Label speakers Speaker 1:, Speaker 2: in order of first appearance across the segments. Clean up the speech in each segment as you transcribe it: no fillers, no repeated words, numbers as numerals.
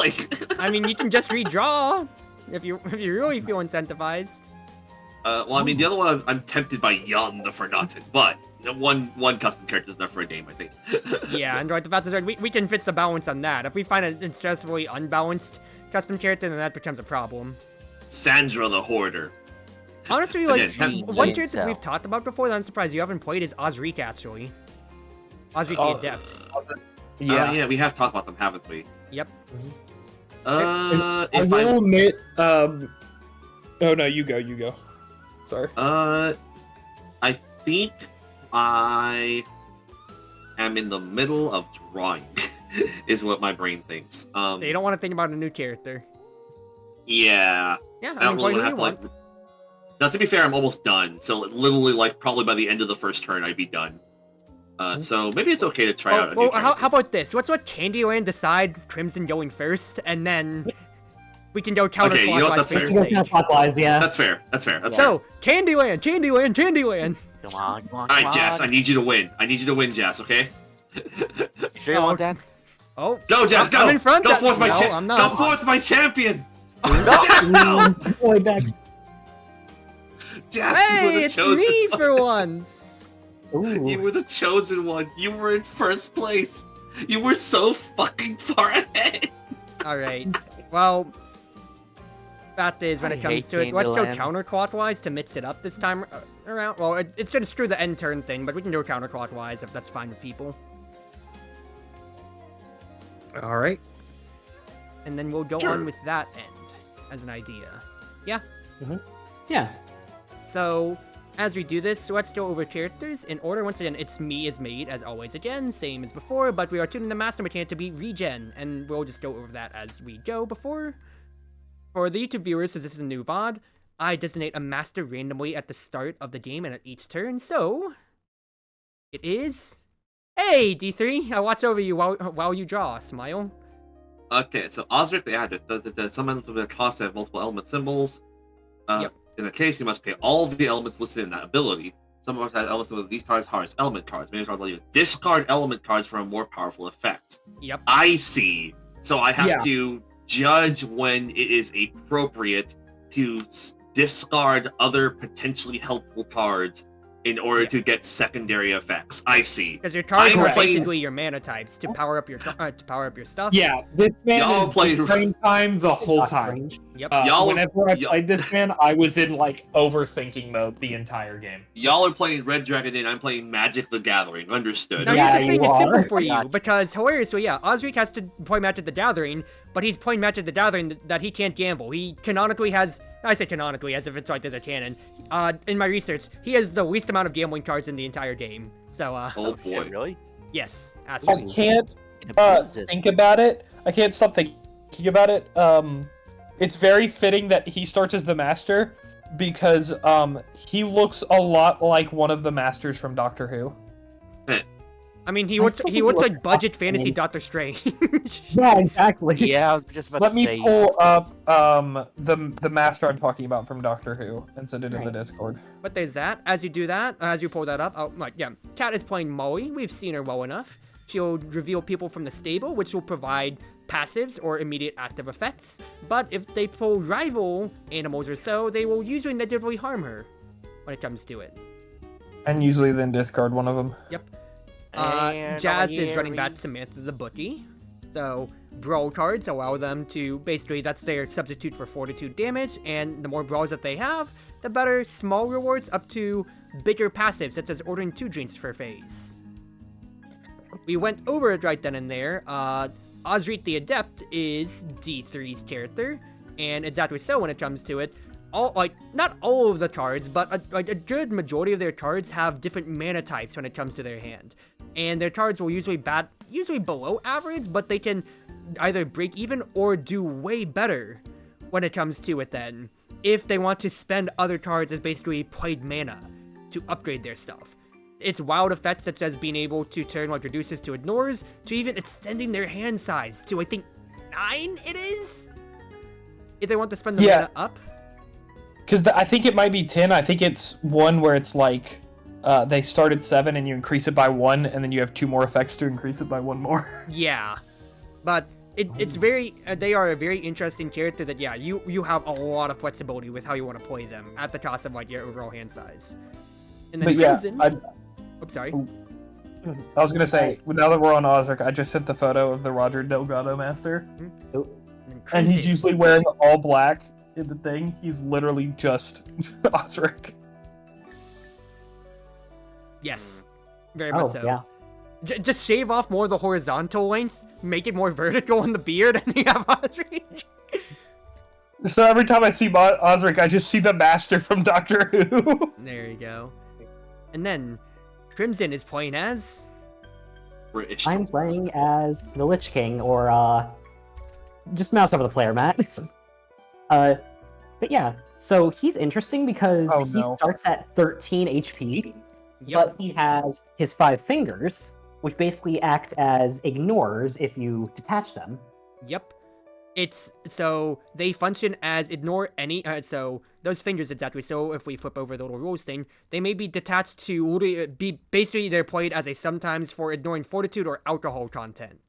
Speaker 1: Like,
Speaker 2: I mean, you can just redraw if you really feel incentivized.
Speaker 1: well, I mean, the other one I'm tempted by Yun the Forgotten, but one custom character is enough for a game, I think.
Speaker 2: Yeah, and right about to we can fix the balance on that. If we find an excessively unbalanced custom character, then that becomes a problem.
Speaker 1: Sandra the Hoarder.
Speaker 2: Honestly, like,
Speaker 1: Again,
Speaker 2: one character that we've talked about before that I'm surprised you haven't played is Osric, actually. Osric the Adept.
Speaker 3: Yeah,
Speaker 1: we have talked about them, haven't we?
Speaker 2: Yep.
Speaker 3: I will admit, oh no, you go. Sorry.
Speaker 1: I think I am in the middle of drawing, is what my brain thinks.
Speaker 2: So you don't want to think about a new character.
Speaker 1: Yeah.
Speaker 2: Yeah,
Speaker 1: I don't really want to have to, like... Now, to be fair, I'm almost done, so literally, like, probably by the end of the first turn, I'd be done. So maybe it's okay to try out a new character.
Speaker 2: How about this? Let's let Candyland decide Crimson going first, and then we can go counterclockwise.
Speaker 1: Okay, you know what, that's fair.
Speaker 4: Counterclockwise, yeah.
Speaker 1: That's fair.
Speaker 2: So, Candyland!
Speaker 5: Come on.
Speaker 1: Alright, Jess, I need you to win, Jess, okay?
Speaker 5: You sure you want that?
Speaker 2: Oh.
Speaker 1: Go, Jess, go!
Speaker 2: I'm in front.
Speaker 1: Go forth,
Speaker 2: I'm not.
Speaker 1: Go forth, my champion! Jess, no! Jess,
Speaker 2: Hey, it's me for once!
Speaker 4: Ooh.
Speaker 1: You were the chosen one. You were in first place. You were so fucking far ahead.
Speaker 2: Alright. Well, that is when it comes to it. Let's go counterclockwise to mix it up this time around. Well, it's gonna screw the end turn thing, but we can go counterclockwise if that's fine with people.
Speaker 3: Alright.
Speaker 2: And then we'll go on with that end as an idea. Yeah?
Speaker 4: Yeah.
Speaker 2: So, as we do this, let's go over characters in order. Once again, it's me as Maid, as always again, same as before, but we are tuning the master mechanic to be regen, and we'll just go over that as we go before. For the YouTube viewers, since this is a new VOD, I designate a master randomly at the start of the game and at each turn, so... It is... Hey, D3! I'll watch over you while you draw, smile.
Speaker 1: Okay, so Osric the Adept, the summon with the cost to have multiple element symbols.
Speaker 2: Yep.
Speaker 1: In the case, you must pay all of the elements listed in that ability. Some of us have elements with these cards are element cards. Maybe I'll let you discard element cards for a more powerful effect.
Speaker 2: Yep.
Speaker 1: I see. So I have to judge when it is appropriate to discard other potentially helpful cards in order to get secondary effects. I see.
Speaker 2: Because your cards are basically your mana types to power up your stuff.
Speaker 3: Yeah, this man is playing time the whole time.
Speaker 2: Yep.
Speaker 3: Whenever I played this man, I was in like overthinking mode the entire game.
Speaker 1: Y'all are playing Red Dragon and I'm playing Magic the Gathering. Understood.
Speaker 2: Now here's the thing, it's simple for you, because hilariously, Osric has to play Magic the Gathering, but he's playing Magic the Gathering that he can't gamble. He canonically has, I say canonically as if it's like there's a canon. In my research, he has the least amount of gambling cards in the entire game. So,
Speaker 1: oh boy.
Speaker 5: Shit, really?
Speaker 2: Yes, absolutely.
Speaker 3: I can't think about it. I can't stop thinking about it. It's very fitting that he starts as the master because he looks a lot like one of the masters from Doctor Who.
Speaker 2: I mean, he looks like budget fantasy Doctor Strange.
Speaker 4: Yeah, exactly.
Speaker 5: Yeah, I was just about to say.
Speaker 3: Let me pull up the master I'm talking about from Doctor Who and send it in the Discord.
Speaker 2: But there's that. As you do that, as you pull that up, Kat is playing Molly. We've seen her well enough. She'll reveal people from the stable, which will provide passives or immediate active effects. But if they pull rival animals or so, they will usually negatively harm her when it comes to it.
Speaker 3: And usually then discard one of them.
Speaker 2: Yep. Jazz is running back Samantha the Bookie. So, brawl cards allow them to, basically, that's their substitute for fortitude damage, and the more brawls that they have, the better small rewards up to bigger passives, such as ordering 2 drinks per phase. We went over it right then and there. Osric the Adept is D3's character, and exactly so when it comes to it. Not all of the cards, but a good majority of their cards have different mana types when it comes to their hand. And their cards will usually below average, but they can either break even or do way better when it comes to it then, if they want to spend other cards as basically played mana to upgrade their stuff. It's wild effects such as being able to turn like reduces to ignores, to even extending their hand size to, I think, 9 it is? If they want to spend the mana up.
Speaker 3: Because I think it might be 10. I think it's one where it's like they start at 7 and you increase it by 1, and then you have 2 more effects to increase it by 1 more.
Speaker 2: Yeah, but it's very they are a very interesting character that you have a lot of flexibility with how you want to play them at the cost of like your overall hand size. And then Crimson. Oops, sorry.
Speaker 3: I was gonna say, now that we're on Osric, I just sent the photo of the Roger Delgado Master. And he's usually wearing all black in the thing. He's literally just Osric.
Speaker 2: Yes, very much so.
Speaker 4: Yeah.
Speaker 2: Just shave off more of the horizontal length, make it more vertical in the beard, and you have Osric.
Speaker 3: So every time I see Osric, I just see the Master from Doctor Who.
Speaker 2: There you go. And then Crimson is playing as...
Speaker 1: British.
Speaker 4: I'm playing as the Lich King, or just mouse over the player mat. But yeah, so he's interesting because he starts at 13 HP, but he has his 5 fingers, which basically act as ignorers if you detach them.
Speaker 2: Yep. So they function as ignore any, so those fingers exactly, so if we flip over the little rules thing, they may be detached to be, basically they're played as a sometimes for ignoring fortitude or alcohol content.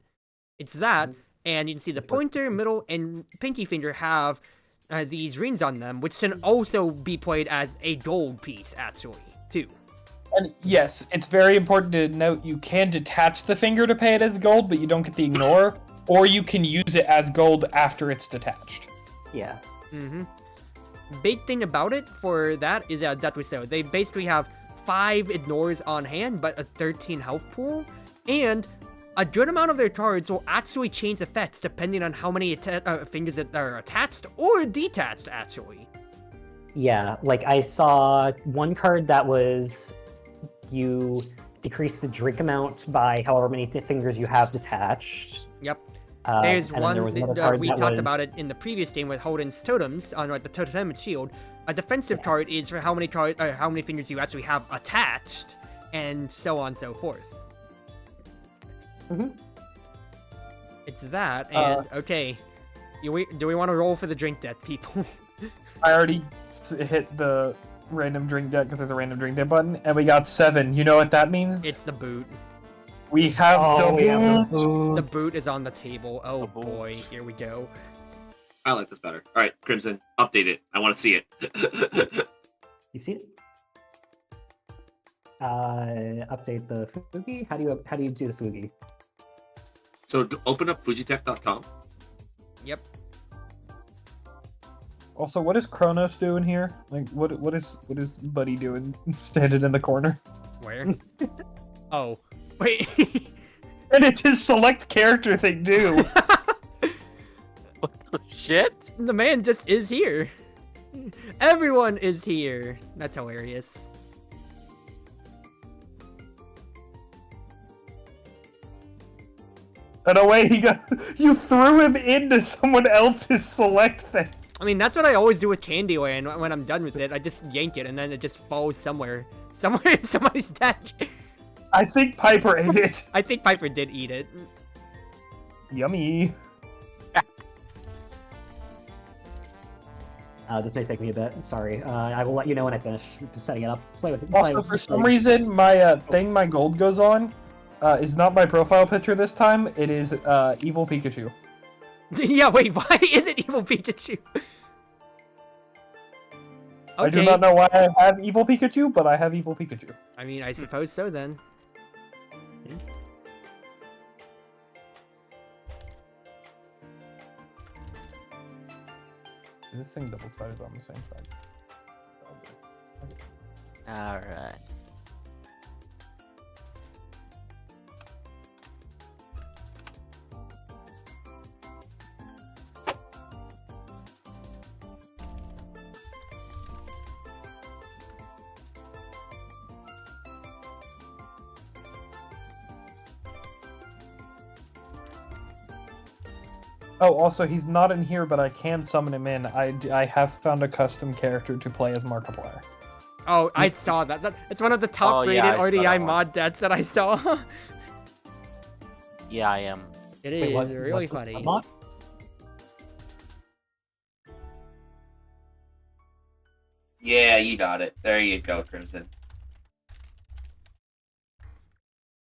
Speaker 2: It's that, and you can see the pointer, middle, and pinky finger have these rings on them, which can also be played as a gold piece, actually, too.
Speaker 3: And yes, it's very important to note you can detach the finger to pay it as gold, but you don't get the ignore. Or you can use it as gold after it's detached.
Speaker 4: Yeah.
Speaker 2: Big thing about it for that is exactly so. They basically have 5 ignores on hand, but a 13 health pool. And a good amount of their cards will actually change effects depending on how many fingers that are attached or detached, actually.
Speaker 4: Yeah, like I saw one card that was you decrease the drink amount by however many fingers you have detached.
Speaker 2: Yep. There's one
Speaker 4: card
Speaker 2: we talked about it in the previous game with Holden's totems on the totem shield. A defensive card is for how many fingers you actually have attached, and so on and so forth. It's that, and okay, do we want to roll for the drink debt, people?
Speaker 3: I already hit the random drink debt because there's a random drink debt button, and we got 7. You know what that means?
Speaker 2: It's the boot.
Speaker 3: We have the boot.
Speaker 2: The boot is on the table. Oh boy, here we go.
Speaker 1: I like this better. All right, Crimson, update it. I want to see it.
Speaker 4: You see it? Update the Fugi. How do you do the Fugi?
Speaker 1: So open up Fujitech.com.
Speaker 2: Yep.
Speaker 3: Also, what is Kronos doing here? Like, what is Buddy doing, standing in the corner?
Speaker 2: Where? Oh, wait.
Speaker 3: And it's his select character thing too.
Speaker 5: What the shit?
Speaker 2: The man just is here. Everyone is here. That's hilarious.
Speaker 3: And away he got. You threw him into someone else's select thing.
Speaker 2: I mean, that's what I always do with Candyland. When I'm done with it, I just yank it, and then it just falls somewhere in somebody's deck.
Speaker 3: I think Piper ate it.
Speaker 2: I think Piper did eat it.
Speaker 3: Yummy.
Speaker 4: This may take me a bit. Sorry. I will let you know when I finish setting it up. Play with it.
Speaker 3: Also, for some reason, my my gold goes on is not my profile picture this time. It is Evil Pikachu.
Speaker 2: Yeah, wait, why is it Evil Pikachu? Okay.
Speaker 3: I do not know why I have Evil Pikachu, but I have Evil Pikachu.
Speaker 2: I mean, I suppose so then.
Speaker 3: Is this thing double-sided on the same side?
Speaker 5: Alright.
Speaker 3: Oh, also, he's not in here, but I can summon him in. I have found a custom character to play as Markiplier.
Speaker 2: Oh, I saw that. It's one of the top-rated RDI mod decks that I saw.
Speaker 5: Yeah, I am.
Speaker 2: It is really funny.
Speaker 1: Yeah, you got it. There you go, Crimson.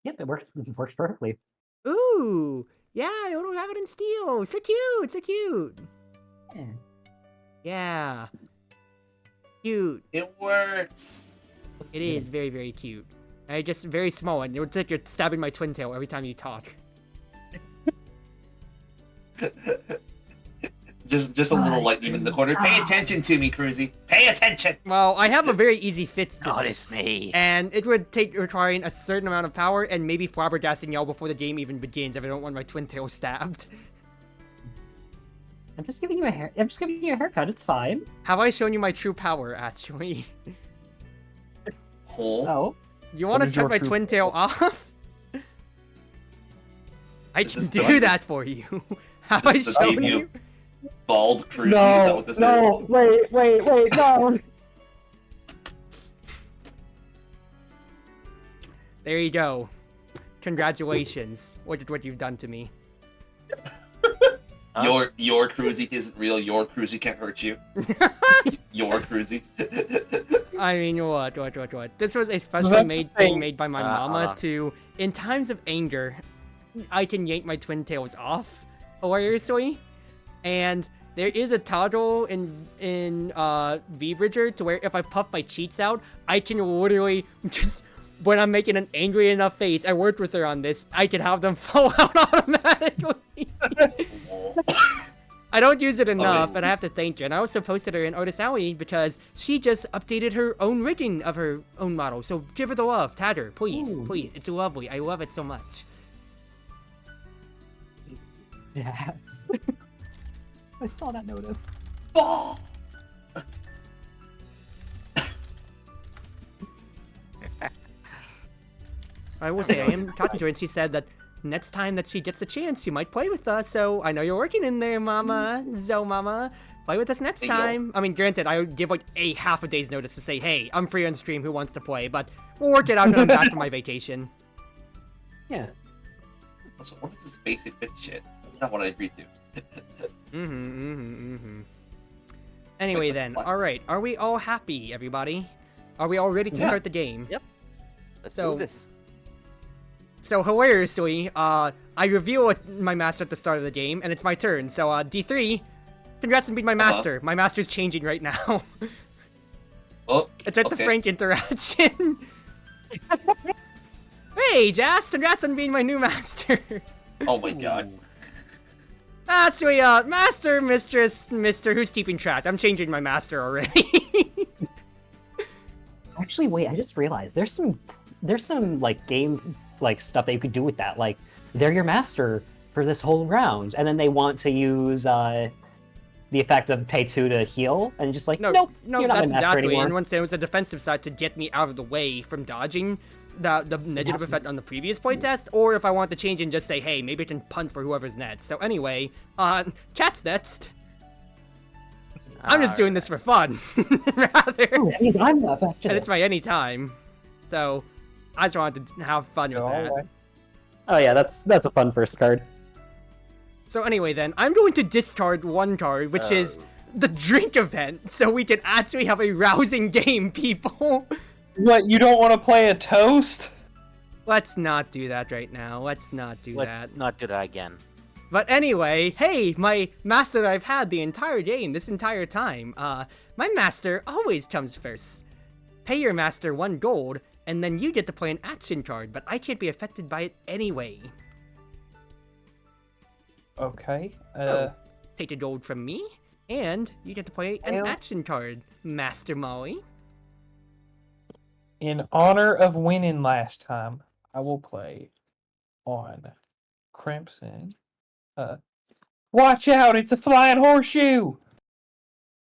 Speaker 4: Yep, it works perfectly.
Speaker 2: Ooh, Yeah, Odo have it in steel. So cute, so cute.
Speaker 4: Yeah.
Speaker 2: Yeah. Cute.
Speaker 1: It works.
Speaker 2: It is very, very cute. Just very small, and it's like you're stabbing my twin tail every time you talk.
Speaker 1: just a little lightning in the corner. Pay attention to me, Cruzy. Pay attention.
Speaker 2: Well, I have a very easy fix to
Speaker 5: God,
Speaker 2: this.
Speaker 5: it's me.
Speaker 2: And it would take requiring a certain amount of power and maybe flabbergasting y'all before the game even begins if I don't want my twin tail stabbed.
Speaker 4: I'm just giving you a haircut. It's fine.
Speaker 2: Have I shown you my true power, actually?
Speaker 4: Oh.
Speaker 2: You want to
Speaker 3: is
Speaker 2: cut
Speaker 3: your
Speaker 2: my
Speaker 3: true
Speaker 2: twin tail off? I
Speaker 1: This
Speaker 2: can
Speaker 1: is
Speaker 2: do
Speaker 1: done.
Speaker 2: that for you. Have I
Speaker 1: This is
Speaker 2: shown
Speaker 1: you.
Speaker 2: you?
Speaker 1: Bald Cruzy. Is that what this is?
Speaker 4: Wait, no.
Speaker 2: There you go. Congratulations. What you've done to me.
Speaker 1: Your Cruzy isn't real. Your Cruzy can't hurt you. Your Cruzy.
Speaker 2: I mean, what? This was a specially made thing made by my mama
Speaker 5: on.
Speaker 2: to, in times of anger, I can yank my twin tails off hilariously. And there is a toggle in Vbridger to where if I puff my cheeks out, I can literally just, when I'm making an angry enough face, I worked with her on this, I can have them fall out automatically. I don't use it enough, and I have to thank her. And I also posted her in Otis Alley because she just updated her own rigging of her own model. So give her the love, tag her, please,
Speaker 4: Ooh.
Speaker 2: please. It's lovely. I love it so much.
Speaker 4: Yes. I saw that notice.
Speaker 1: Ball.
Speaker 2: I will say I am talking to her, and she said that next time that she gets a chance, she might play with us. So I know you're working in there, Mama. So, Mama, play with us next
Speaker 1: Hey, yo.
Speaker 2: time. I mean, granted, I would give like a half a day's notice to say, hey, I'm free on stream. Who wants to play? But we'll work it out when I'm back from my vacation.
Speaker 4: Yeah.
Speaker 1: So what is this basic bit shit? That's not what I agreed to.
Speaker 2: Anyway,
Speaker 1: Wait,
Speaker 2: then,
Speaker 1: what?
Speaker 2: all right. Are we all happy, everybody? Are we all ready to
Speaker 1: Yeah.
Speaker 2: start the game?
Speaker 5: Yep. Let's
Speaker 2: So-
Speaker 5: do this.
Speaker 2: So hilariously, I reveal my master at the start of the game, and it's my turn. So D3, congrats on being my master. My master's changing right now.
Speaker 1: Oh,
Speaker 2: It's like the
Speaker 1: okay.
Speaker 2: Frank interaction. Hey, Jas, congrats on being my new master.
Speaker 1: Oh my god.
Speaker 2: Actually, master, mistress, mister, who's keeping track? I'm changing my master already.
Speaker 4: Actually, wait, I just realized there's some like game like stuff that you could do with that. Like they're your master for this whole round, and then they want to use the effect of pay 2 to heal, and just like nope,
Speaker 2: no,
Speaker 4: you're not
Speaker 2: that's
Speaker 4: my master
Speaker 2: exactly.
Speaker 4: anymore.
Speaker 2: And once there was a defensive side to get me out of the way from dodging the negative effect on the previous playtest, or if I want to change and just say, hey, maybe I can punt for whoever's next. So anyway, chat's next. I'm just doing this for fun, rather.
Speaker 4: Oh, that means I'm not back to
Speaker 2: And it's my
Speaker 4: this.
Speaker 2: anytime. So I just wanted to have fun with that.
Speaker 3: Alright.
Speaker 4: Oh yeah, that's a fun first card.
Speaker 2: So anyway then, I'm going to discard one card, which is the drink event, so we can actually have a rousing game, people.
Speaker 3: What, you don't want to play a toast?
Speaker 2: Let's not do that right now. Let's not do that.
Speaker 5: Let's not do that again.
Speaker 2: But anyway, hey, my master that I've had the entire game, this entire time, my master always comes first. Pay your master 1 gold, and then you get to play an action card, but I can't be affected by it anyway.
Speaker 3: Okay.
Speaker 2: Take a gold from me, and you get to play an
Speaker 3: Well-
Speaker 2: action card, Master Molly.
Speaker 3: In honor of winning last time, I will play on Crimson. Watch out! It's a flying horseshoe.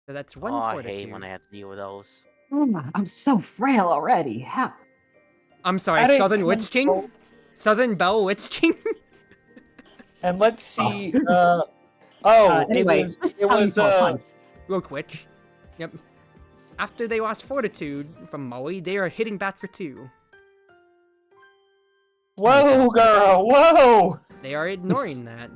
Speaker 2: So that's 1
Speaker 5: Oh, I
Speaker 2: fortitude.
Speaker 5: hate when I have to deal with those.
Speaker 4: I'm so frail already. How?
Speaker 2: I'm
Speaker 3: I
Speaker 2: sorry,
Speaker 3: didn't
Speaker 2: Southern Witch King?
Speaker 3: control-
Speaker 2: Southern Belle Witch King?
Speaker 3: And let's see.
Speaker 4: Anyway,
Speaker 3: it
Speaker 4: this is
Speaker 3: was,
Speaker 4: how you call a punch.
Speaker 2: Real quick. Yep. After they lost fortitude from Molly, they are hitting back for 2.
Speaker 3: Whoa, girl! Whoa!
Speaker 2: They are ignoring that.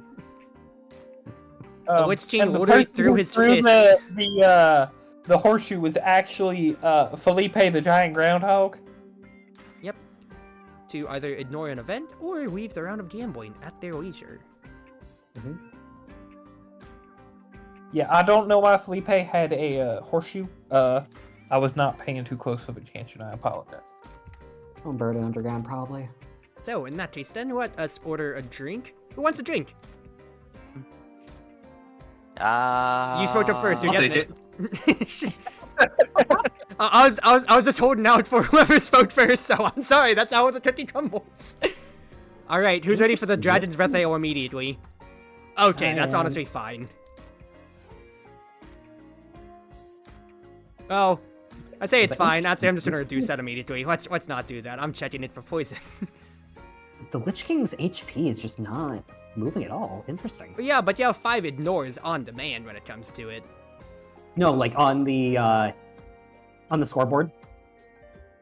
Speaker 3: The
Speaker 2: Witch King literally threw his fist.
Speaker 3: The horseshoe was actually Felipe the giant groundhog.
Speaker 2: Yep. To either ignore an event or leave the round of gambling at their leisure.
Speaker 3: Yeah, I don't know why Felipe had a horseshoe. I was not paying too close of attention. I apologize.
Speaker 4: Some bird underground, probably.
Speaker 2: So, in that case, then let us order a drink. Who wants a drink? You spoke up first. You're
Speaker 1: I'll
Speaker 2: getting
Speaker 1: take
Speaker 2: it. I was just holding out for whoever spoke first, so I'm sorry. That's how the cookie crumbles. All right, who's ready for the Dragon's Breath Ale immediately? Okay, that's honestly fine. Oh, I say it's fine. I'd say I'm just gonna reduce that immediately. Let's not do that. I'm checking it for poison.
Speaker 4: The Lich King's HP is just not moving at all. Interesting.
Speaker 2: But yeah, 5 ignores on demand when it comes to it.
Speaker 4: No, like on the scoreboard.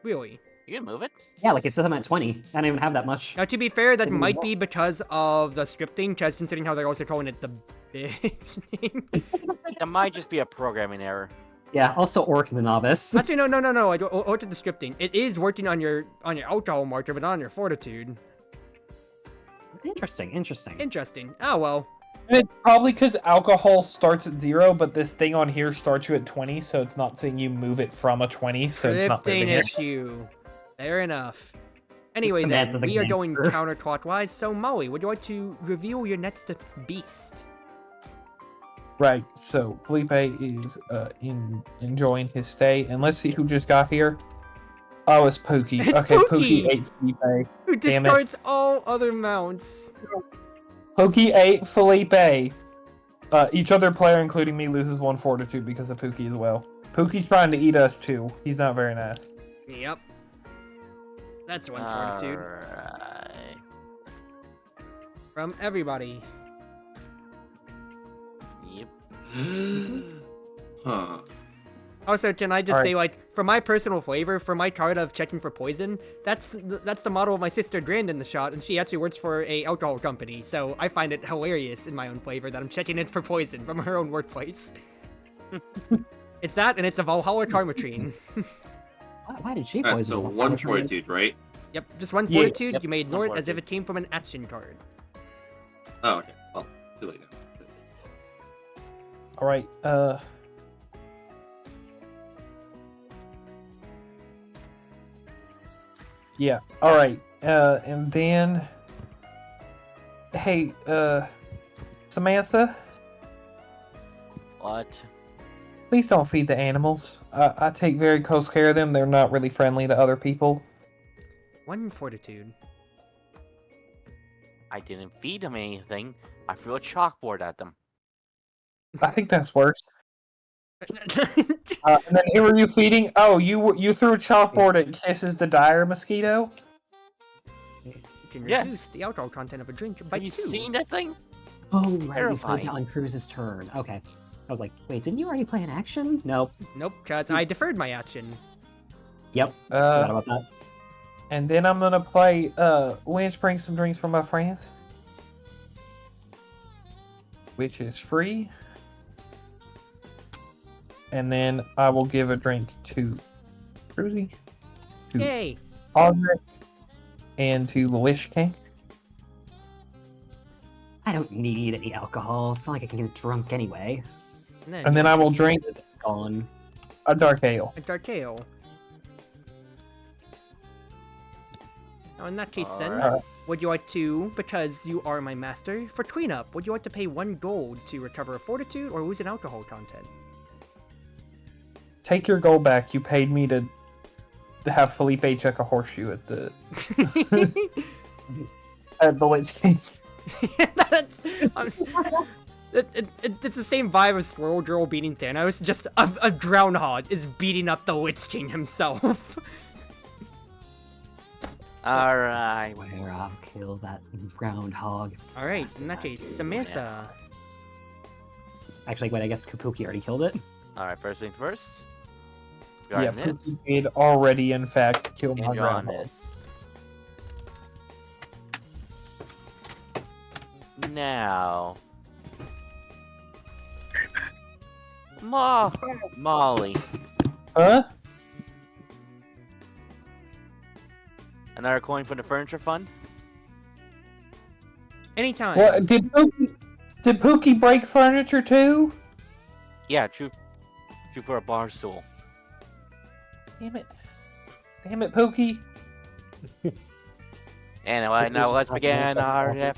Speaker 2: Really?
Speaker 5: You can move it.
Speaker 4: Yeah, like it says I'm at 20. I don't even have that much.
Speaker 2: Now, to be fair, that might be because of the scripting, because considering how they're also calling it the bitch name.
Speaker 5: It might just be a programming error.
Speaker 4: Yeah, also Orc the Novice.
Speaker 2: Actually, no. I looked at the scripting. It is working on your alcohol marker, but not on your fortitude.
Speaker 4: Interesting.
Speaker 2: Oh, well.
Speaker 3: And it's probably because alcohol starts at 0, but this thing on here starts you at 20, so it's not saying you move it from a 20, so it's not moving
Speaker 2: Scripting
Speaker 3: it.
Speaker 2: issue. Fair enough. Anyway,
Speaker 4: Samantha
Speaker 2: then,
Speaker 4: the
Speaker 2: we are going
Speaker 4: gangster.
Speaker 2: counterclockwise. So, Molly, would you like to reveal your next beast?
Speaker 3: Right, so Felipe is enjoying his stay, and let's see who just got here. Oh, it's Pookie.
Speaker 2: It's
Speaker 3: okay,
Speaker 2: Pookie!
Speaker 3: Pookie ate Felipe.
Speaker 2: Who
Speaker 3: Damn it.
Speaker 2: discards all other mounts?
Speaker 3: Pookie ate Felipe. Each other player, including me, loses 1 fortitude because of Pookie as well. Pookie's trying to eat us too. He's not very nice.
Speaker 2: Yep. That's 1 fortitude.
Speaker 5: Alright.
Speaker 2: From everybody.
Speaker 5: Yep.
Speaker 1: Huh.
Speaker 2: Also, can I just
Speaker 3: Alright.
Speaker 2: say, like, for my personal flavor, for my card of checking for poison, that's the model of my sister Grand in the shot, and she actually works for a alcohol company, so I find it hilarious in my own flavor that I'm checking it for poison from her own workplace. It's that, and it's the Valhalla Karmatrine.
Speaker 4: Why did she
Speaker 1: Alright,
Speaker 4: poison
Speaker 1: so
Speaker 4: the
Speaker 1: 1
Speaker 4: Karmatrine?
Speaker 1: fortitude, right?
Speaker 2: Yep, just 1
Speaker 3: Yes.
Speaker 2: fortitude,
Speaker 3: Yep,
Speaker 2: you may ignore
Speaker 5: one
Speaker 2: it as if
Speaker 5: fortitude.
Speaker 2: it came from an action card.
Speaker 1: Oh, okay. Well, too late now.
Speaker 3: Alright, yeah, alright. And then... Hey, Samantha?
Speaker 5: What?
Speaker 3: Please don't feed the animals. I take very close care of them. They're not really friendly to other people.
Speaker 2: 1 fortitude.
Speaker 5: I didn't feed them anything. I threw a chalkboard at them.
Speaker 3: I think that's worse. And then who are you feeding? Oh, you threw a chalkboard at Kisses the dire mosquito?
Speaker 2: You can
Speaker 5: Yes.
Speaker 2: reduce the alcohol content of a drink by
Speaker 5: Have you
Speaker 2: 2.
Speaker 5: seen that thing?
Speaker 4: Oh,
Speaker 5: It's
Speaker 4: right, we played
Speaker 5: terrifying.
Speaker 4: that on Cruz's turn. Okay. I was like, wait, didn't you already play an action? Nope.
Speaker 2: Nope, because I deferred my action.
Speaker 4: Yep. Forgot about that.
Speaker 3: And then I'm gonna play Winch bring some drinks for my friends. Which is free. And then I will give a drink to Cruzy, to
Speaker 2: Yay!
Speaker 3: Osric, and to the Lich King.
Speaker 4: I don't need any alcohol. It's not like I can get drunk anyway.
Speaker 3: And then I will drink
Speaker 4: Gone.
Speaker 3: a dark ale.
Speaker 2: a dark ale. Now, in that case, then,
Speaker 3: Alright.
Speaker 2: would you like to, because you are my master, for cleanup, would you like to pay 1 gold to recover a fortitude or lose an alcohol content?
Speaker 3: Take your gold back. You paid me to have Felipe check a horseshoe at the Lich King.
Speaker 2: That's, it's the same vibe of Squirrel Girl beating Thanos, just a groundhog is beating up the Lich King himself.
Speaker 5: Alright.
Speaker 4: Where I'll kill that groundhog. if it's the
Speaker 2: Alright,
Speaker 4: last
Speaker 2: in
Speaker 4: thing
Speaker 2: that
Speaker 4: I
Speaker 2: case,
Speaker 4: do.
Speaker 2: Samantha.
Speaker 4: Actually, wait, I guess Kapuki already killed it.
Speaker 5: Alright, first things first.
Speaker 3: Yeah,
Speaker 5: Guard this.
Speaker 3: Pookie did already, in fact, kill my
Speaker 5: And you're on
Speaker 3: grandma.
Speaker 5: this. Now. Molly.
Speaker 3: Huh?
Speaker 5: Another coin for the furniture fund?
Speaker 2: Anytime.
Speaker 3: What did Pookie? Did Pookie break furniture too?
Speaker 5: Yeah, true for a bar stool.
Speaker 3: Damn it. Damn it, Pookie.
Speaker 5: Anyway, now let's begin our
Speaker 4: the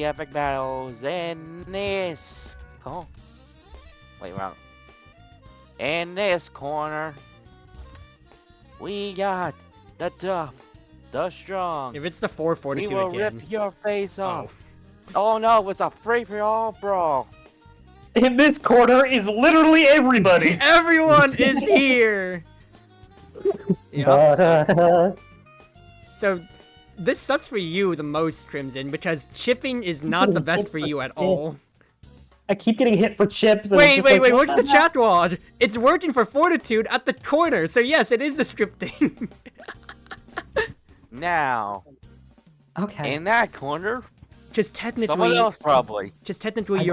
Speaker 5: epic battles in this. Oh, wait, wrong. In this corner, we got the tough, the strong.
Speaker 2: If it's the 4
Speaker 5: We
Speaker 2: fortitude
Speaker 5: will
Speaker 2: again.
Speaker 5: rip your face off. Oh no, it's a free-for-all brawl.
Speaker 3: In this corner is literally everybody.
Speaker 2: Everyone is here! Yep. So, this sucks for you the most, Crimson, because chipping is not the best for you at all.
Speaker 4: I keep getting hit for chips. And
Speaker 2: Wait,
Speaker 4: it's just like,
Speaker 2: look at the chat wad! It's working for fortitude at the corner, so yes, it is the scripting.
Speaker 5: Now,
Speaker 4: Okay.
Speaker 5: in that corner,
Speaker 2: Just
Speaker 5: someone
Speaker 2: technically,
Speaker 5: else probably.
Speaker 2: your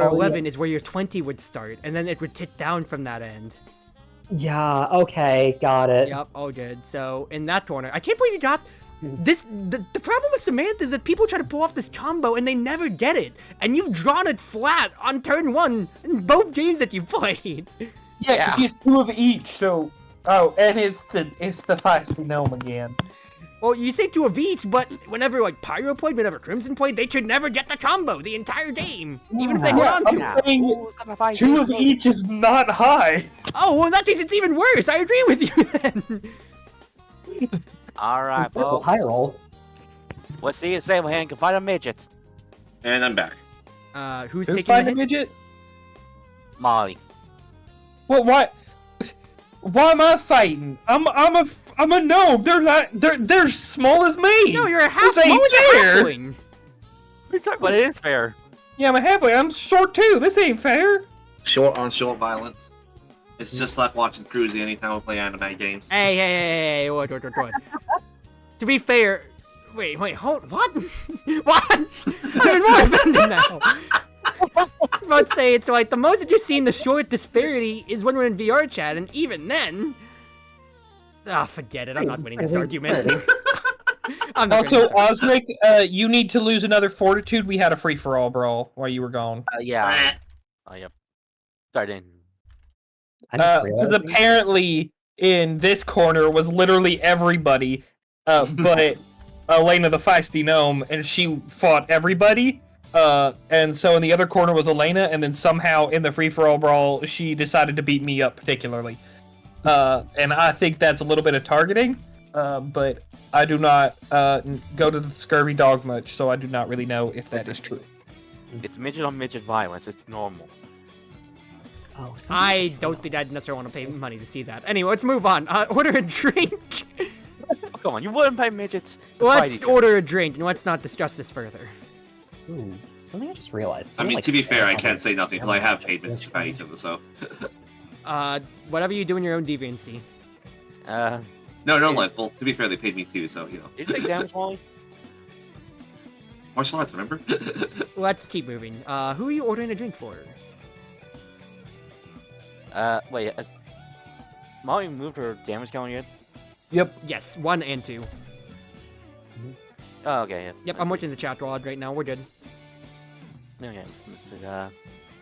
Speaker 4: probably-
Speaker 2: 11 is where your 20 would start, and then it would tick down from that end.
Speaker 4: Yeah. Okay. Got it.
Speaker 2: Yep, all good. So, in that corner, I can't believe you got this. The problem with Samantha is that people try to pull off this combo and they never get it. And you've drawn it flat on turn 1 in both games that you played.
Speaker 3: Yeah, 'cause she's 2 of each, so... Oh, and it's the feisty gnome again.
Speaker 2: Well, you say 2 of each, but whenever, like, Pyro played, whenever Crimson played, they could never get the combo the entire game. Even if they hold
Speaker 3: Yeah,
Speaker 2: on to
Speaker 3: I'm
Speaker 2: it.
Speaker 3: saying
Speaker 5: Who's gonna fight
Speaker 3: 2
Speaker 5: you?
Speaker 3: of each is not high.
Speaker 2: Oh, well, in that case, it's even worse. I agree with you then.
Speaker 5: Alright,
Speaker 4: Triple
Speaker 5: folks.
Speaker 4: high roll.
Speaker 5: Let's see if Sablehan can fight a midget.
Speaker 1: And I'm back.
Speaker 2: Who's
Speaker 3: Who's
Speaker 2: taking the
Speaker 3: fighting
Speaker 2: hit?
Speaker 3: midget?
Speaker 5: Molly.
Speaker 3: Well, what? Why am I fighting? I'm a gnome. They're small as me.
Speaker 2: No, you're a half.
Speaker 3: This ain't
Speaker 2: What was a
Speaker 3: fair.
Speaker 2: halfling?
Speaker 5: We're talking about it is fair.
Speaker 3: Yeah, I'm a halfway. I'm short too. This ain't fair.
Speaker 1: Short on short violence. It's just like watching Cruzy anytime we play anime games.
Speaker 2: Hey, what? To be fair, wait, hold, what? What? I'm even more offended now. I was about to say, it's like, the most that you see in the short disparity is when we're in VR chat, and even then... forget it, I'm not winning this argument. I'm not
Speaker 3: Also,
Speaker 2: winning this argument.
Speaker 3: Osric, you need to lose another fortitude. We had a free-for-all brawl while you were gone.
Speaker 5: Yeah. Oh, yep. Starting.
Speaker 4: I just
Speaker 3: Because
Speaker 4: realized.
Speaker 3: apparently in this corner was literally everybody, but Elena the feisty gnome, and she fought everybody. And so in the other corner was Elena, and then somehow in the free-for-all brawl, she decided to beat me up particularly. And I think that's a little bit of targeting, but I do not go to the Scurvy Dog much, so I do not really know if that is true.
Speaker 5: It's midget on midget violence. It's normal.
Speaker 4: Oh,
Speaker 2: I don't think I'd necessarily want to pay money to see that. Anyway, let's move on. Order a drink.
Speaker 5: Oh, come on, you wouldn't pay midgets. To fight
Speaker 2: Let's
Speaker 5: each other.
Speaker 2: order a drink, and let's not discuss this further.
Speaker 4: Ooh, something I just realized.
Speaker 1: I
Speaker 4: Someone,
Speaker 1: mean,
Speaker 4: like,
Speaker 1: to be fair, I
Speaker 4: spelled
Speaker 1: can't say nothing because I have paid
Speaker 4: damage
Speaker 1: minutes to fight each other, so.
Speaker 2: Whatever you do in your own deviancy.
Speaker 1: No, like, well, to be fair, they paid me too, so, you know.
Speaker 5: Did you take damage, Molly?
Speaker 1: Martial arts, remember?
Speaker 2: Let's keep moving. Who are you ordering a drink for?
Speaker 5: Wait, has Molly moved her damage count yet?
Speaker 3: Yep.
Speaker 2: Yes, 1 and 2.
Speaker 5: Oh, okay, yeah.
Speaker 2: Yep, I'm watching the chat log right now. We're good.
Speaker 5: Okay,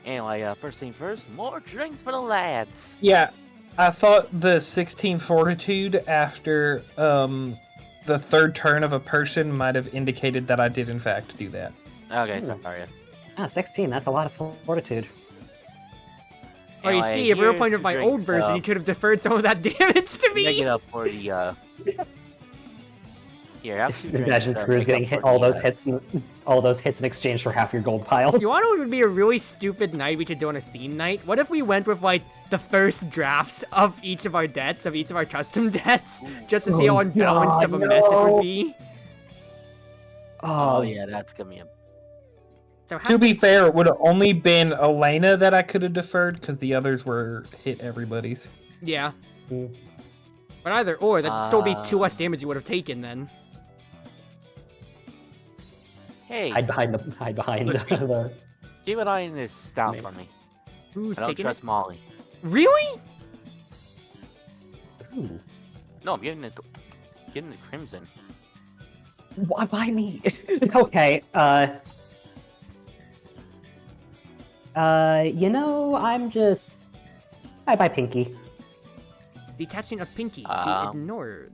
Speaker 5: anyway, first thing first, more drinks for the lads.
Speaker 3: Yeah, I thought the 16th fortitude after the third turn of a person might have indicated that I did in fact do that.
Speaker 5: Okay,
Speaker 4: Ooh.
Speaker 5: sorry.
Speaker 4: Ah, 16. That's a lot of fortitude.
Speaker 2: Oh, you
Speaker 5: Anyway,
Speaker 2: see, if we were
Speaker 5: here's
Speaker 2: playing
Speaker 5: your
Speaker 2: with my
Speaker 5: drinks,
Speaker 2: old version, you could have deferred some of that damage to me.
Speaker 5: Make it up for the, Here, have two drinks,
Speaker 4: Imagine Cruz
Speaker 5: make
Speaker 4: getting
Speaker 5: up
Speaker 4: hit
Speaker 5: for
Speaker 4: all
Speaker 5: the,
Speaker 4: those hits in exchange for half your gold pile.
Speaker 2: You want to know what would be a really stupid night we could do on a theme night? What if we went with, like, the first drafts of each of our decks, of each of our custom decks, just to see how
Speaker 4: Oh,
Speaker 2: unbalanced
Speaker 4: God,
Speaker 2: of a mess it
Speaker 4: no.
Speaker 2: would be?
Speaker 5: Oh, yeah, that's gonna be a...
Speaker 2: So how
Speaker 3: To be
Speaker 2: many-
Speaker 3: fair, it would have only been Elena that I could have deferred because the others were hit everybody's.
Speaker 2: Yeah.
Speaker 4: Mm.
Speaker 2: But either or, that'd still be 2 less damage you would have taken then.
Speaker 5: Hey,
Speaker 4: Hide behind the.
Speaker 5: keep an eye on this stout
Speaker 4: Maybe.
Speaker 5: for me.
Speaker 2: Who's
Speaker 5: I don't
Speaker 2: taking
Speaker 5: trust
Speaker 2: it?
Speaker 5: Molly.
Speaker 2: Really?
Speaker 4: Ooh.
Speaker 5: No, I'm getting it. Getting the crimson.
Speaker 4: Why me? Okay. I buy Pinky.
Speaker 2: Detaching a pinky to ignore.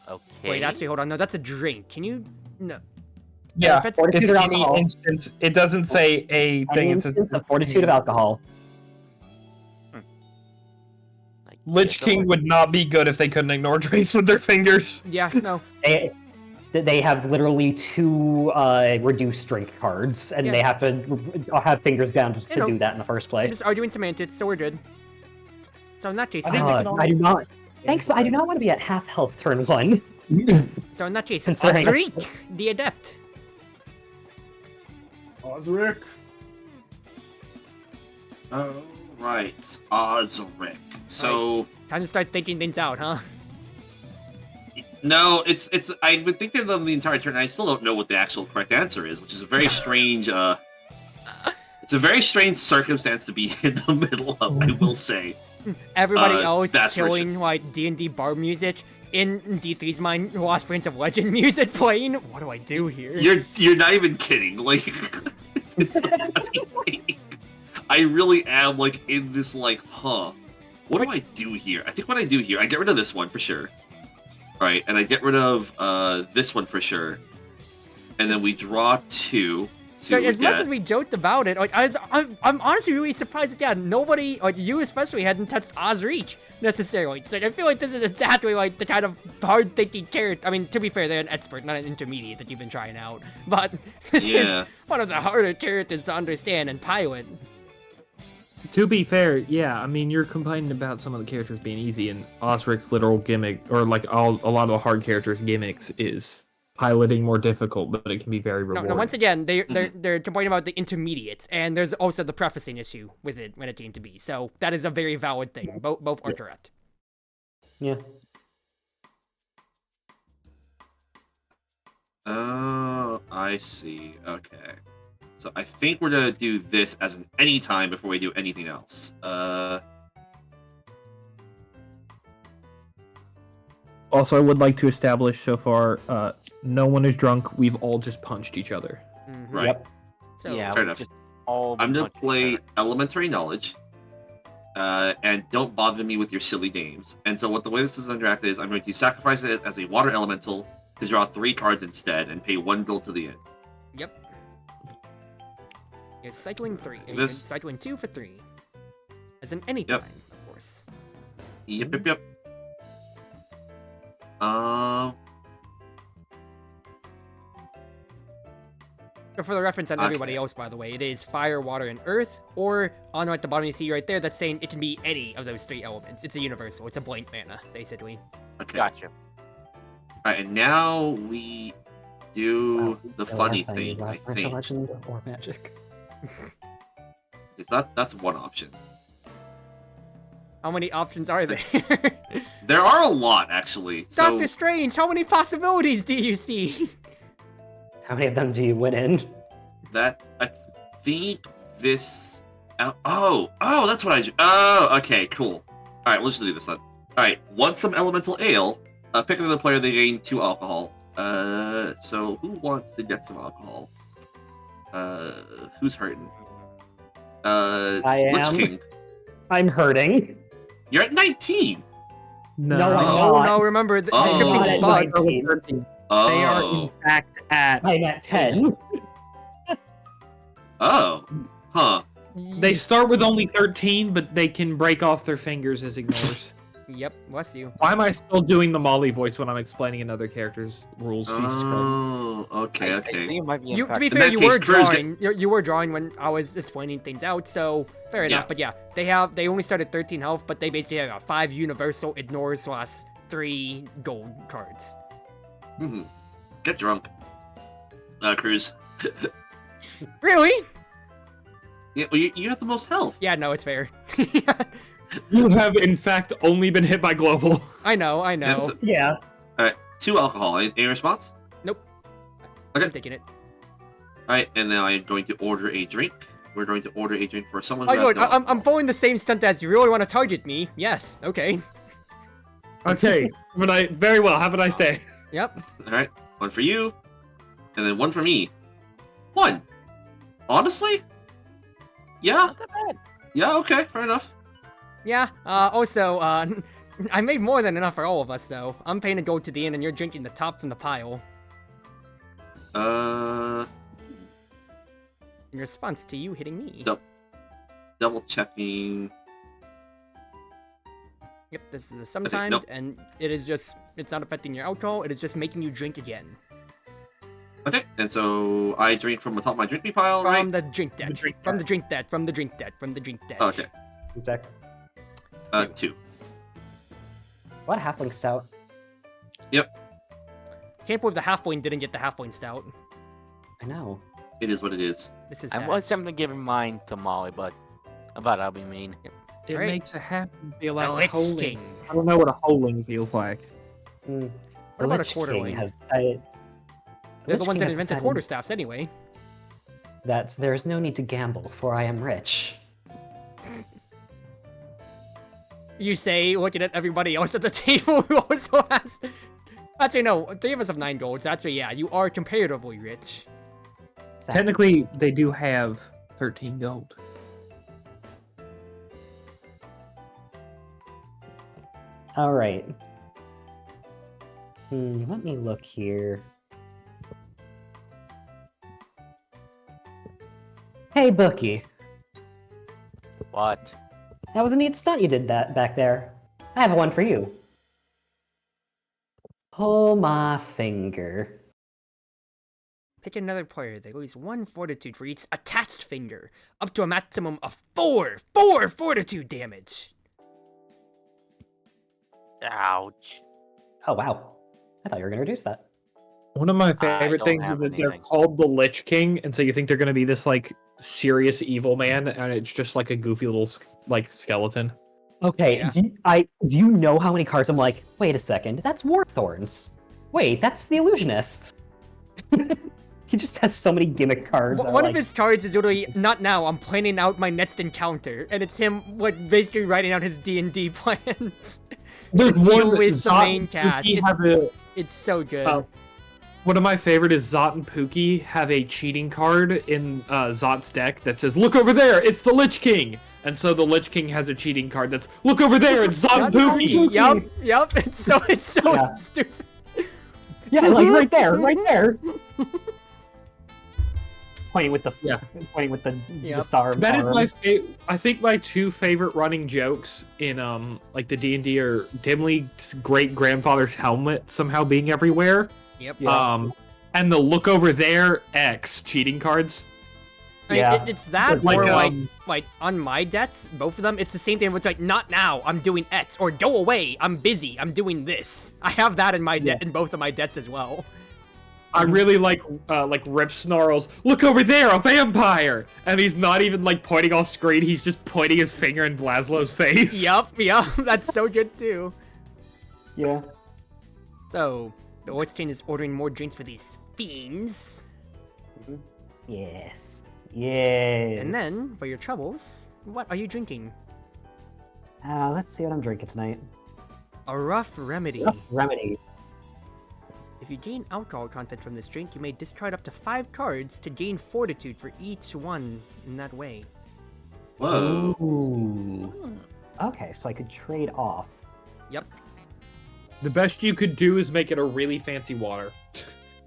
Speaker 5: Okay.
Speaker 2: Wait, actually, hold on. No, that's a drink. Can you? No.
Speaker 3: Yeah,
Speaker 2: if it's
Speaker 3: it's any
Speaker 4: alcohol.
Speaker 3: instance. It doesn't say a thing.
Speaker 4: Any
Speaker 3: It says
Speaker 4: instance of fortitude of alcohol.
Speaker 3: Lich King would not be good if they couldn't ignore drinks with their fingers.
Speaker 2: Yeah, no.
Speaker 4: They have literally 2 reduced strength cards, and they have to have fingers down to do that in the first place.
Speaker 2: Just arguing semantics, so we're good. So in that case,
Speaker 4: I do not. Thanks, but I do not want to be at half health turn 1.
Speaker 2: So in that case,
Speaker 4: Considering-
Speaker 2: Osric, the adept.
Speaker 3: Osric.
Speaker 1: All right, Osric. So
Speaker 2: Time to start thinking things out, huh?
Speaker 1: no, it's. I've been thinking of them the entire turn. And I still don't know what the actual correct answer is, which is a very strange. It's a very strange circumstance to be in the middle of. I will say.
Speaker 2: Everybody else
Speaker 1: that's for
Speaker 2: chilling like D&D bar music. In D3's mind, Lost Prince of Legend music playing. What do I do here?
Speaker 1: You're not even kidding. Like, it's a funny thing. I really am like in this like, huh? What do I do here? I think what I do here, I get rid of this one for sure. Right, and I get rid of this one for sure. And then we draw 2.
Speaker 2: So as much as we joked about it, like I'm honestly really surprised that nobody, like you especially, hadn't touched Osric necessarily. So I feel like this is exactly like the kind of hard-thinking character. I mean, to be fair, they're an expert, not an intermediate that you've been trying out. But this is one of the harder characters to understand and pilot.
Speaker 3: To be fair, yeah, I mean, you're complaining about some of the characters being easy, and Osric's literal gimmick, or like a lot of the hard characters' gimmicks, is piloting more difficult, but it can be very rewarding.
Speaker 2: No, once again, they're complaining about the intermediates, and there's also the prefacing issue with it when it came to be. So that is a very valid thing. Both are correct.
Speaker 4: Yeah.
Speaker 1: Oh, I see. Okay. So I think we're gonna do this as an anytime before we do anything else.
Speaker 3: Also, I would like to establish so far, no one is drunk. We've all just punched each other.
Speaker 2: Mm-hmm.
Speaker 1: Right.
Speaker 4: Yep.
Speaker 2: So
Speaker 5: Yeah,
Speaker 1: fair
Speaker 5: we
Speaker 1: enough.
Speaker 5: just all
Speaker 1: I'm gonna
Speaker 5: punch
Speaker 1: play
Speaker 5: each other.
Speaker 1: Elementary Knowledge, and don't bother me with your silly names. And so what the way this is interacted is I'm going to sacrifice it as a water elemental to draw 3 cards instead and pay 1 gold to the end.
Speaker 2: Yep. You're cycling 3. And
Speaker 1: This-
Speaker 2: you're cycling 2 for 3. As in any time, of course.
Speaker 1: Yep.
Speaker 2: But for the reference on everybody else, by the way, it is fire, water, and earth, or on at the bottom you see right there, that's saying it can be any of those 3 elements. It's a universal. It's a blank mana, basically.
Speaker 1: Okay.
Speaker 5: Gotcha.
Speaker 1: Alright, and now we do the funny thing, I
Speaker 4: Last Prince of
Speaker 1: think.
Speaker 4: Legend or Magic.
Speaker 1: Is that's one option.
Speaker 2: How many options are there?
Speaker 1: There are a lot, actually. So
Speaker 2: Doctor Strange, how many possibilities do you see?
Speaker 4: How many of them do you win in?
Speaker 1: that I think this. Oh, that's what I do. Oh, okay, cool. All right, we'll just do this then. All right, want some elemental ale? Pick another player. They gain 2 alcohol. So who wants to get some alcohol? Who's hurting?
Speaker 4: I
Speaker 1: Lich
Speaker 4: am.
Speaker 1: King.
Speaker 4: I'm hurting.
Speaker 1: You're at 19.
Speaker 4: No, I'm
Speaker 2: Oh
Speaker 4: not.
Speaker 2: no, remember, the
Speaker 1: Oh.
Speaker 2: scripting's
Speaker 4: I'm
Speaker 2: bugged.
Speaker 4: not at 19.
Speaker 1: Oh.
Speaker 3: They are in fact at.
Speaker 4: I'm at 10.
Speaker 1: Oh. Huh.
Speaker 3: They start with only 13, but they can break off their fingers as ignores.
Speaker 2: Yep, bless you.
Speaker 3: Why am I still doing the Molly voice when I'm explaining another character's rules? Jesus Christ.
Speaker 1: Oh. Okay.
Speaker 5: I think
Speaker 1: Okay.
Speaker 5: it might be
Speaker 2: To be
Speaker 1: In
Speaker 2: fair,
Speaker 1: that
Speaker 2: you
Speaker 1: case,
Speaker 2: were
Speaker 1: Cruz
Speaker 2: drawing. You were drawing when I was explaining things out, so fair enough.
Speaker 1: Yeah.
Speaker 2: But yeah, they only started 13 health, but they basically have 5 universal ignores plus 3 gold cards.
Speaker 1: Mhm. Get drunk. Cruz.
Speaker 2: Really?
Speaker 1: Yeah, well, you have the most health.
Speaker 2: Yeah, no, it's fair.
Speaker 3: You have, in fact, only been hit by global.
Speaker 2: I know.
Speaker 1: Yeah, so-
Speaker 4: Yeah.
Speaker 1: all right, 2 alcohol. Any response?
Speaker 2: Nope.
Speaker 1: Okay.
Speaker 2: I'm taking it.
Speaker 1: All right, and now I'm going to order a drink. We're going to order a drink for someone.
Speaker 2: Oh,
Speaker 1: who has
Speaker 2: good.
Speaker 1: no
Speaker 2: I'm
Speaker 1: alcohol.
Speaker 2: pulling the same stunt as you really want to target me. Yes. Okay.
Speaker 3: Okay, very well. Have a nice day.
Speaker 2: Yep.
Speaker 1: All right, 1 for you, and then 1 for me. 1. Honestly, yeah.
Speaker 5: Not that bad.
Speaker 1: Yeah, okay, fair enough.
Speaker 2: Yeah, also, I made more than enough for all of us, though. I'm paying to go to the inn, and you're drinking the top from the pile. In response to you hitting me.
Speaker 1: Double checking.
Speaker 2: Yep, this is a sometimes, and it is just, it's not affecting your alcohol, it is just making you drink again.
Speaker 1: Okay, and so I drink from the top of my drinking pile, right?
Speaker 2: From the drink deck. From the drink deck. From the drink deck. From the drink deck.
Speaker 1: Okay.
Speaker 4: Deck.
Speaker 1: 2.
Speaker 4: What halfling stout?
Speaker 1: Yep.
Speaker 2: Can't believe the halfling didn't get the halfling stout.
Speaker 4: I know.
Speaker 1: It is what it is.
Speaker 2: This is
Speaker 5: I
Speaker 2: sad.
Speaker 5: was tempted to give mine to Molly, but I thought I'd be mean.
Speaker 3: It
Speaker 2: Alright.
Speaker 3: makes a halfling feel like
Speaker 2: The
Speaker 3: a
Speaker 2: Lich
Speaker 3: holing.
Speaker 2: King.
Speaker 3: I don't know what a holing feels like.
Speaker 4: Mm.
Speaker 2: What about a
Speaker 4: Lich
Speaker 2: quarterling?
Speaker 4: King has decided-
Speaker 2: They're the
Speaker 4: Lich
Speaker 2: ones
Speaker 4: King
Speaker 2: that
Speaker 4: has
Speaker 2: invented
Speaker 4: decided
Speaker 2: quarterstaffs anyway.
Speaker 4: that there is no need to gamble, for I am rich.
Speaker 2: You say, looking at everybody else at the table who also has... Actually, no, 3 of us have 9 golds. Actually, yeah, you are comparatively rich.
Speaker 3: Technically, they do have 13 gold.
Speaker 4: All right. Let me look here. Hey, Bookie.
Speaker 5: What?
Speaker 4: That was a neat stunt you did that back there. I have one for you. Pull my finger.
Speaker 2: Pick another player. They lose 1 fortitude for each attached finger, up to a maximum of 4 fortitude damage.
Speaker 5: Ouch.
Speaker 4: Oh, wow. I thought you were going to reduce that.
Speaker 3: One of my
Speaker 5: I
Speaker 3: favorite
Speaker 5: don't
Speaker 3: things
Speaker 5: have
Speaker 3: is that they're
Speaker 5: anything.
Speaker 3: called the Lich King, and so you think they're going to be this like serious evil man, and it's just like a goofy little like skeleton.
Speaker 4: Okay,
Speaker 2: Yeah.
Speaker 4: do you know how many cards I'm like, wait a second, that's Warthorns. Wait, that's the Illusionist. He just has so many gimmick cards.
Speaker 2: One of his cards is literally, not now, I'm planning out my next encounter. And it's him, like, basically writing out his D&D plans.
Speaker 3: There's
Speaker 2: to deal
Speaker 3: one
Speaker 2: with the main cast.
Speaker 3: It's
Speaker 2: so good.
Speaker 3: one of my favorite is Zot and Pookie have a cheating card in Zot's deck that says, "Look over there, it's the Lich King." And so the Lich King has a cheating card that's, "Look over there, it's Zot and Pookie."
Speaker 2: Yup, it's so
Speaker 4: Yeah.
Speaker 2: stupid.
Speaker 4: Yeah, like right there. Pointing with the
Speaker 2: Yep.
Speaker 4: star.
Speaker 3: That is my I think my 2 favorite running jokes in like the D&D are Dimly's great grandfather's helmet somehow being everywhere.
Speaker 2: Yep.
Speaker 4: Yeah.
Speaker 3: And the "Look over there" X cheating cards.
Speaker 2: I mean,
Speaker 4: Yeah.
Speaker 2: it's that,
Speaker 3: Like,
Speaker 2: or like on my debts, both of them, it's the same thing. It's like, not now, I'm doing X, or go away, I'm busy, I'm doing this. I have that in my in both of my debts as well.
Speaker 3: I really like Rip Snarls, "Look over there, a vampire!" And he's not even like pointing off screen, he's just pointing his finger in Vlaslow's face.
Speaker 2: Yup, that's so good too.
Speaker 4: Yeah.
Speaker 2: So, the Orstein is ordering more drinks for these fiends.
Speaker 4: Yes. Yes.
Speaker 2: And then, for your troubles, what are you drinking?
Speaker 4: Let's see what I'm drinking tonight.
Speaker 2: A rough remedy.
Speaker 4: Remedy.
Speaker 2: If you gain alcohol content from this drink, you may discard up to 5 cards to gain fortitude for each one in that way.
Speaker 1: Whoa.
Speaker 4: Ooh. Okay, so I could trade off.
Speaker 2: Yep.
Speaker 3: The best you could do is make it a really fancy water.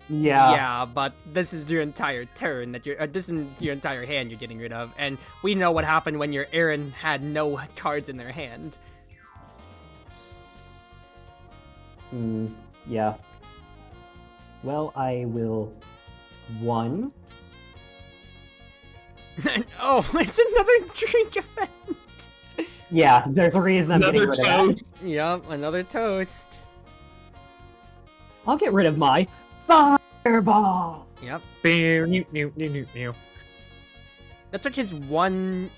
Speaker 4: Yeah.
Speaker 2: Yeah, but this is your entire turn that this is your entire hand you're getting rid of, and we know what happened when your Aaron had no cards in their hand.
Speaker 4: Yeah. Well, I will... 1.
Speaker 2: Oh, it's another drink event!
Speaker 4: Yeah, there's a reason I'm getting
Speaker 3: Another
Speaker 4: rid of that.
Speaker 3: toast.
Speaker 2: Yep, another toast.
Speaker 4: I'll get rid of my fireball.
Speaker 2: Yep.
Speaker 3: New.
Speaker 2: That's like his one...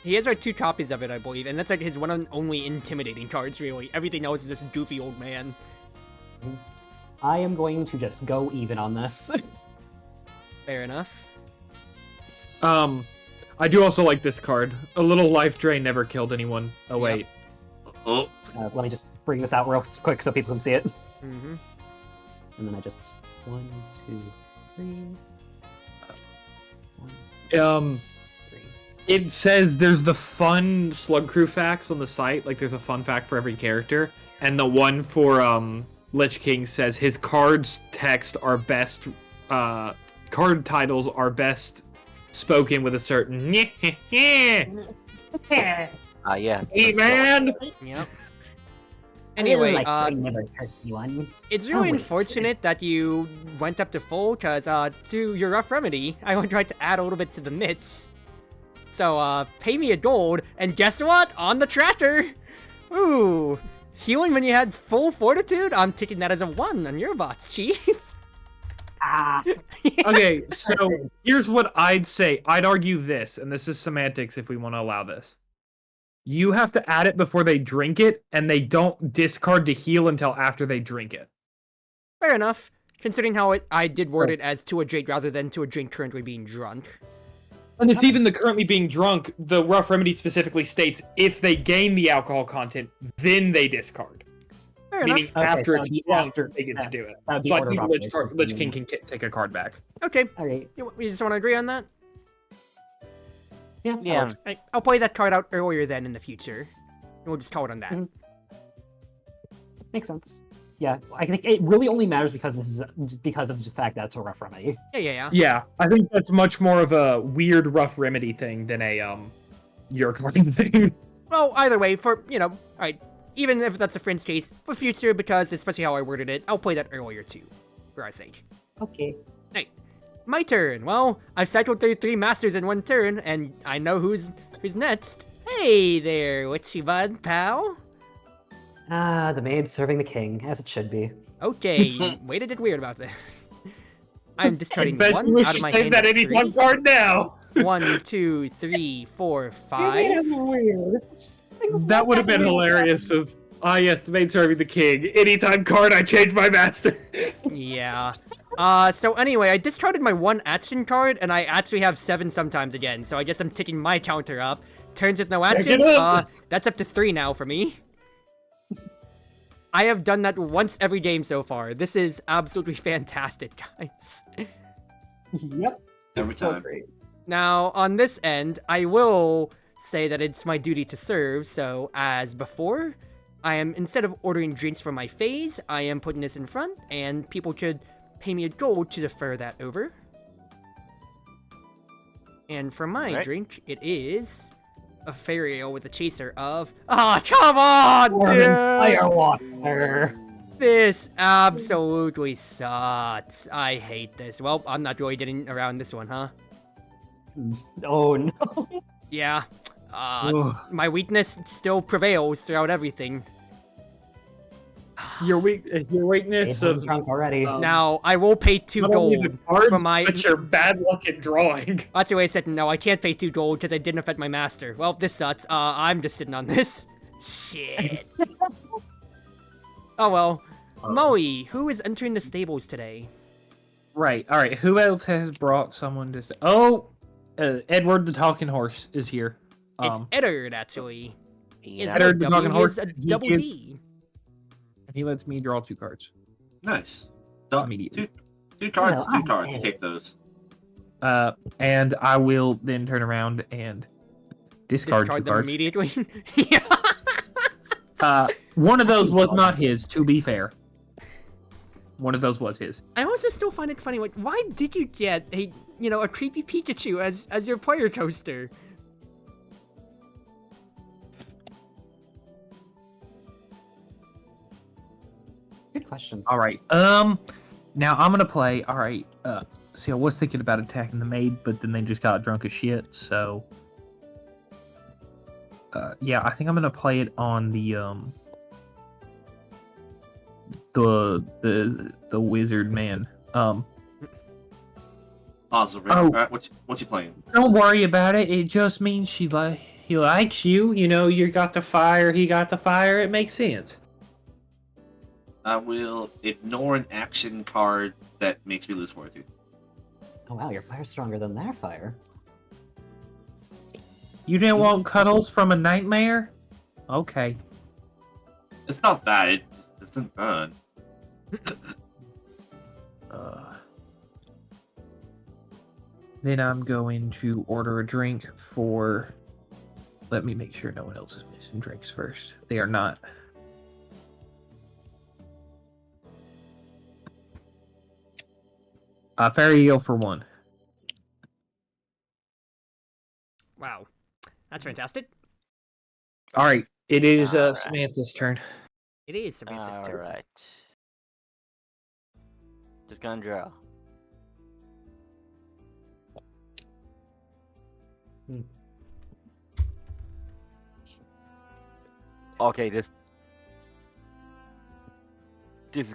Speaker 2: He has like 2 copies of it, I believe, and that's like his one and only intimidating cards, really. Everything else is just goofy old man.
Speaker 4: I am going to just go even on this.
Speaker 2: Fair enough.
Speaker 3: I do also like this card. A little life drain never killed anyone. Oh, wait.
Speaker 1: Oh,
Speaker 4: Let me just bring this out real quick so people can see it.
Speaker 2: Mm-hmm.
Speaker 4: And then I just... 1, 2, 3...
Speaker 3: It says there's the fun Slug Crew facts on the site. Like, there's a fun fact for every character. And the one for Lich King says his cards text are best... card titles are best spoken with a certain...
Speaker 5: Yeah.
Speaker 3: Hey, man!
Speaker 2: Yep.
Speaker 4: I really
Speaker 2: Anyway,
Speaker 4: like never hurt anyone.
Speaker 2: it's really
Speaker 4: wait.
Speaker 2: unfortunate that you went up to full, because to your rough remedy, I tried to add a little bit to the mitts. So, pay me a gold, and guess what? On the tracker! Ooh, healing when you had full fortitude? I'm taking that as a 1 on your bots, Chief.
Speaker 3: Okay, so here's what I'd say. I'd argue this, and this is semantics if we want to allow this. You have to add it before they drink it, and they don't discard to heal until after they drink it.
Speaker 2: Fair enough, considering how I did word it as to a drink rather than to a drink currently being drunk.
Speaker 3: And it's even the currently being drunk, the rough remedy specifically states if they gain the alcohol content, then they discard.
Speaker 2: Fair
Speaker 3: Meaning
Speaker 2: enough.
Speaker 3: after
Speaker 4: so
Speaker 3: it's
Speaker 4: it'd be
Speaker 3: drunk,
Speaker 4: after-
Speaker 3: they get to do it.
Speaker 4: that'd be
Speaker 3: So I
Speaker 4: order
Speaker 3: think
Speaker 4: of
Speaker 3: Lich
Speaker 4: operations.
Speaker 3: King can take a card back.
Speaker 2: Okay,
Speaker 4: Alright.
Speaker 2: we just want to agree on that?
Speaker 4: Yeah. that
Speaker 5: Yeah.
Speaker 4: works.
Speaker 2: I'll play that card out earlier then in the future. And we'll just call it on that.
Speaker 4: Mhm. Makes sense. Yeah, I think it really only matters because because of the fact that it's a rough remedy.
Speaker 2: Yeah.
Speaker 3: Yeah, I think that's much more of a weird rough remedy thing than a your claim thing.
Speaker 2: Well, either way, for, alright, even if that's a friend's case, for future, because especially how I worded it, I'll play that earlier too, for our sake.
Speaker 4: Okay.
Speaker 2: Hey, my turn. Well, I've cycled through 3 masters in 1 turn, and I know who's next. Hey there, what's your bud, pal?
Speaker 4: The maid serving the king, as it should be.
Speaker 2: Okay, you waited it weird about this. I'm discarding
Speaker 3: Especially
Speaker 2: 1
Speaker 3: when
Speaker 2: out
Speaker 3: she
Speaker 2: of my
Speaker 3: saved
Speaker 2: hand
Speaker 3: that
Speaker 2: of
Speaker 3: anytime
Speaker 2: 3.
Speaker 3: card now.
Speaker 2: 1, 2, 3, 4, 5.
Speaker 3: That would have been hilarious of, yes, the maid serving the king. Anytime card, I change my master.
Speaker 2: Yeah. So anyway, I discarded my 1 action card, and I actually have 7 sometimes again, so I guess I'm ticking my counter up. Turns with no actions, that's up to 3 now for me. I have done that once every game so far. This is absolutely fantastic, guys.
Speaker 4: Yep.
Speaker 1: Every
Speaker 4: So
Speaker 1: time.
Speaker 4: great.
Speaker 2: Now, on this end, I will say that it's my duty to serve, so as before, I am, instead of ordering drinks for my phase, I am putting this in front, and people could pay me a gold to defer that over. And for my drink, it is a fairy ale with a chaser of... Ah, come on, dude!
Speaker 4: Firewater.
Speaker 2: This absolutely sucks. I hate this. Well, I'm not really getting around this one, huh?
Speaker 4: Oh no.
Speaker 2: Yeah.
Speaker 3: Ugh.
Speaker 2: My weakness still prevails throughout everything.
Speaker 3: Your weakness
Speaker 4: I'm
Speaker 3: of
Speaker 4: drunk already.
Speaker 2: Now, I will pay 2
Speaker 3: not only the
Speaker 2: gold
Speaker 3: cards,
Speaker 2: for my...
Speaker 3: but your bad luck at drawing.
Speaker 2: Actually, wait a second. No, I can't pay 2 gold because I didn't affect my master. Well, this sucks. I'm just sitting on this. Shit. Oh well. Moe, who is entering the stables today?
Speaker 3: Right. All right. Who else has brought someone to? Oh, Edward the Talking Horse is here.
Speaker 2: It's Eddard, actually. His
Speaker 5: Yeah.
Speaker 3: Eddard the
Speaker 2: W
Speaker 3: Talking Horse.
Speaker 2: is a
Speaker 3: He
Speaker 2: double
Speaker 3: is-
Speaker 2: D.
Speaker 3: He lets me draw 2 cards.
Speaker 1: Nice.
Speaker 3: Immediately.
Speaker 1: Two cards is
Speaker 4: Yeah,
Speaker 1: 2 cards.
Speaker 4: okay.
Speaker 1: Take those.
Speaker 3: And I will then turn around and discard 2
Speaker 2: Discard them
Speaker 3: cards.
Speaker 2: immediately. Yeah.
Speaker 3: One of those was not his, to be fair. One of those was his.
Speaker 2: I also still find it funny, like, why did you get a creepy Pikachu as your player coaster?
Speaker 4: Good question.
Speaker 3: All right. Now I'm gonna play. All right. See, I was thinking about attacking the maid, but then they just got drunk as shit. So, yeah, I think I'm gonna play it on the wizard man.
Speaker 1: Awesome.
Speaker 3: Oh.
Speaker 1: Alright, what you playing?
Speaker 3: Don't worry about it. It just means he likes you. You know, you got the fire. He got the fire. It makes sense.
Speaker 1: I will ignore an action card that makes me lose fortitude.
Speaker 4: Oh wow, your fire's stronger than their fire.
Speaker 3: You didn't want cuddles from a nightmare? Okay.
Speaker 1: It's not that. It just doesn't burn.
Speaker 3: Then I'm going to order a drink for... Let me make sure no one else is missing drinks first. They are not. Fairy ale for 1.
Speaker 2: Wow. That's fantastic.
Speaker 3: All right. It is
Speaker 5: All right.
Speaker 3: Samantha's turn.
Speaker 2: It is Samantha's turn.
Speaker 5: Alright. Just gonna draw. Okay, this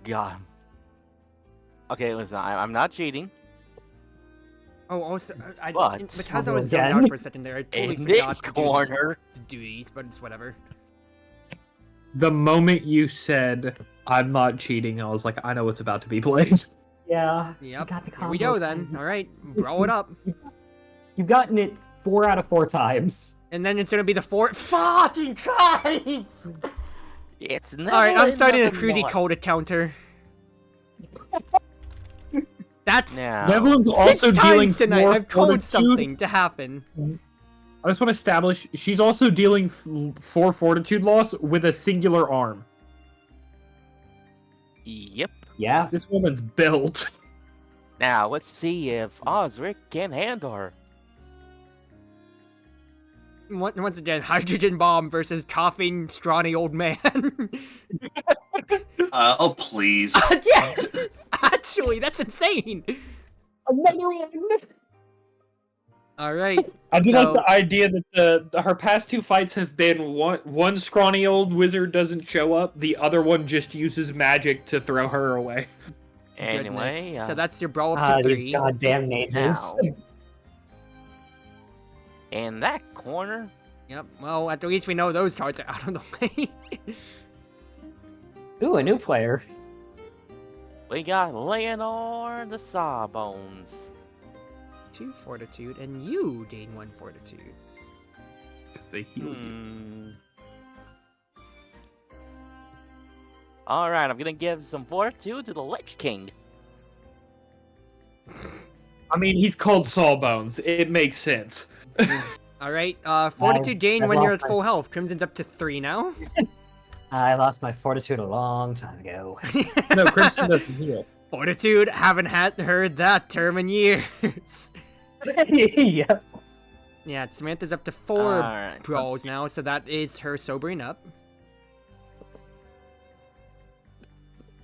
Speaker 5: guy. Okay, listen, I'm not cheating.
Speaker 2: Oh, also,
Speaker 5: But-
Speaker 2: because I was zoned
Speaker 4: Again?
Speaker 2: out for a second there, I totally
Speaker 5: In
Speaker 2: forgot
Speaker 5: this
Speaker 2: to
Speaker 5: corner.
Speaker 2: do the duties, but it's whatever.
Speaker 3: The moment you said, I'm not cheating, I was like, I know what's about to be played.
Speaker 4: Yeah. you
Speaker 2: Yep.
Speaker 4: got the
Speaker 2: Here we
Speaker 4: combo.
Speaker 2: go then. All right, roll it up.
Speaker 4: You've gotten it 4 out of 4 times.
Speaker 2: And then it's gonna be the 4 fucking guys!
Speaker 5: It's never
Speaker 2: Alright, I'm starting a
Speaker 5: enough
Speaker 2: cruisy
Speaker 5: more.
Speaker 2: coda counter. That's
Speaker 5: Now,
Speaker 3: Nevlin's
Speaker 2: 6
Speaker 3: also dealing
Speaker 2: times tonight.
Speaker 3: 4
Speaker 2: I've coded
Speaker 3: fortitude.
Speaker 2: something to happen.
Speaker 3: I just want to establish she's also dealing 4 fortitude loss with a singular arm.
Speaker 5: yep.
Speaker 4: Yeah.
Speaker 3: This woman's built.
Speaker 5: Now, let's see if Osric can handle her.
Speaker 2: Once again, hydrogen bomb versus coughing, scrawny old man.
Speaker 1: Oh, please.
Speaker 2: Yeah, actually, that's insane.
Speaker 4: Another one.
Speaker 2: All right.
Speaker 3: I do
Speaker 2: So-
Speaker 3: like the idea that her past 2 fights have been one scrawny old wizard doesn't show up, the other one just uses magic to throw her away.
Speaker 5: Anyway,
Speaker 2: Goodness. So that's your brawl up to
Speaker 4: These
Speaker 2: 3.
Speaker 4: goddamn mages.
Speaker 5: Now. in that corner,
Speaker 2: Yep. Well, at least we know those cards are out of the way.
Speaker 4: Ooh, a new player.
Speaker 5: we got Leonor the Sawbones.
Speaker 2: 2 fortitude, and you gain 1 fortitude.
Speaker 3: Because they heal you.
Speaker 5: Hmm. Alright, I'm gonna give some fortitude to the Lich King.
Speaker 3: I mean, he's called Sawbones. It makes sense.
Speaker 2: All right. Fortitude gain
Speaker 4: I've
Speaker 2: when you're
Speaker 4: lost
Speaker 2: at full health. Crimson's up to 3 now.
Speaker 4: I lost my fortitude a long time ago.
Speaker 3: No, Crimson doesn't heal.
Speaker 2: Fortitude, haven't heard that term in years.
Speaker 4: Yeah.
Speaker 2: Yeah, Samantha's up to 4
Speaker 5: Alright.
Speaker 2: brawls now, so that is her sobering up.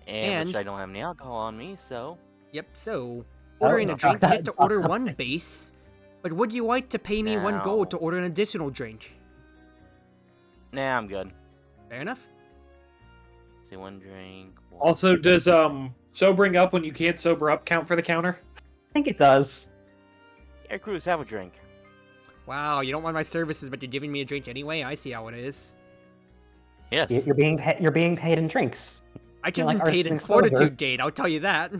Speaker 5: And which
Speaker 2: And-
Speaker 5: I don't have any alcohol on me, so
Speaker 2: Yep, so ordering a
Speaker 4: no,
Speaker 2: drink, you
Speaker 4: that-
Speaker 2: get to order 1 base. But would you like to pay me 1 gold to order an additional drink?
Speaker 5: nah, I'm good.
Speaker 2: Fair enough.
Speaker 5: See, 1 drink.
Speaker 3: Also, does sobering up when you can't sober up count for the counter?
Speaker 4: I think it does.
Speaker 5: Here, Cruz, have a drink.
Speaker 2: Wow, you don't want my services, but you're giving me a drink anyway? I see how it is.
Speaker 5: Yes.
Speaker 4: You're being paid in drinks.
Speaker 2: I can
Speaker 4: like
Speaker 2: be paid in
Speaker 4: arsenic soldier.
Speaker 2: Fortitude Gate, I'll tell you that.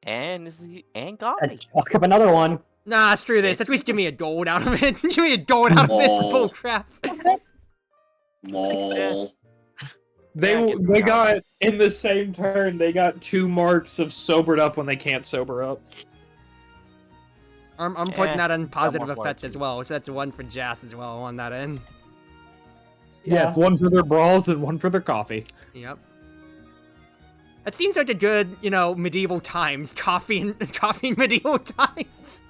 Speaker 5: And this is
Speaker 4: And
Speaker 5: and coffee.
Speaker 4: chalk up another one.
Speaker 2: Nah, screw this. At least give me a gold out of it. Give me a gold out of this
Speaker 1: Lol.
Speaker 2: bullcrap.
Speaker 1: Lol.
Speaker 3: They got, in the same turn, they got 2 marks of sobered up when they can't sober up.
Speaker 2: I'm putting that on positive
Speaker 5: more
Speaker 2: effect as
Speaker 5: fortitude.
Speaker 2: well, so that's 1 for Jas as well on that end.
Speaker 3: Yeah, it's 1 for their brawls and 1 for their coffee.
Speaker 2: Yep. That seems like a good, medieval times. Coffee in medieval times.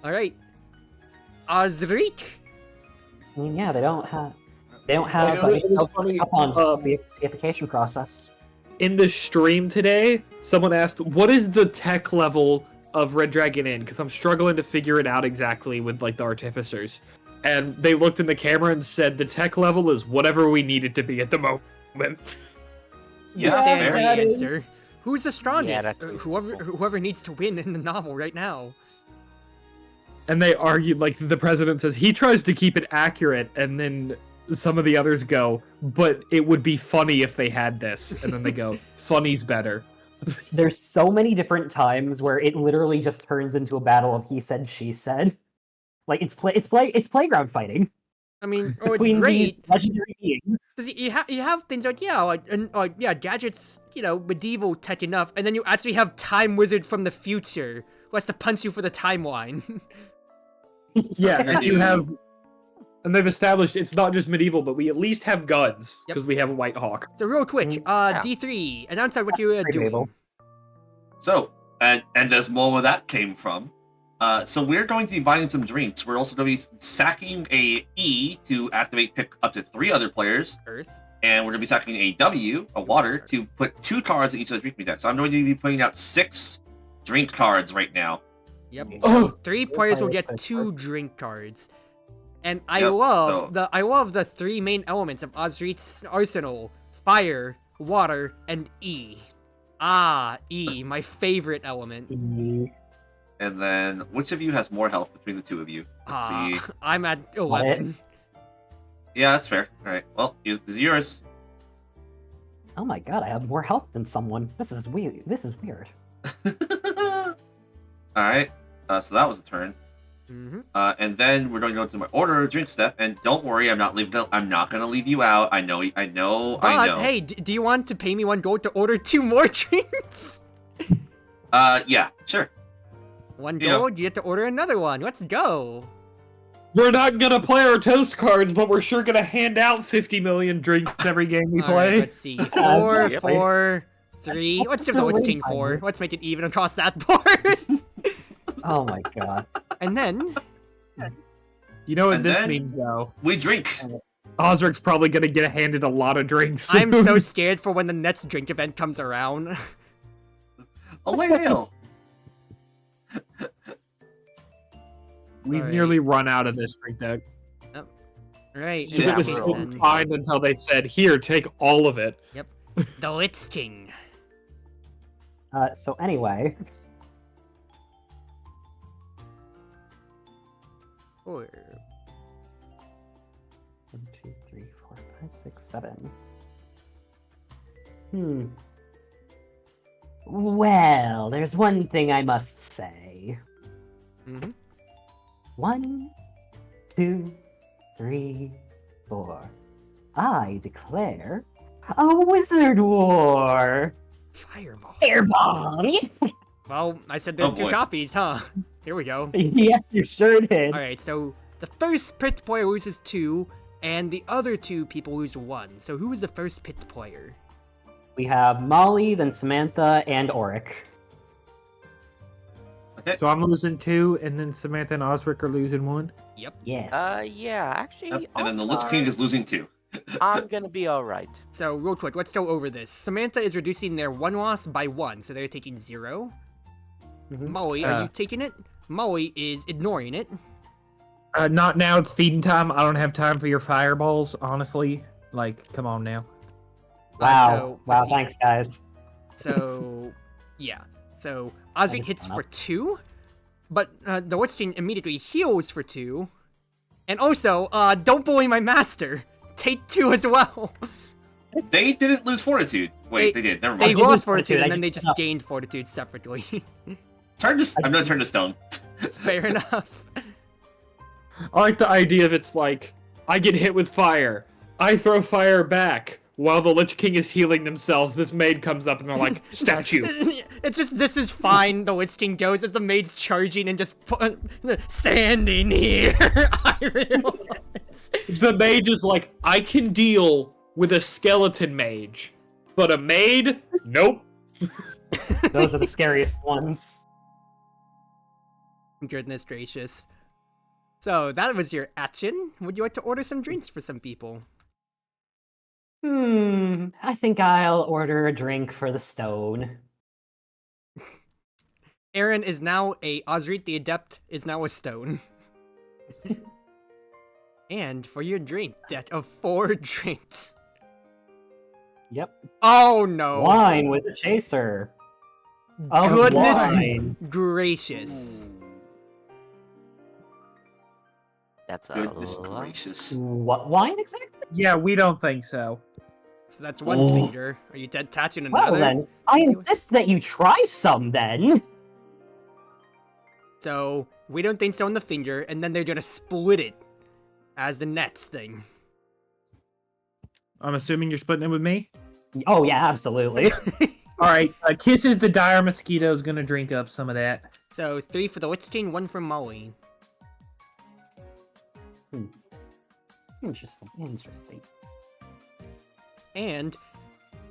Speaker 2: Alright. Osric?
Speaker 4: I mean, yeah, they don't have
Speaker 3: It was funny,
Speaker 4: up on the application process.
Speaker 3: in the stream today, someone asked, what is the tech level of Red Dragon Inn? Because I'm struggling to figure it out exactly with, like, the artificers. And they looked in the camera and said, the tech level is whatever we need it to be at the moment.
Speaker 1: Yeah,
Speaker 2: Stanley
Speaker 1: fair.
Speaker 2: answer. Who's the strongest?
Speaker 5: that's pretty
Speaker 2: Whoever needs to win in the novel right now.
Speaker 3: And they argued, like, the president says, he tries to keep it accurate, and then some of the others go, but it would be funny if they had this. And then they go, funny's better.
Speaker 4: There's so many different times where it literally just turns into a battle of he said, she said. Like it's playground fighting.
Speaker 2: I mean, oh, it's
Speaker 4: between these
Speaker 2: great.
Speaker 4: legendary beings.
Speaker 2: Because you have things like, gadgets, medieval tech enough, and then you actually have Time Wizard from the future who has to punch you for the timeline.
Speaker 3: Yeah, and you have, and they've established it's not just medieval, but we at least have guns because we have a White Hawk.
Speaker 2: So real quick,
Speaker 5: Yeah.
Speaker 2: D3, announce out what you are doing.
Speaker 4: Medieval.
Speaker 1: So, and there's more where that came from. So we're going to be buying some drinks. We're also going to be sacking a E to activate pick up to 3 other players.
Speaker 2: Earth.
Speaker 1: And we're going to be sacking a W, a water, to put 2 cards in each of the drink we deck. So I'm going to be putting out 6 drink cards right now.
Speaker 2: Yep.
Speaker 3: Oh.
Speaker 2: 3 players will get 2 drink cards. And I
Speaker 1: Yep,
Speaker 2: love the 3 main elements of Osrit's arsenal: fire, water, and E. E, my favorite element.
Speaker 1: And then, which of you has more health between the 2 of you? Let's see.
Speaker 2: I'm at 11.
Speaker 1: Yeah, that's fair. All right. Well, this is yours.
Speaker 4: Oh my god, I have more health than someone. This is weird.
Speaker 1: All right. So that was a turn. And then we're going to go to my order drink step. And don't worry, I'm not going to leave you out. I know.
Speaker 2: But, hey, do you want to pay me 1 gold to order 2 more drinks?
Speaker 1: Yeah, sure.
Speaker 2: 1 gold, you get to order another one. Let's go.
Speaker 3: We're not gonna play our toast cards, but we're sure gonna hand out 50 million drinks every game we play.
Speaker 2: Alright, let's see. 4,
Speaker 4: Yep.
Speaker 2: 4, 3. Let's do the Witch King 4. Let's make it even across that board.
Speaker 4: Oh my god.
Speaker 2: And then...
Speaker 3: You know what
Speaker 1: And
Speaker 3: this
Speaker 1: then-
Speaker 3: means, though?
Speaker 1: We drink.
Speaker 3: Osric's probably gonna get handed a lot of drinks.
Speaker 2: I'm
Speaker 3: soon.
Speaker 2: so scared for when the next drink event comes around.
Speaker 1: A light ale.
Speaker 3: We've
Speaker 2: Alright.
Speaker 3: nearly run out of this drink deck.
Speaker 2: Right.
Speaker 1: Yeah,
Speaker 3: It
Speaker 2: in
Speaker 3: was
Speaker 2: that
Speaker 1: bro.
Speaker 3: so
Speaker 2: case then,
Speaker 3: fine until they said, "Here, take all of it."
Speaker 2: the Witch King.
Speaker 4: So anyway,
Speaker 2: 4.
Speaker 4: 1, 2, 3, 4, 5, 6, 7. Well, there's one thing I must say. 1, 2, 3, 4. I declare a wizard war.
Speaker 2: Fireball.
Speaker 4: Airbomb.
Speaker 2: Well, I said there's
Speaker 1: Oh,
Speaker 2: 2
Speaker 1: boy.
Speaker 2: copies, huh? Here we go.
Speaker 4: Yes, you sure did.
Speaker 2: Alright, so the first picked player loses 2, and the other 2 people lose 1. So who is the first picked player?
Speaker 4: We have Molly, then Samantha, and Auric.
Speaker 1: Okay.
Speaker 3: So I'm losing 2, and then Samantha and Osric are losing 1.
Speaker 2: Yep.
Speaker 4: Yes.
Speaker 5: Yeah, actually,
Speaker 1: Yep, and then the
Speaker 5: odds
Speaker 1: Lich King
Speaker 5: are
Speaker 1: is losing 2.
Speaker 5: I'm gonna be alright.
Speaker 2: So, real quick, let's go over this. Samantha is reducing their 1 loss by 1, so they're taking 0. Molly, are you taking it? Molly is ignoring it.
Speaker 3: Not now. It's feeding time. I don't have time for your fireballs, honestly. Like, come on now.
Speaker 4: Wow.
Speaker 2: let's
Speaker 4: Wow,
Speaker 2: see.
Speaker 4: thanks, guys.
Speaker 2: So, yeah. So, Osric
Speaker 4: just
Speaker 2: hits
Speaker 4: went
Speaker 2: for
Speaker 4: up.
Speaker 2: 2, but the Witch King immediately heals for 2. And also, don't bully my master. Take 2 as well.
Speaker 1: They didn't lose Fortitude. Wait, they did. Never
Speaker 2: They
Speaker 1: mind.
Speaker 4: did
Speaker 2: lost
Speaker 4: lose
Speaker 2: Fortitude,
Speaker 4: Fortitude, I
Speaker 2: and then they
Speaker 4: just-
Speaker 2: just gained Fortitude separately.
Speaker 1: I'm gonna turn to stone.
Speaker 2: Fair enough.
Speaker 3: I like the idea of it's like, I get hit with fire. I throw fire back. While the Lich King is healing themselves, this maid comes up and they're like, statue.
Speaker 2: It's just, this is fine, the Lich King goes as the maid's charging and just standing here. I realize.
Speaker 3: The mage is like, I can deal with a skeleton mage. But a maid? Nope.
Speaker 4: Those are the scariest ones.
Speaker 2: Goodness gracious. So, that was your action. Would you like to order some drinks for some people?
Speaker 4: I think I'll order a drink for the stone.
Speaker 2: Aaron is now Osric the Adept is now a stone. And for your drink deck of 4 drinks.
Speaker 4: Yep.
Speaker 2: Oh no!
Speaker 4: Wine with a chaser. Of
Speaker 2: Goodness
Speaker 4: wine.
Speaker 2: gracious.
Speaker 5: That's a
Speaker 1: Goodness
Speaker 5: lot.
Speaker 1: gracious.
Speaker 4: What wine exactly?
Speaker 3: Yeah, we don't think so.
Speaker 2: So that's one
Speaker 1: Oh.
Speaker 2: finger. Are you detaching another?
Speaker 4: Well then, I insist that you try some then.
Speaker 2: So we don't think so on the finger, and then they're gonna split it. as the Nets thing.
Speaker 3: I'm assuming you're splitting it with me?
Speaker 4: Oh, yeah, absolutely.
Speaker 3: Alright, Kisses the Dire Mosquito is gonna drink up some of that.
Speaker 2: So 3 for the Lich King, 1 for Molly.
Speaker 4: Interesting.
Speaker 2: And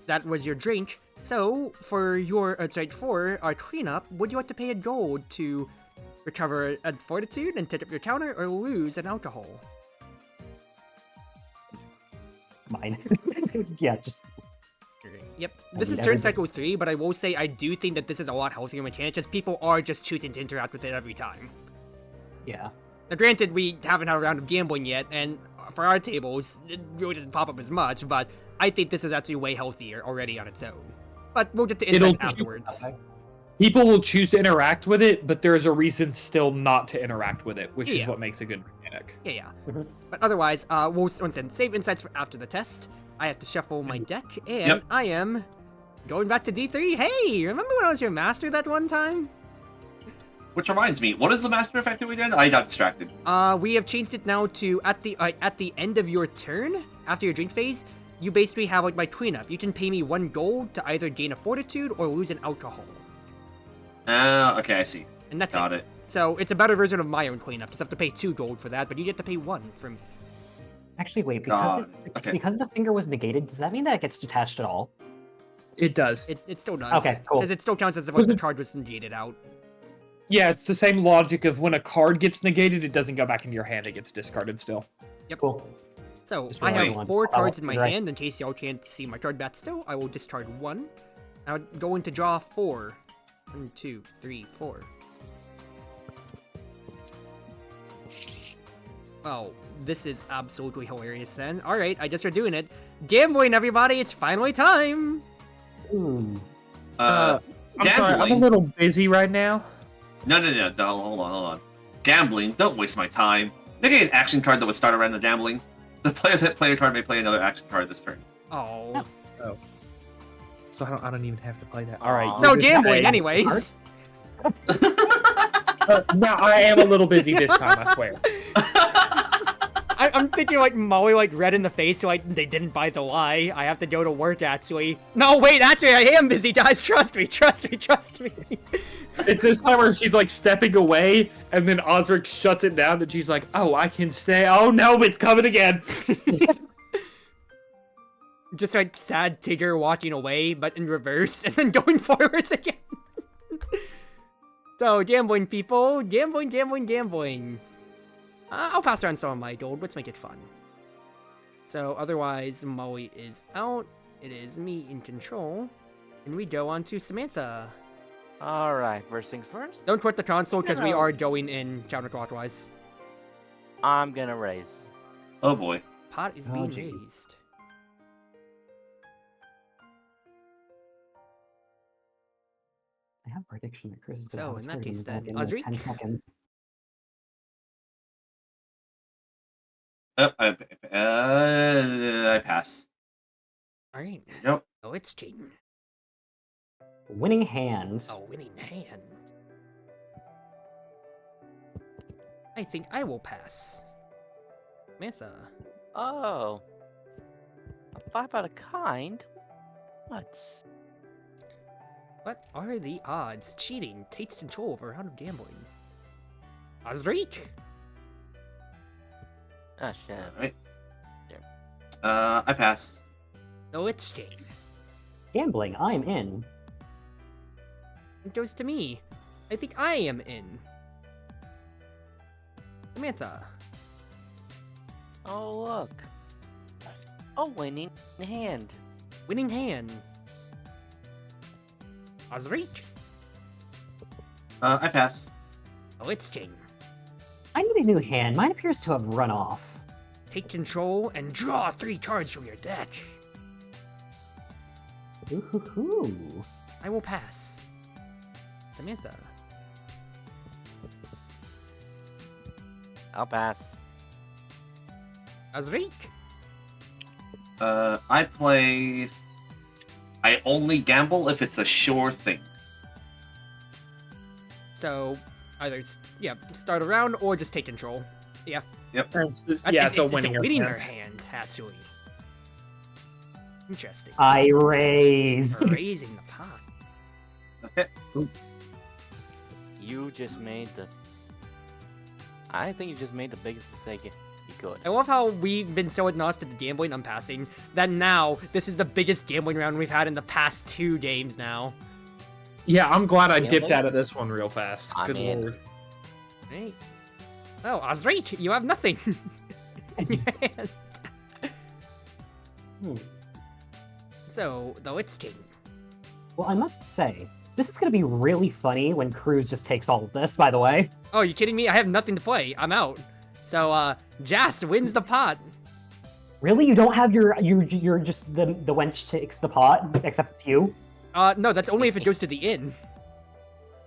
Speaker 2: that was your drink. So for your for our cleanup, would you like to pay a gold to recover a fortitude and take up your counter, or lose an alcohol?
Speaker 4: Mine. Yeah, just...
Speaker 2: Yep, this is turn cycle 3, but I will say I do think that this is a lot healthier mechanic, because people are just choosing to interact with it every time.
Speaker 4: Yeah.
Speaker 2: Now granted, we haven't had a round of gambling yet, and for our tables, it really doesn't pop up as much, but I think this is actually way healthier already on its own. But we'll get to insights afterwards.
Speaker 3: People will choose to interact with it, but there is a reason still not to interact with it, which is what makes a good mechanic.
Speaker 2: Yeah. But otherwise, we'll once again save insights for after the test. I have to shuffle my deck, and I am going back to D3. Hey, remember when I was your master that one time?
Speaker 1: Which reminds me, what is the master effect that we did? I got distracted.
Speaker 2: We have changed it now to at the end of your turn, after your drink phase, you basically have like my cleanup. You can pay me 1 gold to either gain a fortitude or lose an alcohol.
Speaker 1: Okay, I see.
Speaker 2: And that's
Speaker 1: Got it.
Speaker 2: So it's a better version of my own cleanup. Just have to pay 2 gold for that, but you get to pay 1 from.
Speaker 4: Actually, wait, because because the finger was negated, does that mean that it gets detached at all?
Speaker 3: It does.
Speaker 2: It still does.
Speaker 4: Okay, cool.
Speaker 2: Because it still counts as if like, the card was negated out.
Speaker 3: Yeah, it's the same logic of when a card gets negated, it doesn't go back into your hand, it gets discarded still.
Speaker 2: Yep.
Speaker 4: Cool.
Speaker 2: So I have 4 cards in my hand. In case y'all can't see my card bat still, I will discard 1. Now going to draw 4. 1, 2, 3, 4. Oh, this is absolutely hilarious then. Alright, I guess we're doing it. Gambling, everybody, it's finally time!
Speaker 4: Ooh.
Speaker 3: I'm sorry, I'm a little busy right now.
Speaker 1: No, hold on. Gambling, don't waste my time. Negate an action card that would start around the gambling. The player card may play another action card this turn.
Speaker 2: Oh.
Speaker 3: So I don't even have to play that. Alright.
Speaker 2: So gambling, anyways.
Speaker 3: No, I am a little busy this time, I swear.
Speaker 2: I'm thinking like Molly like red in the face, like they didn't buy the lie. I have to go to work actually. No, wait, actually I am busy, guys. Trust me.
Speaker 3: It's this time where she's like stepping away, and then Osric shuts it down, and she's like, "Oh, I can stay." Oh no, it's coming again.
Speaker 2: Just like sad Tigger walking away, but in reverse, and then going forwards again. So gambling, people, gambling. I'll pass around some of my gold. Let's make it fun. So otherwise, Molly is out. It is me in control, and we go on to Samantha.
Speaker 5: Alright, first things first.
Speaker 2: Don't quit the console, because we are going in counterclockwise.
Speaker 5: I'm gonna raise.
Speaker 1: Oh boy.
Speaker 2: Pot is being raised.
Speaker 4: I have a prediction that Chris is
Speaker 2: So, in that case then,
Speaker 4: 10
Speaker 2: Osric?
Speaker 4: seconds.
Speaker 1: I pass.
Speaker 2: Alright.
Speaker 1: Nope.
Speaker 2: Oh, it's cheating.
Speaker 4: Winning hand.
Speaker 2: Oh, winning hand. I think I will pass. Samantha.
Speaker 5: Oh. A 5 out of kind? What?
Speaker 2: What are the odds cheating takes control over a round of gambling? Osric?
Speaker 5: Oh shit.
Speaker 1: Alright. I pass.
Speaker 2: Oh, it's cheating.
Speaker 4: Gambling, I'm in.
Speaker 2: It goes to me. I think I am in. Samantha.
Speaker 5: Oh look. A winning hand.
Speaker 2: Winning hand. Osric?
Speaker 1: I pass.
Speaker 2: Oh, it's King.
Speaker 4: I need a new hand. Mine appears to have run off.
Speaker 2: Take control and draw 3 cards from your deck.
Speaker 4: Ooh.
Speaker 2: I will pass. Samantha.
Speaker 5: I'll pass.
Speaker 2: Osric?
Speaker 1: I only gamble if it's a sure thing.
Speaker 2: So, either, start a round or just take control. Yeah.
Speaker 1: Yep.
Speaker 3: It's a winning
Speaker 2: her hand, actually. Interesting.
Speaker 4: I raise.
Speaker 2: Raising the pot.
Speaker 1: Okay.
Speaker 5: You just made the... I think you just made the biggest mistake you could.
Speaker 2: I love how we've been so exhausted to gambling on passing that now this is the biggest gambling round we've had in the past 2 games now.
Speaker 3: Yeah, I'm glad I dipped out of this one real fast. Good lord.
Speaker 2: Right. Oh, Osric, you have nothing in your hand. So, the Lich King.
Speaker 4: Well, I must say, this is going to be really funny when Cruz just takes all of this, by the way.
Speaker 2: Oh, you kidding me? I have nothing to play. I'm out. So, Jas wins the pot.
Speaker 4: Really? You don't have you're just the wench takes the pot, except it's you?
Speaker 2: No, that's only if it goes to the inn.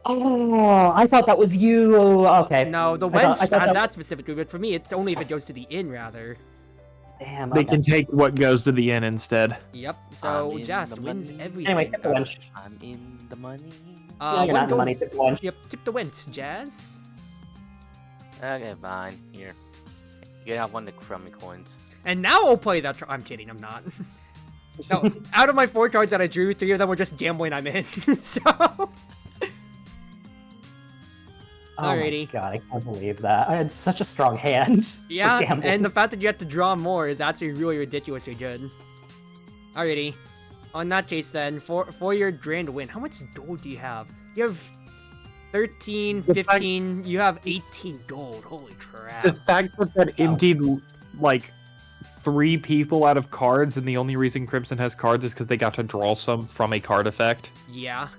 Speaker 4: Oh, I thought that was you. Okay.
Speaker 2: No, the wench has that specifically, but for me, it's only if it goes to the inn, rather.
Speaker 4: Damn.
Speaker 3: They can take what goes to the inn instead.
Speaker 2: Yep, so Jas wins everything.
Speaker 4: Anyway, tip the wench.
Speaker 5: I'm in the money.
Speaker 4: No, you're not in the money, tip the wench.
Speaker 2: Yep, tip the wench, Jas.
Speaker 5: Okay, fine. Here. You can have one of the crummy coins.
Speaker 2: And now I'll play that. I'm kidding, I'm not. No, out of my 4 cards that I drew, 3 of them were just gambling I'm in. So. Alrighty.
Speaker 4: Oh my god, I can't believe that. I had such a strong hand.
Speaker 2: Yeah, and the fact that you have to draw more is actually really ridiculously good. Alrighty. On that case then, for your grand win, how much gold do you have? You have 13, 15, you have 18 gold. Holy crap.
Speaker 3: The fact that emptied, like, 3 people out of cards, and the only reason Crimson has cards is because they got to draw some from a card effect.
Speaker 2: Yeah.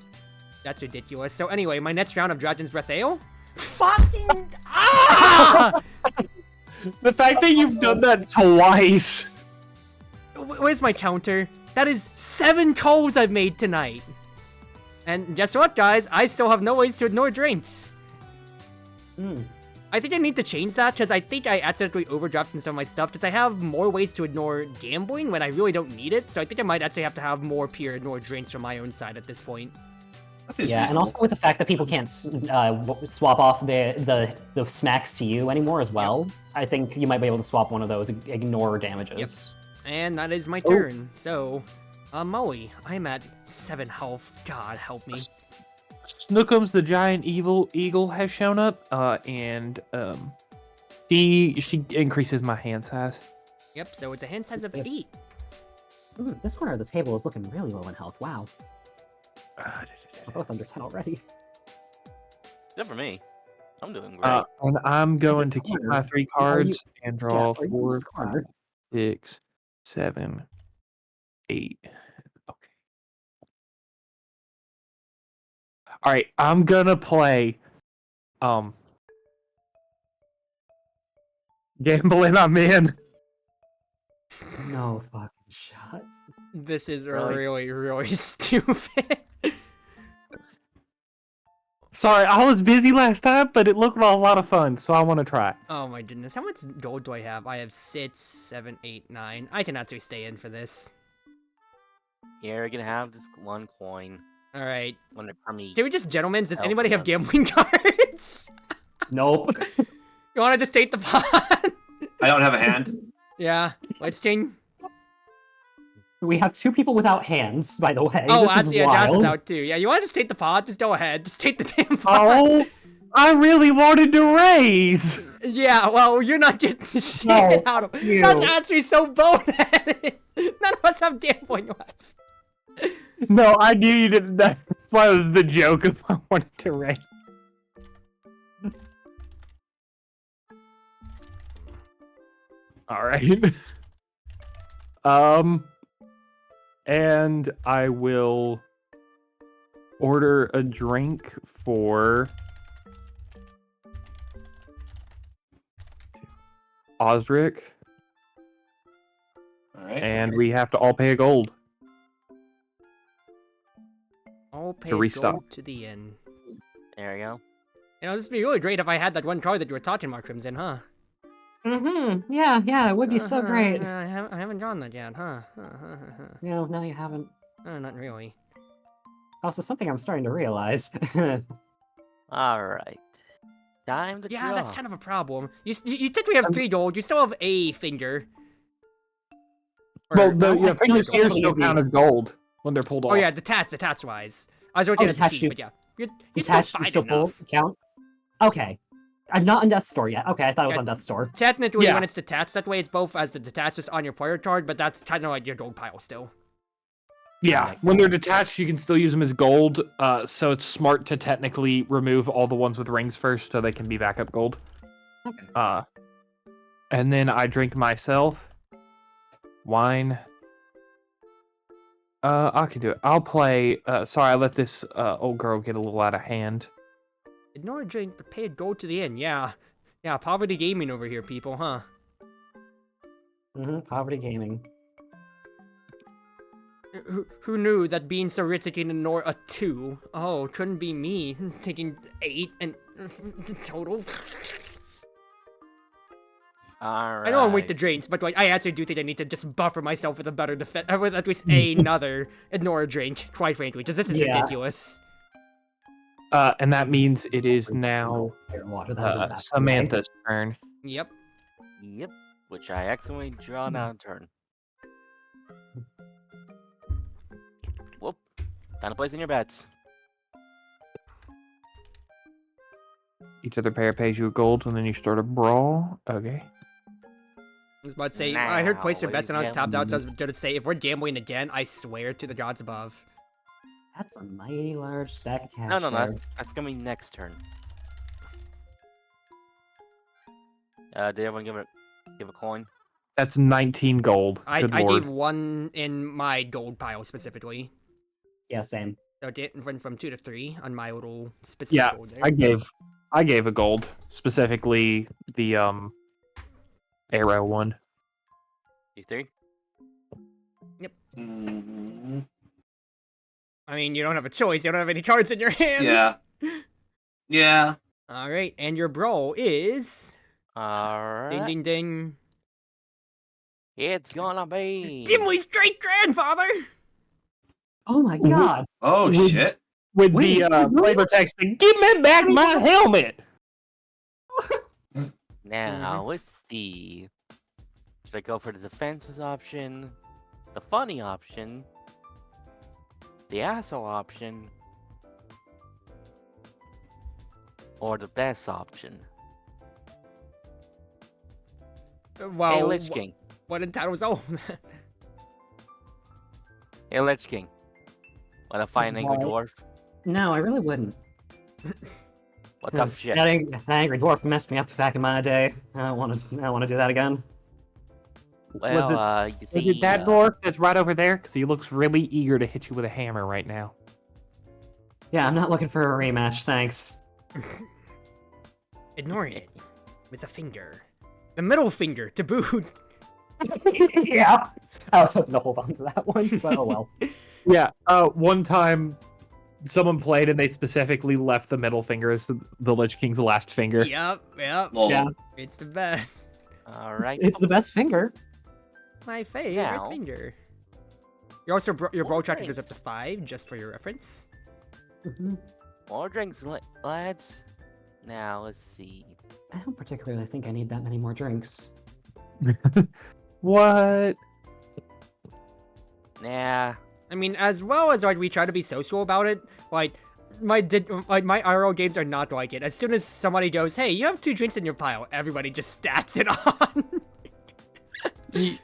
Speaker 2: That's ridiculous. So anyway, my next round of Dragon's Breath Ale. Fucking ah!
Speaker 3: The fact that you've done that twice.
Speaker 2: Where's my counter? That is 7 calls I've made tonight. And guess what, guys? I still have no ways to ignore drinks. I think I need to change that because I think I accidentally overdrafted some of my stuff because I have more ways to ignore gambling when I really don't need it. So I think I might actually have to have more pure ignore drinks from my own side at this point.
Speaker 4: Yeah, and also with the fact that people can't swap off the smacks to you anymore as well, I think you might be able to swap one of those, ignore damages.
Speaker 2: Yep. And that is my turn. So, Molly, I'm at 7 health. God help me.
Speaker 3: Snookums, the giant evil eagle, has shown up, and she increases my hand size.
Speaker 2: Yep, so it's a hand size of 8.
Speaker 4: Ooh, this corner of the table is looking really low in health. Wow. We're both under 10 already.
Speaker 5: Good for me. I'm doing great.
Speaker 3: And I'm going to keep my 3 cards and draw 4, 5, 6, 7, 8. Okay. Alright, I'm gonna play Gambling I'm in.
Speaker 4: No fucking shot.
Speaker 2: This is really, really stupid.
Speaker 3: Sorry, I was busy last time, but it looked a lot of fun, so I want to try.
Speaker 2: Oh my goodness, how much gold do I have? I have 6, 7, 8, 9. I can actually stay in for this.
Speaker 5: Here, you're gonna have this 1 coin.
Speaker 2: Alright.
Speaker 5: One of crummy.
Speaker 2: Can we just, gentlemen, does anybody have gambling cards?
Speaker 4: Nope.
Speaker 2: You want to just take the pot?
Speaker 1: I don't have a hand.
Speaker 2: Yeah, Lich King.
Speaker 4: We have 2 people without hands, by the way.
Speaker 2: Oh,
Speaker 4: this
Speaker 2: actually,
Speaker 4: is
Speaker 2: yeah, Josh
Speaker 4: wild.
Speaker 2: is out too. Yeah, you want to just take the pot? Just go ahead. Just take the damn pot.
Speaker 3: Oh, I really wanted to raise.
Speaker 2: Yeah, well, you're not getting the shit out of it. That's actually so boneheaded. None of us have gambling left.
Speaker 3: No, I knew you didn't. That's why it was the joke if I wanted to raise. All right. And I will order a drink for Osric.
Speaker 1: All right.
Speaker 3: And we have to all pay a gold.
Speaker 2: I'll pay
Speaker 3: to restock.
Speaker 2: gold to the inn.
Speaker 5: There we go.
Speaker 2: You know, this would be really great if I had that 1 card that you were talking about, Crimson, huh?
Speaker 4: Mm-hmm. Yeah, it would be so great.
Speaker 2: I haven't drawn that yet, huh?
Speaker 4: No, you haven't.
Speaker 2: Not really.
Speaker 4: Also, something I'm starting to realize.
Speaker 5: Alright. Time to
Speaker 2: Yeah,
Speaker 5: draw.
Speaker 2: that's kind of a problem. You technically have 3 gold. You still have a finger.
Speaker 3: Well,
Speaker 4: no,
Speaker 3: the
Speaker 4: I
Speaker 3: fingers
Speaker 4: think
Speaker 3: here
Speaker 4: it's
Speaker 3: still count as gold when they're pulled off.
Speaker 2: Oh yeah, detached wise. I was looking at the
Speaker 4: detached
Speaker 2: sheet,
Speaker 4: you-
Speaker 2: but yeah, you're still
Speaker 4: Detached,
Speaker 2: fine
Speaker 4: still pull,
Speaker 2: enough.
Speaker 4: count? Okay. I'm not on Death's Door yet. Okay, I thought it was
Speaker 2: Yeah.
Speaker 4: on Death's Door.
Speaker 2: Technically,
Speaker 3: Yeah.
Speaker 2: when it's detached that way, it's both as the detached is on your player card, but that's kind of like your gold pile still.
Speaker 3: Yeah, when they're detached, you can still use them as gold. So it's smart to technically remove all the ones with rings first, so they can be backup gold.
Speaker 4: Okay.
Speaker 3: And then I drink myself wine. I can do it. I'll play. Sorry, I let this old girl get a little out of hand.
Speaker 2: Ignore a drink, but pay a gold to the inn. Yeah, poverty gaming over here, people, huh?
Speaker 4: Poverty gaming.
Speaker 2: Who knew that being so rich it can ignore a 2? Oh, couldn't be me. Taking 8 and total.
Speaker 5: Alright.
Speaker 2: I know I'm weak to drinks, but like I actually do think I need to just buffer myself with a better defense, with at least another ignore a drink. Quite frankly, because this is ridiculous.
Speaker 3: And that means it is now
Speaker 4: Water, that was bad.
Speaker 3: Samantha's turn.
Speaker 2: Yep.
Speaker 5: Yep. Which I accidentally draw now in turn. Whoop. Time to place in your bets.
Speaker 3: Each other pair pays you a gold, and then you start a brawl. Okay.
Speaker 2: I was about to say, I heard place your
Speaker 5: Now,
Speaker 2: bets and I was
Speaker 5: ladies
Speaker 2: tapped out, so I was going to say, if we're gambling again, I swear to the gods above.
Speaker 4: That's a mighty large stack of cash.
Speaker 5: No,
Speaker 4: there.
Speaker 5: that's gonna be next turn. Did everyone give a coin?
Speaker 3: That's 19 gold.
Speaker 2: I
Speaker 3: Good
Speaker 2: gave
Speaker 3: lord.
Speaker 2: 1 in my gold pile specifically.
Speaker 4: Yeah, same.
Speaker 2: So it went from 2 to 3 on my little specific gold there.
Speaker 3: I gave a gold, specifically the arrow one.
Speaker 5: You three?
Speaker 1: Mhm.
Speaker 2: I mean, you don't have a choice. You don't have any cards in your hands.
Speaker 1: Yeah. Yeah.
Speaker 2: All right, and your brawl is
Speaker 5: Alright.
Speaker 2: ding ding ding.
Speaker 5: It's gonna be
Speaker 2: Gimli's great grandfather.
Speaker 4: Oh my god!
Speaker 1: Oh
Speaker 3: With-
Speaker 1: shit.
Speaker 3: With
Speaker 4: Wait,
Speaker 3: the
Speaker 4: is really-
Speaker 3: flavor text, give me back my helmet!
Speaker 5: Now let's see. Should I go for the defenses option, the funny option, the asshole option, or the best option?
Speaker 2: Wow.
Speaker 5: Hey, Lich King.
Speaker 2: What entitles all?
Speaker 5: Hey, Lich King. Wanna fight an angry dwarf?
Speaker 4: No, I really wouldn't.
Speaker 5: What tough shit?
Speaker 4: That angry dwarf messed me up back in my day. I don't want to do that again.
Speaker 5: Well, you
Speaker 3: Is
Speaker 5: see,
Speaker 3: it that dwarf that's right over there? Because he looks really eager to hit you with a hammer right now.
Speaker 4: Yeah, I'm not looking for a rematch, thanks.
Speaker 2: Ignoring it with a finger, the middle finger to boot.
Speaker 4: Yeah. I was hoping to hold on to that one, but oh well.
Speaker 3: Yeah, one time someone played and they specifically left the middle finger as the Lich King's last finger.
Speaker 2: Yep.
Speaker 1: Lol.
Speaker 4: Yeah.
Speaker 2: It's the best.
Speaker 5: alright.
Speaker 4: It's the best finger.
Speaker 2: My favorite
Speaker 5: Now-
Speaker 2: finger. Your brawl tracker goes up to
Speaker 5: Thanks.
Speaker 2: 5, just for your reference.
Speaker 5: More drinks, lads. Now, let's see.
Speaker 4: I don't particularly think I need that many more drinks.
Speaker 3: What?
Speaker 5: Nah.
Speaker 2: I mean, as well as like we try to be social about it, like my IRL games are not like it. As soon as somebody goes, "Hey, you have 2 drinks in your pile," everybody just stats it on.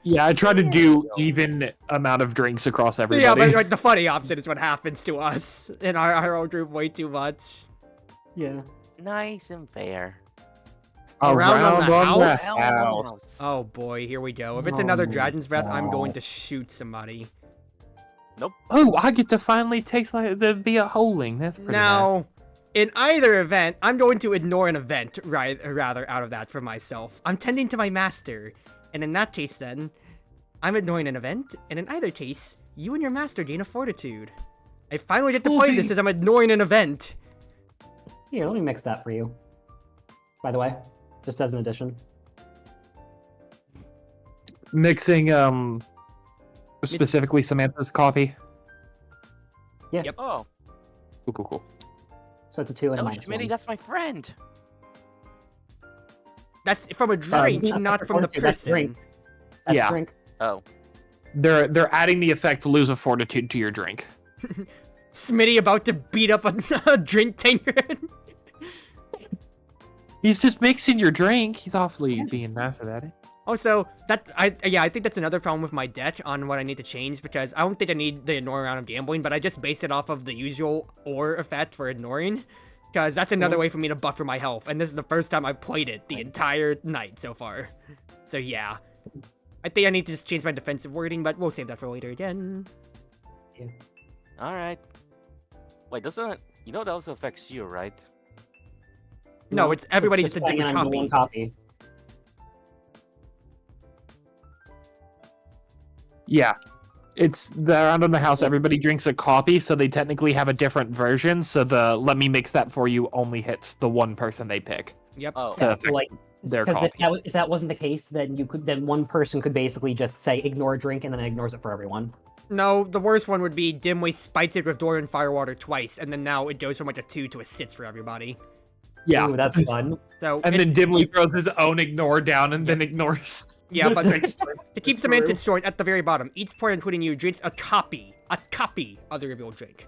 Speaker 3: Yeah, I try to do even amount of drinks across everybody.
Speaker 2: Yeah, but like the funny option is what happens to us in our IRL group way too much.
Speaker 4: Yeah.
Speaker 5: Nice and fair.
Speaker 2: Around on the house?
Speaker 5: House.
Speaker 2: Oh boy, here we go. If it's another
Speaker 4: Oh,
Speaker 2: Dragon's Breath, I'm going
Speaker 4: wow.
Speaker 2: to shoot somebody.
Speaker 3: Oh, I get to finally taste like to be a holing. That's pretty nice.
Speaker 2: Now, in either event, I'm going to ignore an event, rather, out of that for myself. I'm tending to my master, and in that case, then, I'm ignoring an event, and in either case, you and your master gain a fortitude. I finally get to play this as I'm ignoring an event.
Speaker 4: Here, let me mix that for you. By the way, just as an addition.
Speaker 3: Mixing specifically Samantha's coffee.
Speaker 5: Oh,
Speaker 3: Cool.
Speaker 4: So it's a 2 and a
Speaker 5: no,
Speaker 4: minus
Speaker 5: Schmitty,
Speaker 4: 1.
Speaker 5: that's my friend.
Speaker 2: That's from a drink, not from the person.
Speaker 4: That's drink. That's drink.
Speaker 5: Oh.
Speaker 3: They're adding the effect lose a fortitude to your drink.
Speaker 2: Smitty about to beat up a drink taker.
Speaker 3: He's just mixing your drink. He's awfully being method at it.
Speaker 2: Also, I think that's another problem with my deck on what I need to change, because I don't think I need the ignore round of gambling, but I just base it off of the usual or effect for ignoring, because that's another way for me to buffer my health, and this is the first time I've played it the entire night so far. So yeah. I think I need to just change my defensive wording, but we'll save that for later again.
Speaker 4: Yeah.
Speaker 5: Alright. Wait, doesn't that... You know that also affects you, right?
Speaker 2: No, it's everybody
Speaker 4: It's
Speaker 2: just a different
Speaker 4: one copy.
Speaker 3: Yeah. It's around in the house, everybody drinks a copy, so they technically have a different version, so the let me mix that for you only hits the one person they pick.
Speaker 2: Yep.
Speaker 5: Oh.
Speaker 4: Yeah, so like,
Speaker 3: Their
Speaker 4: because
Speaker 3: copy.
Speaker 4: if that wasn't the case, then one person could basically just say ignore drink and then it ignores it for everyone.
Speaker 2: No, the worst one would be Dimway spites it with Door and Firewater twice, and then now it goes from like a 2 to a 6 for everybody.
Speaker 3: Yeah.
Speaker 4: Ooh, that's fun.
Speaker 2: So
Speaker 3: And then Dimly throws his own ignore down and then ignores.
Speaker 2: yeah,
Speaker 3: the
Speaker 2: but
Speaker 3: second
Speaker 2: to keep semantics short, at the very bottom, each player, including you, drinks a copy of the revealed drink.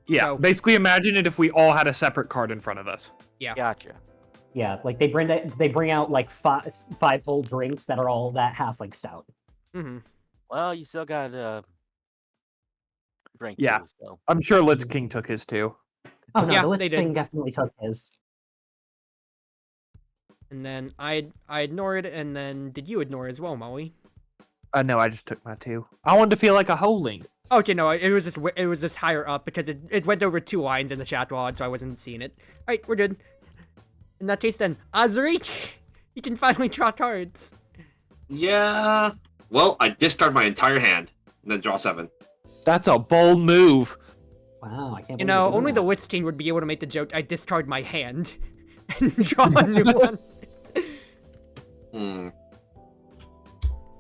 Speaker 3: Yeah,
Speaker 2: So-
Speaker 3: basically imagine it if we all had a separate card in front of us.
Speaker 2: Yeah.
Speaker 5: Gotcha.
Speaker 4: Yeah, like they bring out like five whole drinks that are all that half stout.
Speaker 2: Mm-hmm.
Speaker 5: Well, you still got drink
Speaker 3: Yeah.
Speaker 5: too, so.
Speaker 3: I'm sure Lich King took his too.
Speaker 4: Oh no,
Speaker 2: Yeah,
Speaker 4: the Lich
Speaker 2: they did.
Speaker 4: King definitely took his.
Speaker 2: And then I ignored, and then did you ignore as well, Molly?
Speaker 3: No, I just took my 2. I wanted to feel like a holding.
Speaker 2: Okay, no, it was just higher up because it went over 2 lines in the chat log, so I wasn't seeing it. All right, we're good. In that case, then, Azurik, you can finally draw cards.
Speaker 1: Yeah. Well, I discard my entire hand and then draw 7.
Speaker 3: That's a bold move.
Speaker 4: Wow, I can't.
Speaker 2: You
Speaker 4: believe
Speaker 2: know,
Speaker 4: they did
Speaker 2: only
Speaker 4: that.
Speaker 2: the Witch King would be able to make the joke, I discard my hand and draw a new one.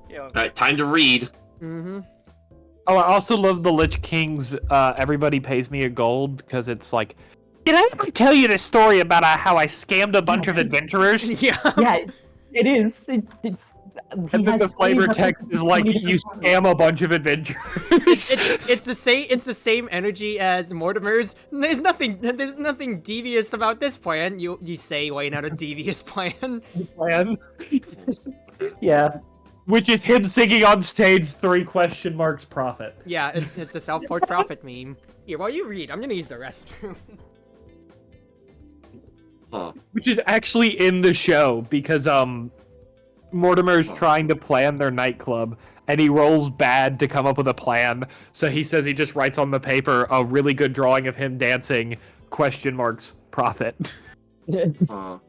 Speaker 5: Yeah.
Speaker 1: Alright, time to read.
Speaker 2: Mm-hmm.
Speaker 3: Oh, I also love the Lich King's everybody pays me a gold because it's like, did I ever tell you this story about how I scammed a bunch of adventurers?
Speaker 2: Yeah.
Speaker 4: Yeah, it is.
Speaker 3: And then the flavor text is like, you scam a bunch of adventurers.
Speaker 2: It's the same energy as Mortimer's. There's nothing devious about this plan. You say laying out a devious plan.
Speaker 3: Plan.
Speaker 4: Yeah.
Speaker 3: Which is him singing on stage 3 question marks profit.
Speaker 2: Yeah, it's a self-port profit meme. Here, while you read, I'm gonna use the restroom.
Speaker 1: Huh.
Speaker 3: Which is actually in the show because Mortimer's trying to plan their nightclub and he rolls bad to come up with a plan. So he says he just writes on the paper a really good drawing of him dancing question marks profit.
Speaker 1: Huh.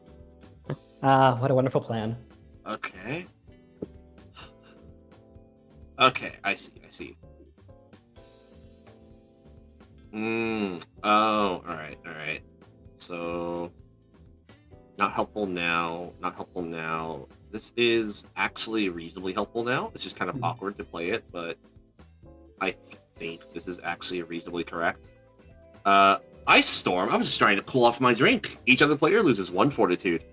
Speaker 4: What a wonderful plan.
Speaker 1: Okay. Okay, I see. Oh, alright. So, not helpful now. This is actually reasonably helpful now. It's just kind of awkward to play it, but I think this is actually reasonably correct. Ice Storm, I was just trying to cool off my drink. Each other player loses 1 fortitude.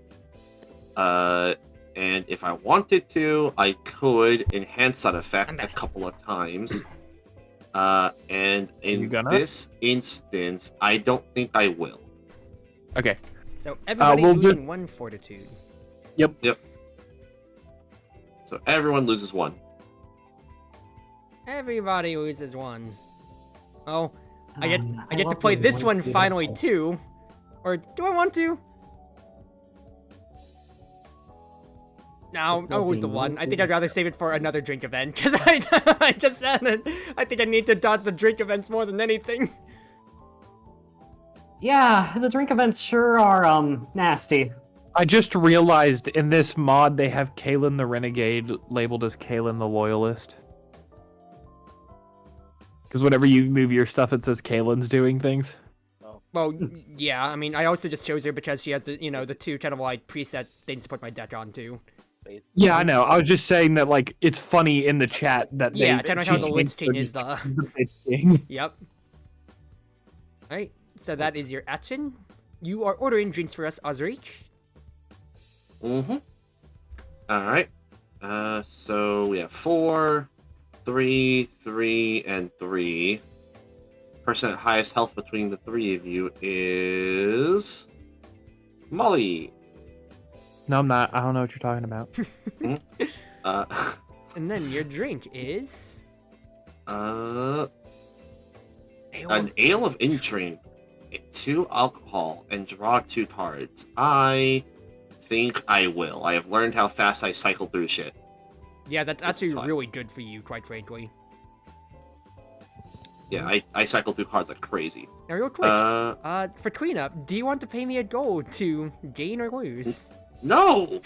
Speaker 1: And if I wanted to, I could enhance that effect a couple of times. And in this instance, I don't think I will.
Speaker 3: Okay.
Speaker 2: So everybody
Speaker 3: we'll
Speaker 2: losing
Speaker 3: just-
Speaker 2: 1 fortitude.
Speaker 3: Yep.
Speaker 1: So everyone loses 1.
Speaker 2: Everybody loses 1. Oh, I get to
Speaker 4: love
Speaker 2: play
Speaker 4: losing
Speaker 2: this one
Speaker 4: fortitude.
Speaker 2: finally too. Or do I want to? No, I'll lose the 1. I think I'd rather save it for another drink event, because I just said it. I think I need to dodge the drink events more than anything.
Speaker 4: Yeah, the drink events sure are nasty.
Speaker 3: I just realized in this mod they have Kalen the Renegade labeled as Kalen the Loyalist. Because whenever you move your stuff, it says Kalen's doing things.
Speaker 2: Well, yeah, I mean, I also just chose her because she has the, the 2 kind of like preset things to put my deck on too.
Speaker 3: Yeah, I know. I was just saying that, like, it's funny in the chat that
Speaker 2: Yeah,
Speaker 3: they...
Speaker 2: kind of how the
Speaker 3: she
Speaker 2: Lich King
Speaker 3: changed
Speaker 2: is the...
Speaker 3: Lich King.
Speaker 2: Yep. Alright, so that is your action. You are ordering drinks for us, Ozric.
Speaker 1: Mm-hmm. All right. So we have 4, 3, 3, and 3. Person at highest health between the three of you is Molly.
Speaker 3: No, I'm not. I don't know what you're talking about.
Speaker 2: And then your drink is
Speaker 1: An ale of intrigue, 2 alcohol, and draw 2 cards. I think I will. I have learned how fast I cycle through shit.
Speaker 2: Yeah, that's actually really good for you, quite frankly.
Speaker 1: Yeah, I cycle through cards like crazy.
Speaker 2: Now, real quick, for cleanup, do you want to pay me a gold to gain or lose?
Speaker 1: No!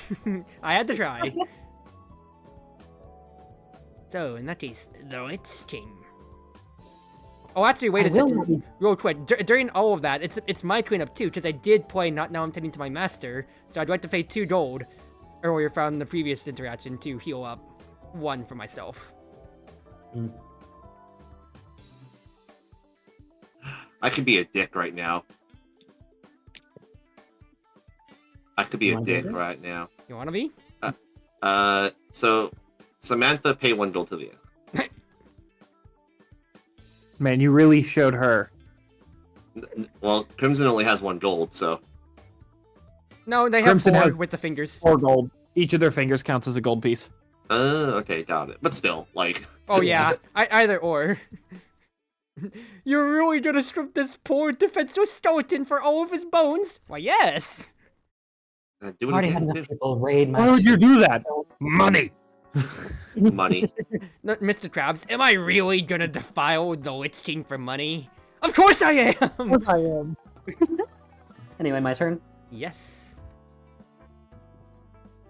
Speaker 2: I had to try. So, in that case, the Lich King. Oh, actually, wait a second. Real quick, during all of that, it's my cleanup too, because I did play Not Now I'm Tending to My Master, so I'd like to pay 2 gold earlier from the previous interaction to heal up 1 for myself.
Speaker 1: I could be a dick right now. I could be a dick right now.
Speaker 2: You wanna be?
Speaker 1: So Samantha, pay 1 gold to the end.
Speaker 3: Man, you really showed her.
Speaker 1: Well, Crimson only has 1 gold, so.
Speaker 2: No, they have
Speaker 3: Crimson
Speaker 2: 4
Speaker 3: has
Speaker 2: with the fingers.
Speaker 3: 4 gold. Each of their fingers counts as a gold piece.
Speaker 1: Okay, got it. But still, like.
Speaker 2: Oh yeah, either or. You're really gonna strip this poor defenseless skeleton for all of his bones? Why, yes.
Speaker 1: Do it
Speaker 4: Already had
Speaker 1: again,
Speaker 4: enough people raid my.
Speaker 3: Why would you do that? Money.
Speaker 1: Money.
Speaker 2: No, Mr. Krabs, am I really gonna defile the Lich King for money? Of course I am!
Speaker 3: Of course I am.
Speaker 4: Anyway, my turn.
Speaker 2: Yes.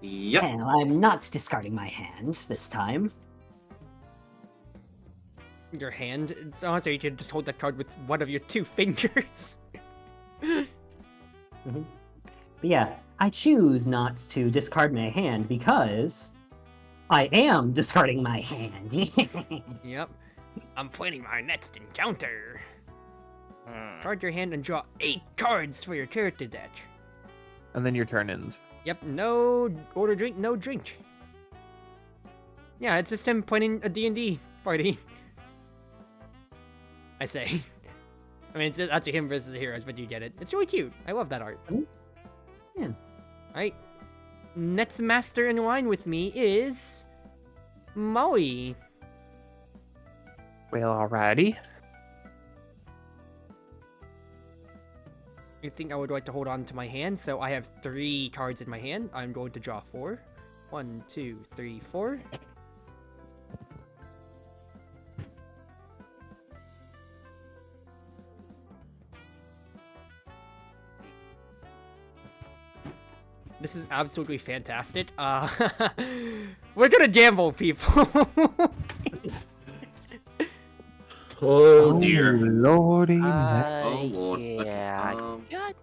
Speaker 1: Yep.
Speaker 4: And I'm not discarding my hand this time.
Speaker 2: Your hand? So you can just hold that card with one of your 2 fingers.
Speaker 4: But yeah, I choose not to discard my hand because I am discarding my hand.
Speaker 2: Yep. I'm planning my next encounter. Card your hand and draw 8 cards for your character deck.
Speaker 3: And then your turn ends.
Speaker 2: Yep, no order drink, no drink. Yeah, it's just him planning a D&D party. I say. I mean, it's actually him versus the heroes, but you get it. It's really cute. I love that art.
Speaker 4: Yeah.
Speaker 2: Alright. Next master in line with me is Molly.
Speaker 3: Well, alrighty.
Speaker 2: I think I would like to hold on to my hand, so I have 3 cards in my hand. I'm going to draw 4. 1, 2, 3, 4. This is absolutely fantastic. We're gonna gamble, people.
Speaker 1: Oh dear.
Speaker 3: Lordy.
Speaker 1: Oh lord.
Speaker 5: Yeah.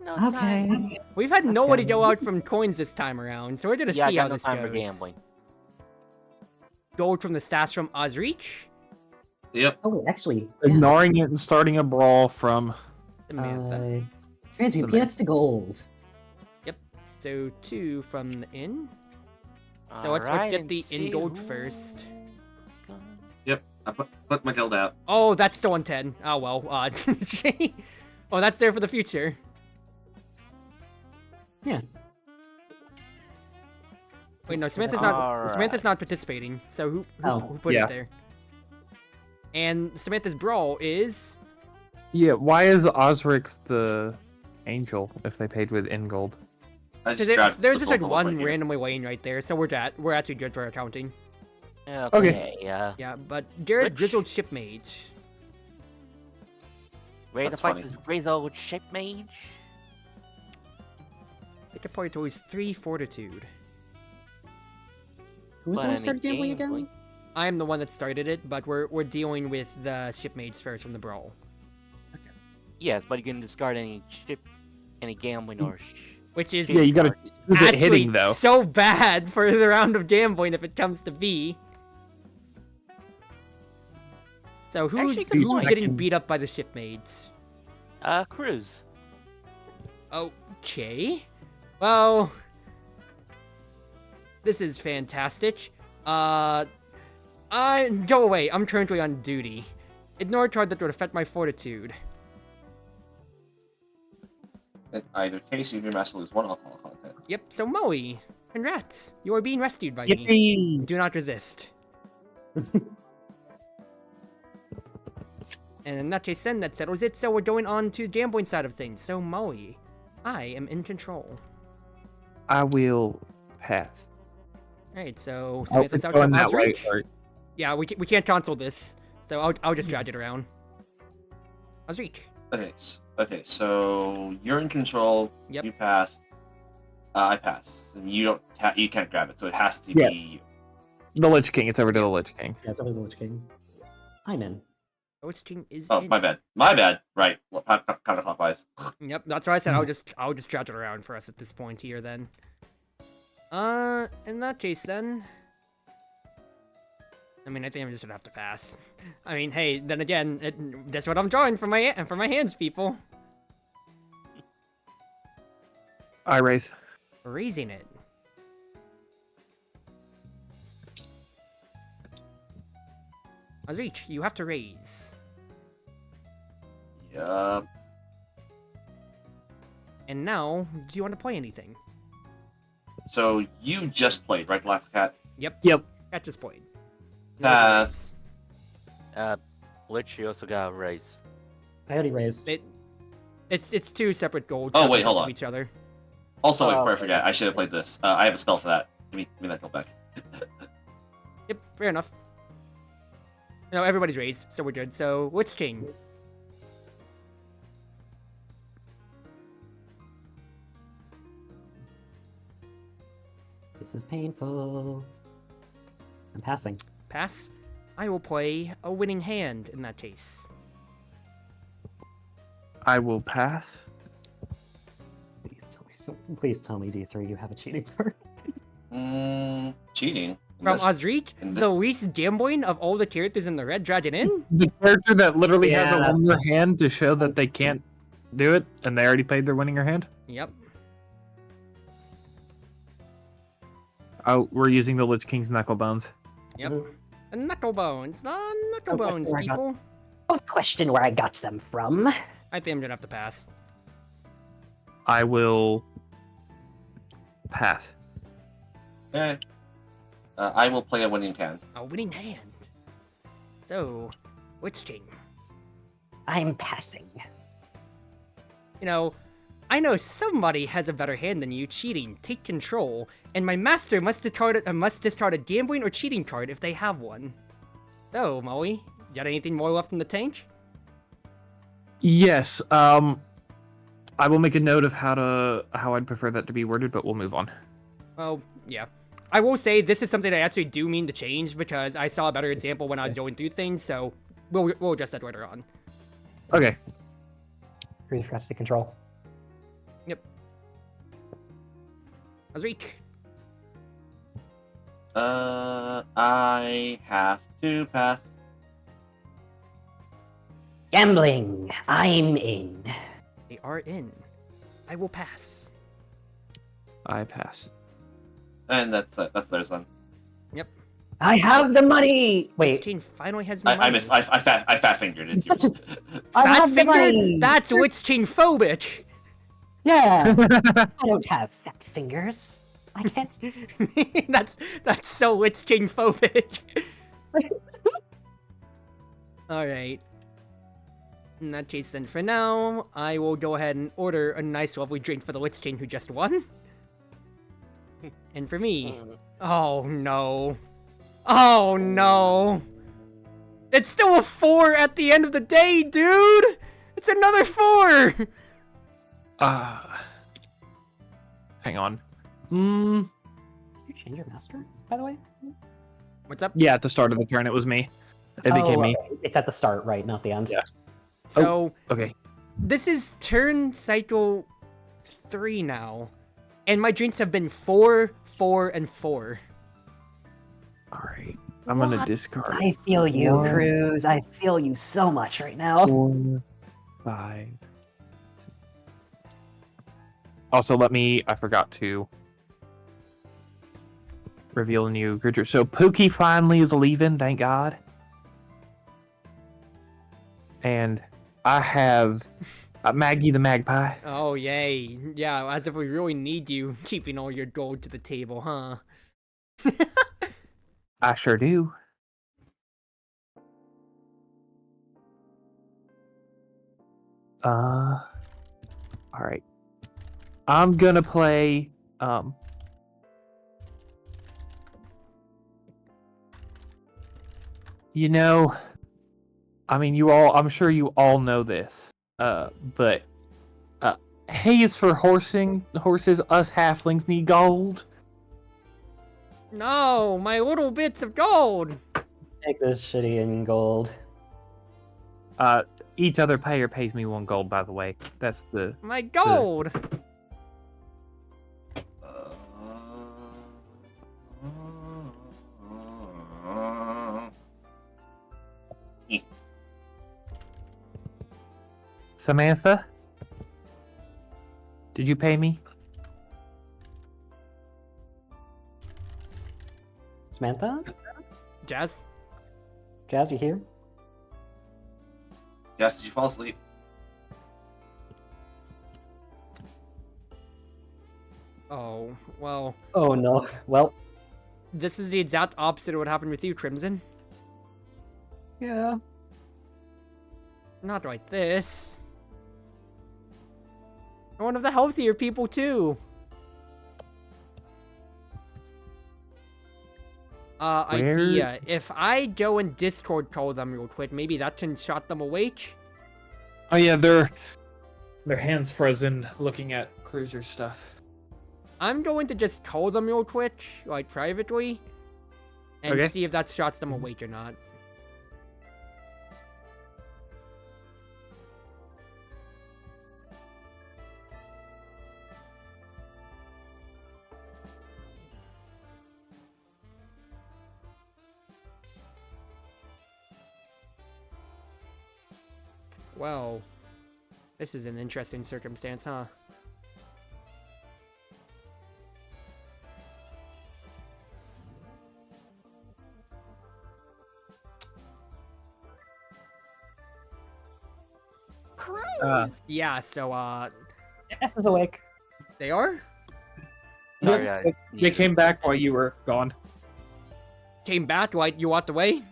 Speaker 4: Okay.
Speaker 2: We've had nobody go out from coins this time around, so we're gonna
Speaker 5: Yeah, I
Speaker 2: see how
Speaker 5: got no
Speaker 2: this
Speaker 5: time for
Speaker 2: goes.
Speaker 5: gambling.
Speaker 2: Gold from the stats from Osrich.
Speaker 1: Yep.
Speaker 4: Oh, wait, actually. Yeah.
Speaker 3: Ignoring it and starting a brawl from.
Speaker 2: Samantha.
Speaker 4: Transmute peanuts to gold.
Speaker 2: So 2 from the inn. So let's get the in gold first.
Speaker 1: Yep. I put my gold out.
Speaker 2: Oh, that's still on 10. Oh well. Oh, that's there for the future.
Speaker 4: Yeah.
Speaker 2: Wait, no, Samantha's not participating. So who put it there? And Samantha's brawl is.
Speaker 3: Yeah, why is Osrix the angel if they paid with in gold?
Speaker 2: There's just like one randomly laying right there, so we're actually good for accounting.
Speaker 5: Okay.
Speaker 2: Yeah, but Garrett Grizzled Ship Mage.
Speaker 5: Ready to
Speaker 1: That's
Speaker 5: fight
Speaker 1: funny.
Speaker 5: this Grizzled Ship Mage?
Speaker 2: It could probably towards 3 fortitude.
Speaker 4: Who's the one who started gambling again?
Speaker 5: gambling?
Speaker 2: I am the one that started it, but we're dealing with the shipmates first from the brawl.
Speaker 5: Yes, but you can discard any gambling or.
Speaker 2: Which is
Speaker 3: Yeah, you gotta choose it
Speaker 2: actually
Speaker 3: hitting though.
Speaker 2: so bad for the round of gambling if it comes to B. So who's
Speaker 5: Actually,
Speaker 2: getting beat up by the shipmates?
Speaker 5: Cruz.
Speaker 2: Okay. Well, This is fantastic. Go away. I'm currently on duty. Ignore a card that would affect my fortitude.
Speaker 1: In either case, you and your master lose 1 alcohol content.
Speaker 2: Yep, so Moe, congrats. You are being rescued by me.
Speaker 3: Yippee!
Speaker 2: Do not resist. And in that case, then, that settles it, so we're going on to the gambling side of things. So, Moe, I am in control.
Speaker 6: I will pass.
Speaker 2: Alright, so
Speaker 6: Oh,
Speaker 2: Smith is
Speaker 6: it's
Speaker 2: out
Speaker 6: going
Speaker 2: to
Speaker 6: that way.
Speaker 2: Osric.
Speaker 6: Or-
Speaker 2: Yeah, we can't cancel this, so I'll just drag it around. Osric.
Speaker 1: Okay, so you're in control.
Speaker 2: Yep.
Speaker 1: You passed. I passed, and you can't grab it, so it has to
Speaker 6: Yeah.
Speaker 1: be you.
Speaker 6: The Lich King. It's over to the Lich King.
Speaker 4: Yeah, it's over the Lich King. I'm in.
Speaker 2: King is
Speaker 1: Oh,
Speaker 2: in.
Speaker 1: my bad. Right, counterclockwise.
Speaker 2: Yep, that's what I said. I'll just drag it around for us at this point here then. In that case then. I mean, I think I'm just gonna have to pass. I mean, hey, then again, that's what I'm drawing for my hands, people.
Speaker 6: I raise.
Speaker 2: Raising it. Osric, you have to raise.
Speaker 1: Yup.
Speaker 2: And now, do you want to play anything?
Speaker 1: So you just played, right, Black Cat?
Speaker 2: Yep.
Speaker 6: Yep.
Speaker 2: Cat just played.
Speaker 1: Pass.
Speaker 5: Lich, you also got a raise.
Speaker 4: I already raised.
Speaker 2: It's two separate golds.
Speaker 1: Oh,
Speaker 2: not
Speaker 1: wait,
Speaker 2: on
Speaker 1: hold
Speaker 2: top of
Speaker 1: on.
Speaker 2: each other.
Speaker 1: Also, wait,
Speaker 4: Oh,
Speaker 1: before I forget, I should have played this. I have a spell for that. Give me that gold back.
Speaker 2: Yep, fair enough. No, everybody's raised, so we're good. So, Lich King.
Speaker 4: This is painful. I'm passing.
Speaker 2: Pass. I will play a winning hand in that case.
Speaker 6: I will pass.
Speaker 4: Please tell me, D3, you have a cheating card.
Speaker 1: Cheating.
Speaker 2: From
Speaker 1: This-
Speaker 2: Osric,
Speaker 1: in
Speaker 2: the least gambling of all the characters in the Red Dragon Inn?
Speaker 6: The character that literally has
Speaker 4: Yeah,
Speaker 6: a
Speaker 4: that's
Speaker 6: winning hand to show that they can't do it, and they already paid their winning hand.
Speaker 2: Yep.
Speaker 6: Oh, we're using the Lich King's knuckle bones.
Speaker 2: Yep.
Speaker 4: Mhm.
Speaker 2: And knuckle bones. The knuckle
Speaker 4: Okay,
Speaker 2: bones,
Speaker 4: where I got-
Speaker 2: people.
Speaker 4: Don't question where I got them from.
Speaker 2: I think I'm gonna have to pass.
Speaker 6: I will pass.
Speaker 1: Okay. I will play a winning hand.
Speaker 2: A winning hand. So, Lich King.
Speaker 4: I'm passing.
Speaker 2: You know, I know somebody has a better hand than you cheating. Take control. And my master must discard a gambling or cheating card if they have one. So, Moe, got anything more left in the tank?
Speaker 6: Yes. I will make a note of how I'd prefer that to be worded, but we'll move on.
Speaker 2: Oh, yeah. I will say this is something I actually do mean to change because I saw a better example when I was going through things, so we'll adjust that later on.
Speaker 6: Okay.
Speaker 4: Refresh the control.
Speaker 2: Yep. Osric.
Speaker 1: I have to pass.
Speaker 4: Gambling. I'm in.
Speaker 2: They are in. I will pass.
Speaker 6: I pass.
Speaker 1: And that's theirs then.
Speaker 2: Yep.
Speaker 4: I have the money.
Speaker 2: Lich
Speaker 4: Wait.
Speaker 2: King finally has
Speaker 1: I
Speaker 2: money.
Speaker 1: missed. I fat fingered. It's yours.
Speaker 4: I
Speaker 2: Fat
Speaker 4: have the
Speaker 2: fingered?
Speaker 4: money.
Speaker 2: That's Lich King phobic.
Speaker 4: Yeah. I don't have fat fingers. I can't.
Speaker 2: that's so Lich King phobic. Alright. In that case then for now, I will go ahead and order a nice lovely drink for the Lich King who just won. And for me, oh no. Oh no. It's still a 4 at the end of the day, dude! It's another 4!
Speaker 6: Hang on.
Speaker 4: Did you change your master, by the way?
Speaker 2: What's up?
Speaker 6: Yeah, at the start of the turn, it was me. It became me.
Speaker 4: Okay. It's at the start, right? Not the end.
Speaker 6: Yeah.
Speaker 2: So,
Speaker 6: Okay.
Speaker 2: this is turn cycle 3 now. And my drinks have been 4, 4, and 4.
Speaker 6: All right. I'm gonna
Speaker 2: What?
Speaker 6: discard
Speaker 4: I feel you,
Speaker 6: One.
Speaker 4: Cruz. I feel you so much right now.
Speaker 6: 4, 5. Also, I forgot to reveal a new creature. So Pookie finally is leaving, thank God. And I have Maggie the Magpie.
Speaker 2: Oh, yay. Yeah, as if we really need you keeping all your gold to the table, huh?
Speaker 6: I sure do. Alright. I'm gonna play, you know, I mean, I'm sure you all know this, but, hay is for horses, us halflings need gold.
Speaker 2: No, my little bits of gold!
Speaker 4: Take this shitty in gold.
Speaker 6: Each other player pays me 1 gold, by the way. That's the...
Speaker 2: My gold!
Speaker 6: Samantha? Did you pay me?
Speaker 4: Samantha?
Speaker 2: Jazz?
Speaker 4: Jazz, you here?
Speaker 1: Yes, did you fall asleep?
Speaker 2: Oh, well,
Speaker 4: Oh no. Well,
Speaker 2: this is the exact opposite of what happened with you, Crimson.
Speaker 4: yeah.
Speaker 2: Not like this. You're one of the healthier people, too. Idea. If I go and Discord call them real quick, maybe that can shut them awake?
Speaker 6: Oh yeah, their hands frozen looking at cruiser stuff.
Speaker 2: I'm going to just call them real quick, like privately, and
Speaker 6: Okay.
Speaker 2: see if that shuts them awake or not. Well, this is an interesting circumstance, huh? Yeah, so,
Speaker 4: Jess is awake.
Speaker 2: they are?
Speaker 5: Sorry,
Speaker 6: They came back while you were gone.
Speaker 2: Came back, like, you walked away?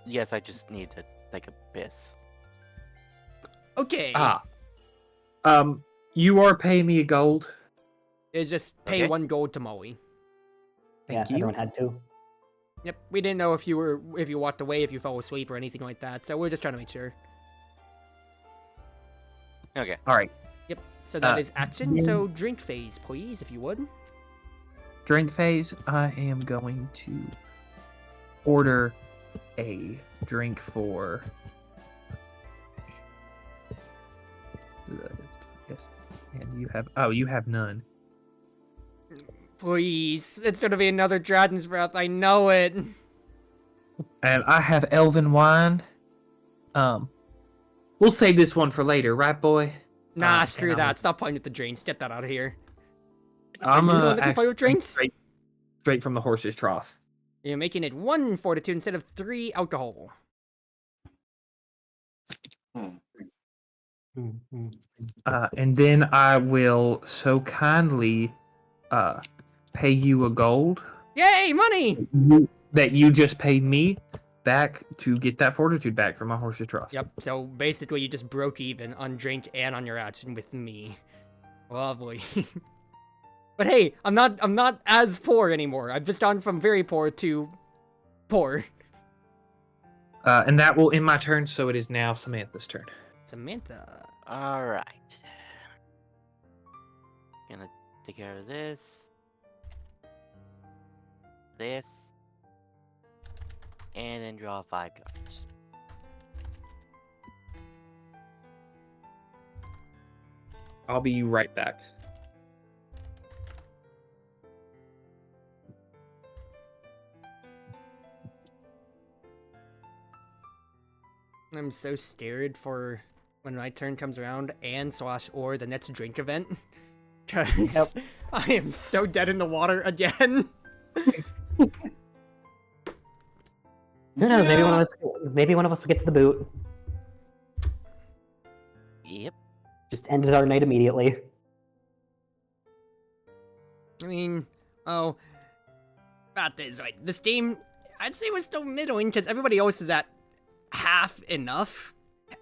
Speaker 5: Yes, I just need to take a piss.
Speaker 2: Okay.
Speaker 6: You are paying me a gold.
Speaker 2: It's just pay
Speaker 5: Okay.
Speaker 2: 1 gold to Molly.
Speaker 6: Thank
Speaker 4: Yeah,
Speaker 6: you.
Speaker 4: everyone had to.
Speaker 2: Yep, we didn't know if you walked away, if you fell asleep, or anything like that, so we're just trying to make sure.
Speaker 5: Okay.
Speaker 6: All right.
Speaker 2: Yep, so that is action,
Speaker 6: yeah.
Speaker 2: so drink phase, please, if you would.
Speaker 6: Drink phase. I am going to order a drink for. Yes. And you have. Oh, you have none.
Speaker 2: Please, it's gonna be another Dragon's Breath, I know it.
Speaker 6: And I have elven wine. We'll save this one for later, right, boy?
Speaker 2: Nah,
Speaker 6: and
Speaker 2: screw
Speaker 6: I'm-
Speaker 2: that, stop playing with the drinks, get that out of here.
Speaker 6: I'm
Speaker 2: Are you the one that can play
Speaker 6: actually
Speaker 2: with drinks?
Speaker 6: straight from the horse's trough.
Speaker 2: You're making it 1 fortitude instead of 3 alcohol.
Speaker 6: And then I will so kindly pay you a gold
Speaker 2: Yay, money!
Speaker 6: that you just paid me back to get that fortitude back from my horse's trough.
Speaker 2: Yep, so basically you just broke even on drink and on your action with me. Lovely. But hey, I'm not as poor anymore. I've just gone from very poor to poor.
Speaker 6: And that will end my turn, so it is now Samantha's turn.
Speaker 2: Samantha.
Speaker 5: All right. Gonna take care of this. This. And then draw 5 cards.
Speaker 6: I'll be right back.
Speaker 2: I'm so scared for when my turn comes around and / or the next drink event. Because I am so dead in the water again.
Speaker 4: No, maybe one of us gets the boot.
Speaker 5: Yep.
Speaker 4: Just ended our night immediately.
Speaker 2: I mean, about this, right? This game, I'd say was still middling because everybody else is at half enough.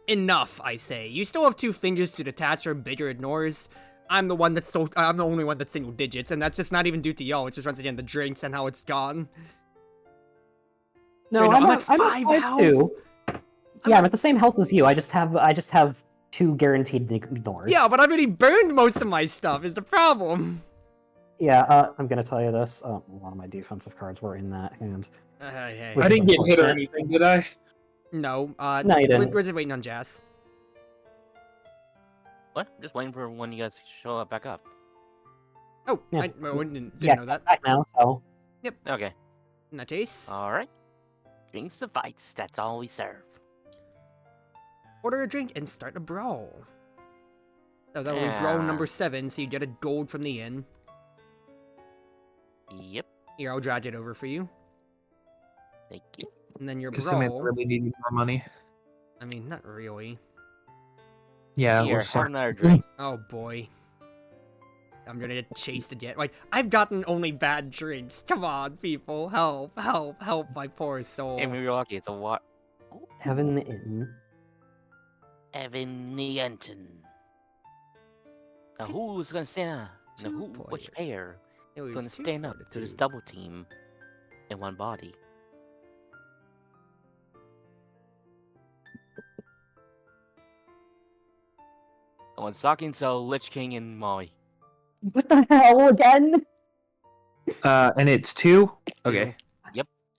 Speaker 2: Enough, I say. You still have 2 fingers to detach or bigger ignores. I'm the only one that's single digits, and that's just not even due to y'all. It's just once again the drinks and how it's gone.
Speaker 4: No,
Speaker 2: Wait,
Speaker 4: I'm
Speaker 2: at 5
Speaker 4: at
Speaker 2: health.
Speaker 4: 2. Yeah, I'm at the same health as you. I just have 2 guaranteed ignores.
Speaker 2: Yeah, but I've already burned most of my stuff. Is the problem?
Speaker 4: Yeah, I'm gonna tell you this. A lot of my defensive cards were in that hand.
Speaker 2: Hey.
Speaker 3: I didn't get hit or anything, did I?
Speaker 2: No,
Speaker 4: No, you didn't.
Speaker 2: We're just waiting on Jazz.
Speaker 5: What? Just waiting for when you guys show up back up.
Speaker 2: Oh,
Speaker 4: Yeah.
Speaker 2: I didn't
Speaker 4: Yeah,
Speaker 2: know that.
Speaker 4: back now, so...
Speaker 5: Okay.
Speaker 2: In that case,
Speaker 5: Alright. Drinks the fights, that's all we serve.
Speaker 2: order a drink and start a brawl. So that'll be brawl
Speaker 5: Yeah.
Speaker 2: number 7, so you get a gold from the inn.
Speaker 5: Yep.
Speaker 2: Here, I'll drag it over for you.
Speaker 5: Thank you.
Speaker 2: And then your
Speaker 6: Because Samantha
Speaker 2: brawl.
Speaker 6: really needed more money.
Speaker 2: I mean, not really.
Speaker 6: Yeah,
Speaker 5: Here,
Speaker 6: we're
Speaker 5: have
Speaker 6: sorry.
Speaker 5: another drink.
Speaker 2: Oh boy. I'm gonna get chased again. Like, I've gotten only bad drinks. Come on, people. Help, help, help my poor soul.
Speaker 5: Hey, maybe you're lucky. It's a what?
Speaker 4: Heaven the Inn.
Speaker 5: Evan the Anton. Now who's gonna stand up? Now
Speaker 2: Two
Speaker 5: which pair
Speaker 2: It was
Speaker 5: gonna
Speaker 2: 2
Speaker 5: stand up to this
Speaker 2: fortitude.
Speaker 5: double team in one body? No one's talking, so Lich King and Molly.
Speaker 4: What the hell, again?
Speaker 6: And it's 2? Okay.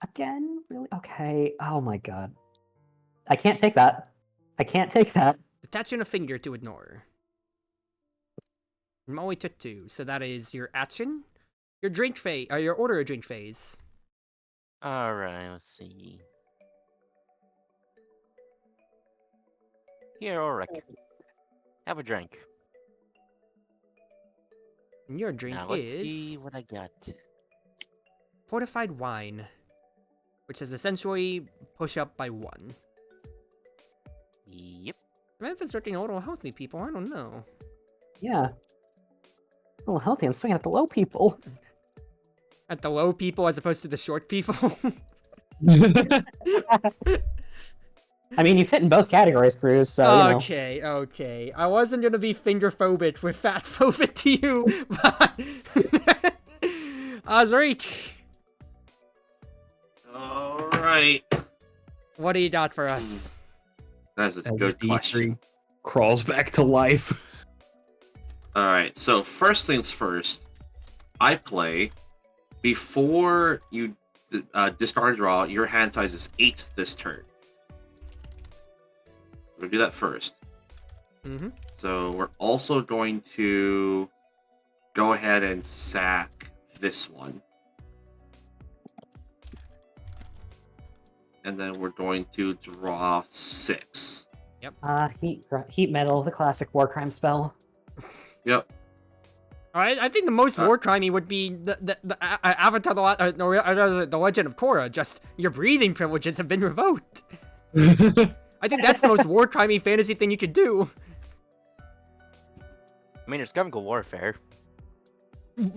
Speaker 4: Again? Really? Okay. Oh my god. I can't take that. I can't take that.
Speaker 2: Detaching a finger to ignore. Molly took 2, so that is your action. Your drink phase, your order a drink phase.
Speaker 5: Alright, let's see. Here, Ulrich. Have a drink.
Speaker 2: And your drink
Speaker 5: Now let's
Speaker 2: is
Speaker 5: see what I got.
Speaker 2: fortified wine, which is essentially push up by 1.
Speaker 5: Yep.
Speaker 2: Maybe if it's looking a little healthy, people. I don't know.
Speaker 4: Yeah. A little healthy. I'm swinging at the low people.
Speaker 2: At the low people as opposed to the short people.
Speaker 4: I mean, you fit in both categories, Cruz, so, you know.
Speaker 2: Okay. I wasn't gonna be finger phobic with fat phobic to you, but Azrik,
Speaker 1: Alright.
Speaker 2: what do you got for us?
Speaker 1: That's a
Speaker 6: As
Speaker 1: good
Speaker 6: D3
Speaker 1: question.
Speaker 6: crawls back to life.
Speaker 1: Alright, so first things first, I play before you discard a draw, your hand size is 8 this turn. We'll do that first.
Speaker 2: Mm-hmm.
Speaker 1: So we're also going to go ahead and sack this one. And then we're going to draw 6.
Speaker 4: Heat metal, the classic war crime spell.
Speaker 1: Yep.
Speaker 2: Alright, I think the most war crimey would be the Avatar, the Legend of Korra. Just your breathing privileges have been revoked. I think that's the most war crimey fantasy thing you could do.
Speaker 5: I mean, there's chemical warfare.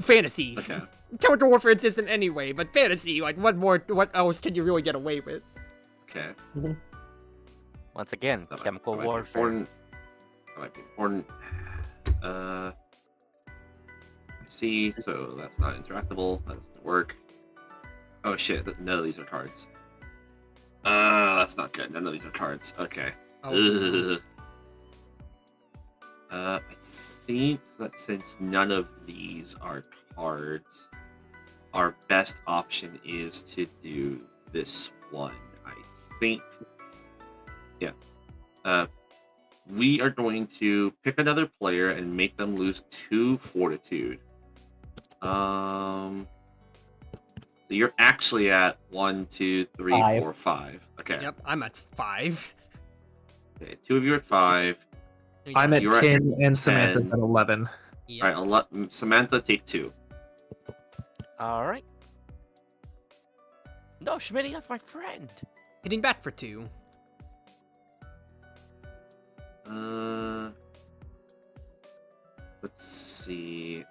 Speaker 2: Fantasy.
Speaker 1: Okay.
Speaker 2: Total warfare isn't anyway, but fantasy, like what else can you really get away with?
Speaker 1: Okay.
Speaker 5: Once again,
Speaker 1: That might-
Speaker 5: chemical
Speaker 1: that might be
Speaker 5: warfare.
Speaker 1: important. That might be important. See, so that's not interactable. That doesn't work. Oh shit, none of these are cards. That's not good. None of these are cards. Okay.
Speaker 2: Oh.
Speaker 1: Ugh. I think that since none of these are cards, our best option is to do this one. I think. Yeah. We are going to pick another player and make them lose 2 fortitude. So you're actually at 1, 2, 3,
Speaker 4: 5.
Speaker 1: 4, 5. Okay.
Speaker 2: Yep, I'm at 5.
Speaker 1: Okay. 2 of you are at 5.
Speaker 6: I'm at
Speaker 1: You're at
Speaker 6: 10 and Samantha's
Speaker 1: 10.
Speaker 6: at 11.
Speaker 2: Yep.
Speaker 1: All right. I'll let Samantha take 2.
Speaker 5: Alright. No, Schmitty, that's my friend.
Speaker 2: Hitting back for 2.
Speaker 1: Let's see.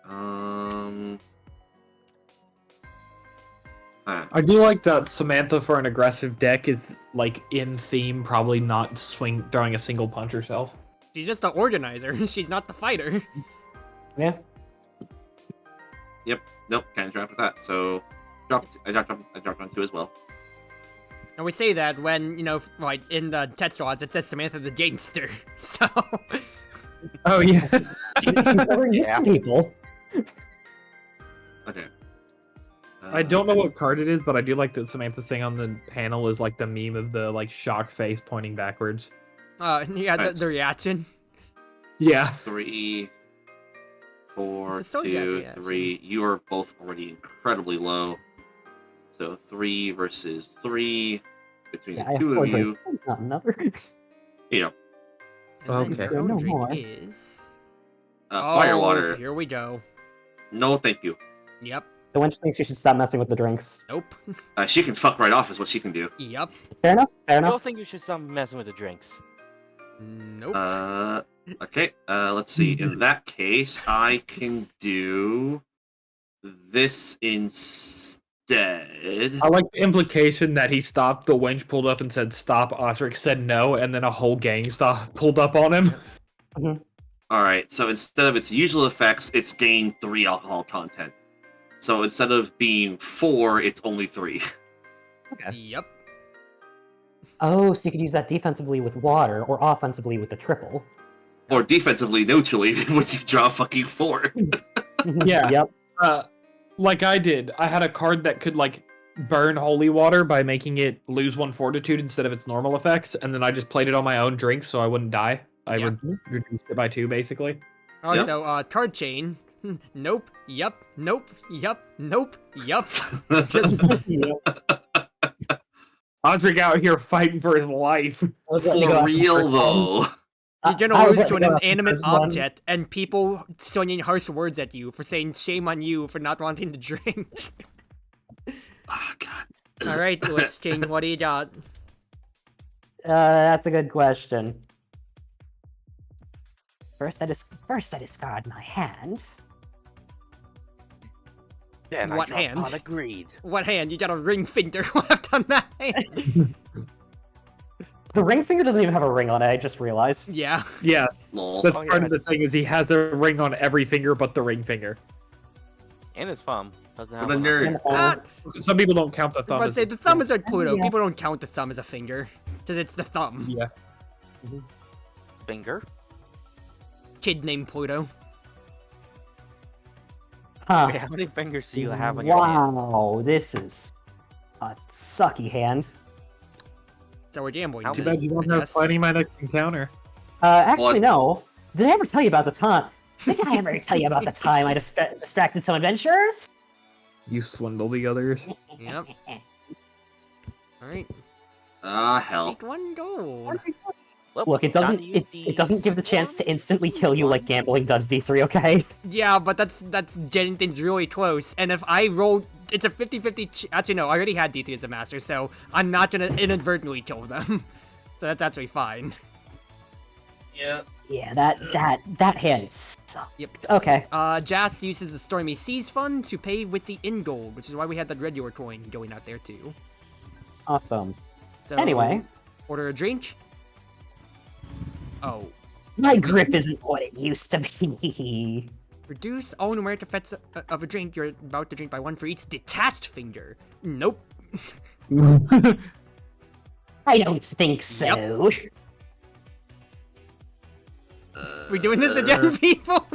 Speaker 6: I do like that Samantha for an aggressive deck is like in theme, probably not throwing a single punch herself.
Speaker 2: She's just the organizer. She's not the fighter.
Speaker 4: Yeah.
Speaker 1: Yep. Nope. Can't interact with that. So, I dropped on 2 as well.
Speaker 2: And we say that when, like, in the text odds, it says Samantha the Gangster. So...
Speaker 6: Oh, yeah.
Speaker 4: Yeah. People.
Speaker 1: Okay.
Speaker 6: I don't know what card it is, but I do like that Samantha's thing on the panel is like the meme of the like shock face pointing backwards.
Speaker 2: Yeah, the reaction.
Speaker 6: Yeah.
Speaker 1: 3, 4,
Speaker 2: It's a
Speaker 1: 2,
Speaker 2: Sojak
Speaker 1: 3. You are both already incredibly low. So 3 versus 3 between the two of you.
Speaker 4: It's not another.
Speaker 1: You know,
Speaker 2: And then
Speaker 6: Okay.
Speaker 2: so
Speaker 4: No
Speaker 2: drink
Speaker 4: more.
Speaker 2: is...
Speaker 1: Firewater.
Speaker 2: Here we go.
Speaker 1: No, thank you.
Speaker 2: Yep.
Speaker 4: The wench thinks you should stop messing with the drinks.
Speaker 2: Nope.
Speaker 1: She can fuck right off, is what she can do.
Speaker 2: Yep.
Speaker 4: Fair enough. Fair
Speaker 5: I don't
Speaker 4: enough.
Speaker 5: think you should stop messing with the drinks.
Speaker 2: Nope.
Speaker 1: Okay. Let's see. In that case, I can do this instead.
Speaker 6: I like the implication that he stopped, the wench pulled up and said stop, Osric said no, and then a whole gang pulled up on him.
Speaker 1: All right. So instead of its usual effects, it's gained 3 alcohol content. So instead of being 4, it's only 3.
Speaker 4: Okay.
Speaker 2: Yep.
Speaker 4: Oh, so you could use that defensively with water, or offensively with the triple.
Speaker 1: Or defensively, neutrally, when you draw fucking 4.
Speaker 6: Yeah.
Speaker 4: Yep.
Speaker 6: Like I did. I had a card that could like burn holy water by making it lose 1 fortitude instead of its normal effects, and then I just played it on my own drink so I wouldn't die. I
Speaker 2: Yeah.
Speaker 6: reduced it by 2 basically.
Speaker 2: Alright,
Speaker 1: Yep.
Speaker 2: so, card chain. Nope. Yep. Nope. Yep. Nope. Yep. Just...
Speaker 6: Osric out here fighting for his life.
Speaker 1: For real, though.
Speaker 2: You're gonna
Speaker 4: I was
Speaker 2: lose to an
Speaker 4: letting go after the
Speaker 2: inanimate
Speaker 4: first one.
Speaker 2: object, and people slinging harsh words at you for saying shame on you for not wanting to drink.
Speaker 1: Oh, God.
Speaker 2: Alright, let's change. What do you got?
Speaker 4: That's a good question. First, I discard my hand.
Speaker 5: Then
Speaker 2: What
Speaker 5: I drop
Speaker 2: hand?
Speaker 5: on agreed.
Speaker 2: What hand? You got a ring finger left on that hand.
Speaker 4: The ring finger doesn't even have a ring on it. I just realized.
Speaker 2: Yeah.
Speaker 6: Yeah,
Speaker 1: Lol.
Speaker 6: that's
Speaker 5: Oh,
Speaker 6: part
Speaker 5: yeah.
Speaker 6: of the thing is he has a ring on every finger but the ring finger.
Speaker 5: And his thumb. Doesn't have
Speaker 1: What a
Speaker 5: one on
Speaker 1: nerd.
Speaker 5: it.
Speaker 4: And,
Speaker 2: Ah,
Speaker 6: Some people don't count the
Speaker 2: I was
Speaker 6: thumb
Speaker 2: about to
Speaker 6: as
Speaker 2: say, the thumb is like Pluto.
Speaker 4: Yeah.
Speaker 2: People don't count the thumb as a finger. Because it's the thumb.
Speaker 6: Yeah.
Speaker 5: Finger.
Speaker 2: Kid named Pluto.
Speaker 4: Huh.
Speaker 5: Wait, how many fingers do you have on your hand?
Speaker 4: Wow, this is a sucky hand.
Speaker 2: So we're gambling.
Speaker 5: How
Speaker 6: Too
Speaker 2: then,
Speaker 6: bad you
Speaker 2: I
Speaker 6: don't have
Speaker 2: guess.
Speaker 6: fighting my next encounter.
Speaker 4: Actually, no. Did I ever tell you about the time? Did I ever tell you about the time I distracted some adventurers?
Speaker 6: You swindle the others.
Speaker 2: Yep. Alright.
Speaker 1: Ah, hell.
Speaker 2: Take 1 gold.
Speaker 4: Look, it doesn't. It doesn't give the chance to instantly kill you like gambling does. D3, okay?
Speaker 2: Yeah, but that's getting things really close. And if I roll, it's a 50-50. Actually, no, I already had D3 as a master, so I'm not gonna inadvertently kill them. So that's actually fine.
Speaker 1: Yeah.
Speaker 4: Yeah, that hand sucks.
Speaker 2: Yep.
Speaker 4: Okay.
Speaker 2: Jas uses the Stormy Seas Fund to pay with the in-gold, which is why we had that regular coin going out there too.
Speaker 4: Awesome.
Speaker 2: So
Speaker 4: Anyway.
Speaker 2: order a drink. Oh.
Speaker 4: My grip isn't what it used to be.
Speaker 2: Reduce all numeric effects of a drink you're about to drink by 1 for each detached finger. Nope.
Speaker 4: I don't think so.
Speaker 2: We doing this again, people?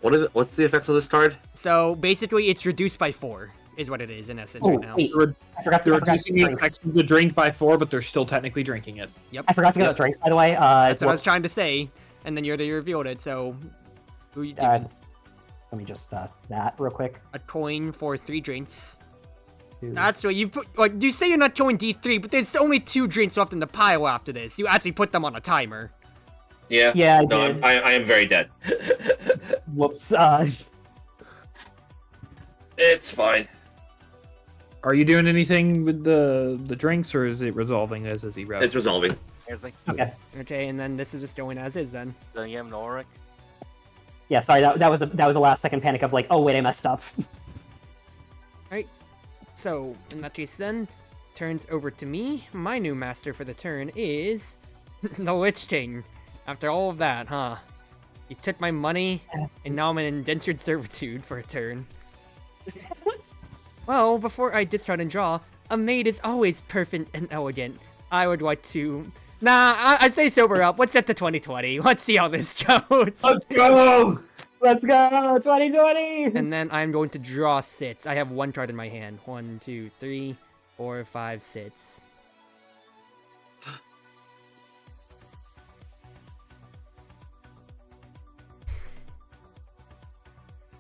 Speaker 1: What's the effects of this card?
Speaker 2: So basically, it's reduced by 4, is what it is in essence
Speaker 4: Oh,
Speaker 2: right now.
Speaker 4: wait. I forgot
Speaker 6: They're
Speaker 4: to
Speaker 6: reducing the
Speaker 4: drinks.
Speaker 6: effects of the drink by 4, but they're still technically drinking it.
Speaker 2: Yep.
Speaker 4: I forgot to get
Speaker 1: Yep.
Speaker 4: the drinks, by the way.
Speaker 2: That's what I was trying to say, and then you already revealed it. So, who you doing?
Speaker 4: Let me just that real quick.
Speaker 2: A coin for 3 drinks.
Speaker 4: Two.
Speaker 2: That's what you put. Like, you say you're not killing D3, but there's only 2 drinks left in the pile after this. You actually put them on a timer.
Speaker 1: Yeah.
Speaker 4: Yeah, I
Speaker 1: No,
Speaker 4: did.
Speaker 1: I am very dead.
Speaker 4: Whoops.
Speaker 1: It's fine.
Speaker 6: Are you doing anything with the drinks, or is it resolving as a zero?
Speaker 1: It's resolving.
Speaker 5: Here's like,
Speaker 4: Okay.
Speaker 2: Okay, and then this is just going as is then.
Speaker 5: don't you have an auric?
Speaker 4: Yeah, sorry, that was a last second panic of like, oh wait, I messed up.
Speaker 2: Right. So, in that case then, turns over to me. My new master for the turn is the Lich King. After all of that, huh? You took my money, and now I'm in indentured servitude for a turn. Well, before I discard and draw, a maid is always perfect and elegant. I would like to... Nah, I stay sober up. Let's get to 2020. Let's see how this goes.
Speaker 6: Let's go!
Speaker 4: Let's go, 2020!
Speaker 2: And then I'm going to draw sits. I have one card in my hand. 1, 2, 3, 4, 5 sits.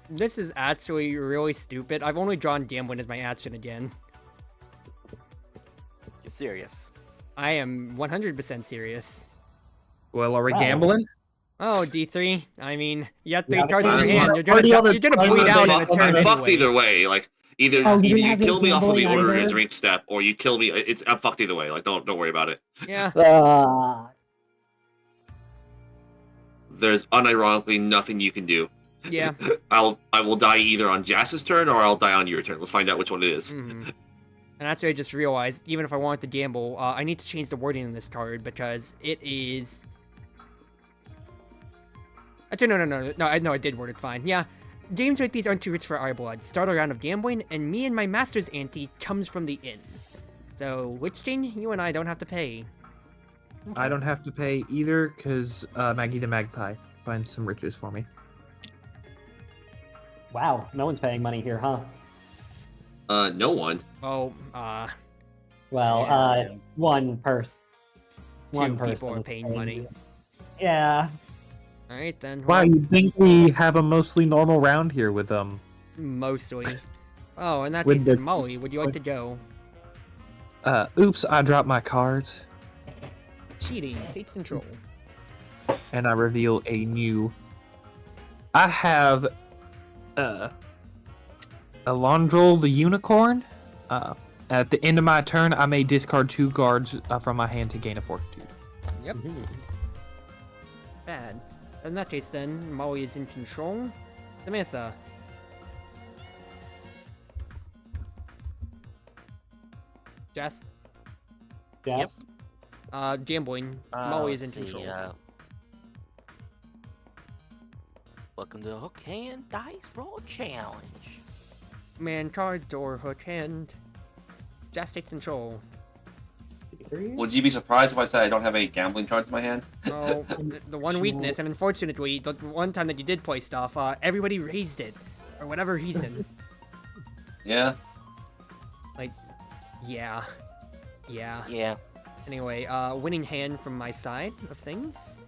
Speaker 2: This is actually really stupid. I've only drawn gambling as my action again.
Speaker 5: You serious?
Speaker 2: I am 100% serious.
Speaker 6: Well, are we
Speaker 4: Wow.
Speaker 6: gambling?
Speaker 2: Oh, D3. I mean, you got
Speaker 4: You
Speaker 2: 3
Speaker 4: have a
Speaker 2: cards in your
Speaker 6: card.
Speaker 2: hand.
Speaker 6: Already on the-
Speaker 2: You're gonna
Speaker 6: I'm
Speaker 2: bleed out in a
Speaker 1: I'm
Speaker 2: turn
Speaker 1: fucked
Speaker 2: anyway.
Speaker 1: either way. Like either
Speaker 4: Oh, you
Speaker 1: either you
Speaker 4: have
Speaker 1: kill me off of the
Speaker 4: gambling
Speaker 1: order
Speaker 4: either?
Speaker 1: drink step, or you kill me. I'm fucked either way. Like don't worry about it.
Speaker 2: Yeah.
Speaker 1: There's unironically nothing you can do.
Speaker 2: Yeah.
Speaker 1: I will die either on Jass's turn or I'll die on your turn. Let's find out which one it is.
Speaker 2: Mhm. And that's what I just realized. Even if I wanted to gamble, I need to change the wording in this card because it is. Actually, no, I did word it fine. Yeah, games like these aren't too rich for our blood. Start a round of gambling, and me and my master's ante comes from the inn. So, Lich King, you and I don't have to pay.
Speaker 6: I don't have to pay either, because Maggie the Magpie finds some riches for me.
Speaker 4: Wow, no one's paying money here, huh?
Speaker 1: No one.
Speaker 2: Oh,
Speaker 4: Well,
Speaker 2: Yeah.
Speaker 4: one person.
Speaker 2: two people are paying money.
Speaker 4: Yeah.
Speaker 2: All right then.
Speaker 6: Wow,
Speaker 2: Well,
Speaker 6: you'd think we have a mostly normal round here with
Speaker 2: mostly. Oh, in that
Speaker 6: With
Speaker 2: case,
Speaker 6: the-
Speaker 2: then, Molly, would you like to go?
Speaker 6: oops, I dropped my cards,
Speaker 2: Cheating takes control.
Speaker 6: and I reveal a new... I have, Alondril the Unicorn. At the end of my turn, I may discard 2 cards from my hand to gain a fortitude.
Speaker 2: Yep. Bad. In that case, then, Molly is in control. Samantha. Jess.
Speaker 4: Yes.
Speaker 2: Gambling. Molly is in
Speaker 5: Let's see,
Speaker 2: control.
Speaker 5: welcome to the Hook Hand Dice Roll Challenge.
Speaker 2: Man cards or hook hand. Jess takes control.
Speaker 1: Would you be surprised if I said I don't have any gambling cards in my hand?
Speaker 2: Oh, the one weakness, and unfortunately, the one time that you did play stuff, everybody raised it. For whatever reason.
Speaker 1: Yeah.
Speaker 2: Like, yeah. Yeah.
Speaker 5: Yeah.
Speaker 2: Anyway, winning hand from my side of things.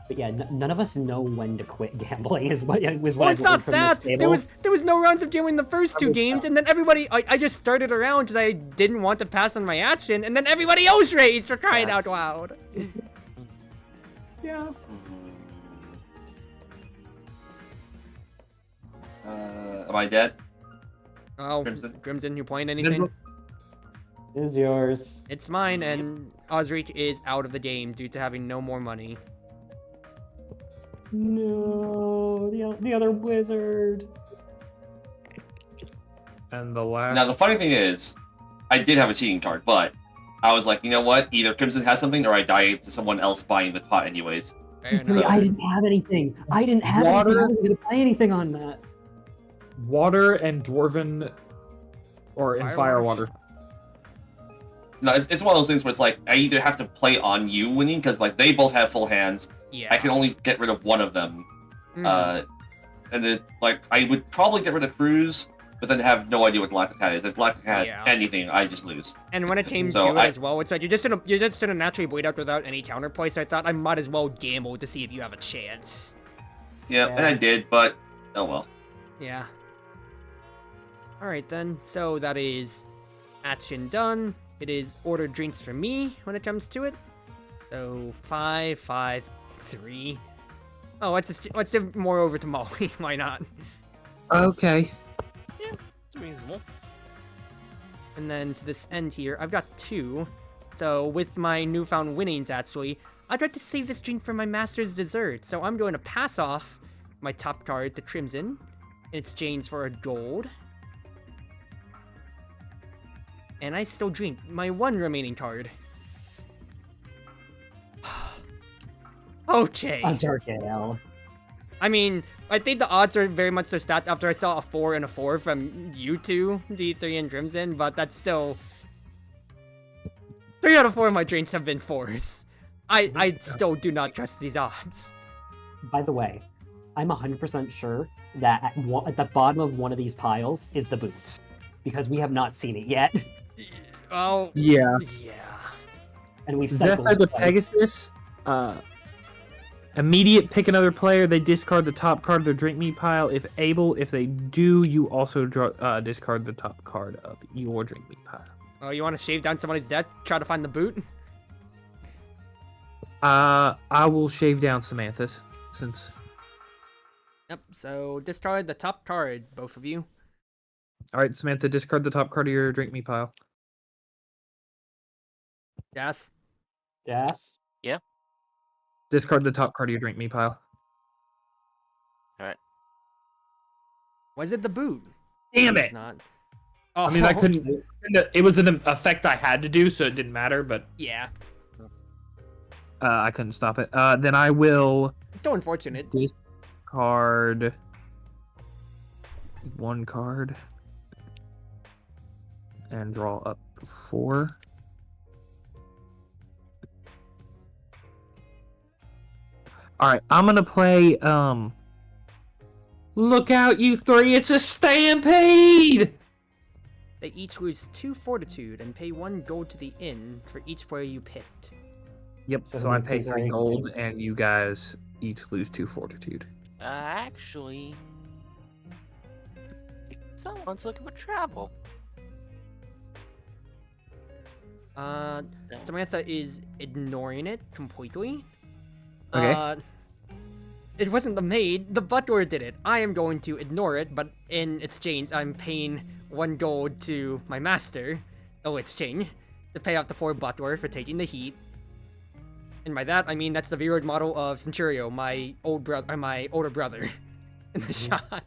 Speaker 4: But yeah, none of us know when to quit gambling. Is what was
Speaker 2: Well,
Speaker 4: what
Speaker 2: it's
Speaker 4: I've learned
Speaker 2: not
Speaker 4: from
Speaker 2: that.
Speaker 4: this table.
Speaker 2: There was no rounds of gambling the first 2 games, and then everybody. I just started around because I didn't want to pass on my action, and then everybody else raised for crying out
Speaker 5: Yes.
Speaker 2: loud.
Speaker 4: Yeah.
Speaker 1: Am I dead?
Speaker 2: Oh,
Speaker 1: Crimson?
Speaker 2: Crimson, you playing anything?
Speaker 4: Is yours.
Speaker 2: It's mine, and Osric is out of the game due to having no more money.
Speaker 4: No, the other wizard.
Speaker 6: And the last...
Speaker 1: Now the funny thing is, I did have a cheating card, but I was like, you know what? Either Crimson has something, or I die to someone else buying the pot anyways.
Speaker 2: Fair
Speaker 4: See,
Speaker 2: enough.
Speaker 4: I didn't have anything. I didn't have anything. I
Speaker 6: Water.
Speaker 4: wasn't gonna buy anything on that.
Speaker 6: Water and Dwarven... Or in Firewater.
Speaker 1: No, it's one of those things where it's like I either have to play on you winning because like they both have full hands.
Speaker 2: Yeah.
Speaker 1: I can only get rid of one of them.
Speaker 2: Mhm.
Speaker 1: And then like I would probably get rid of Cruz, but then have no idea what Galactic has. If Galactic has
Speaker 2: Yeah.
Speaker 1: anything, I just lose.
Speaker 2: And when it came
Speaker 1: So
Speaker 2: to it
Speaker 1: I-
Speaker 2: as well, it's like you're just gonna naturally bleed out without any counterplay. So I thought I might as well gamble to see if you have a chance.
Speaker 1: Yeah, and I did, but oh well.
Speaker 2: Yeah. All right then. So that is action done. It is order drinks for me when it comes to it. So 5, 5, 3. Oh, let's give more over to Molly. Why not?
Speaker 6: Okay.
Speaker 5: It's reasonable.
Speaker 2: And then to this end here, I've got 2. So with my newfound winnings, actually, I'd like to save this drink for my master's dessert. So I'm going to pass off my top card to Crimson in exchange for a gold. And I still drink my 1 remaining card. Okay.
Speaker 4: A dark ale.
Speaker 2: I mean, I think the odds are very much so stacked after I saw a 4 and a 4 from you two, D3 and Crimson, but that's still... 3 out of 4 of my drinks have been 4s. I still do not trust these odds.
Speaker 4: By the way, I'm 100% sure that at the bottom of one of these piles is the boots. Because we have not seen it yet.
Speaker 2: Oh.
Speaker 6: Yeah.
Speaker 2: Yeah.
Speaker 4: And we've
Speaker 6: Zephyr the Pegasus, immediate pick another player, they discard the top card of their drink me pile. If able, if they do, you also discard the top card of your drink me pile.
Speaker 2: Oh, you want to shave down somebody's death? Try to find the boot?
Speaker 6: I will shave down Samantha's, since...
Speaker 2: Yep, so discard the top card, both of you.
Speaker 6: Alright, Samantha, discard the top card of your drink me pile.
Speaker 2: Yes.
Speaker 4: Yes.
Speaker 5: Yeah.
Speaker 6: Discard the top card of your drink me pile.
Speaker 5: Alright.
Speaker 2: Was it the boot?
Speaker 6: Damn
Speaker 2: It's
Speaker 6: it!
Speaker 2: not. Oh,
Speaker 6: I mean, I couldn't... It was an effect I had to do, so it didn't matter, but...
Speaker 2: Yeah.
Speaker 6: I couldn't stop it. Then I will...
Speaker 2: It's still unfortunate.
Speaker 6: Discard... 1 card. And draw up 4. Alright, I'm gonna play, Look out, you 3, it's a stampede!
Speaker 2: They each lose 2 fortitude and pay 1 gold to the inn for each player you picked.
Speaker 6: Yep,
Speaker 4: So
Speaker 6: so I
Speaker 4: who
Speaker 6: pay
Speaker 4: pays
Speaker 6: 3
Speaker 4: everything?
Speaker 6: gold, and you guys each lose 2 fortitude.
Speaker 5: Actually, someone's looking for travel.
Speaker 2: Samantha is ignoring it completely.
Speaker 6: Okay.
Speaker 2: It wasn't the maid, the butler did it. I am going to ignore it, but in exchange, I'm paying 1 gold to my master, the Lich King, to pay off the poor butler for taking the heat. And by that, I mean that's the mirrored model of Centurio, my older brother, in the shot.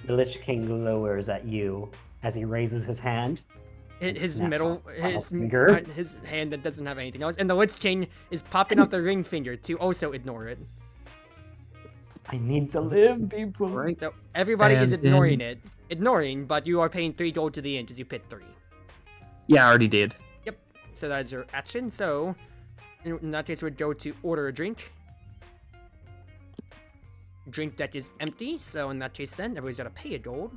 Speaker 4: The Lich King lowers at you as he raises his hand.
Speaker 2: His
Speaker 4: snaps
Speaker 2: middle,
Speaker 4: off his
Speaker 2: his
Speaker 4: finger.
Speaker 2: his hand that doesn't have anything else, and the Lich King is popping out the ring finger to also ignore it.
Speaker 4: I need to live, people.
Speaker 6: Right.
Speaker 2: So everybody is
Speaker 6: And
Speaker 2: ignoring it, but you are paying 3 gold to the inn because you picked 3.
Speaker 6: Yeah, I already did.
Speaker 2: Yep. So that is your action. So in that case, we'd go to order a drink. Drink deck is empty, so in that case, then everybody's got to pay a gold.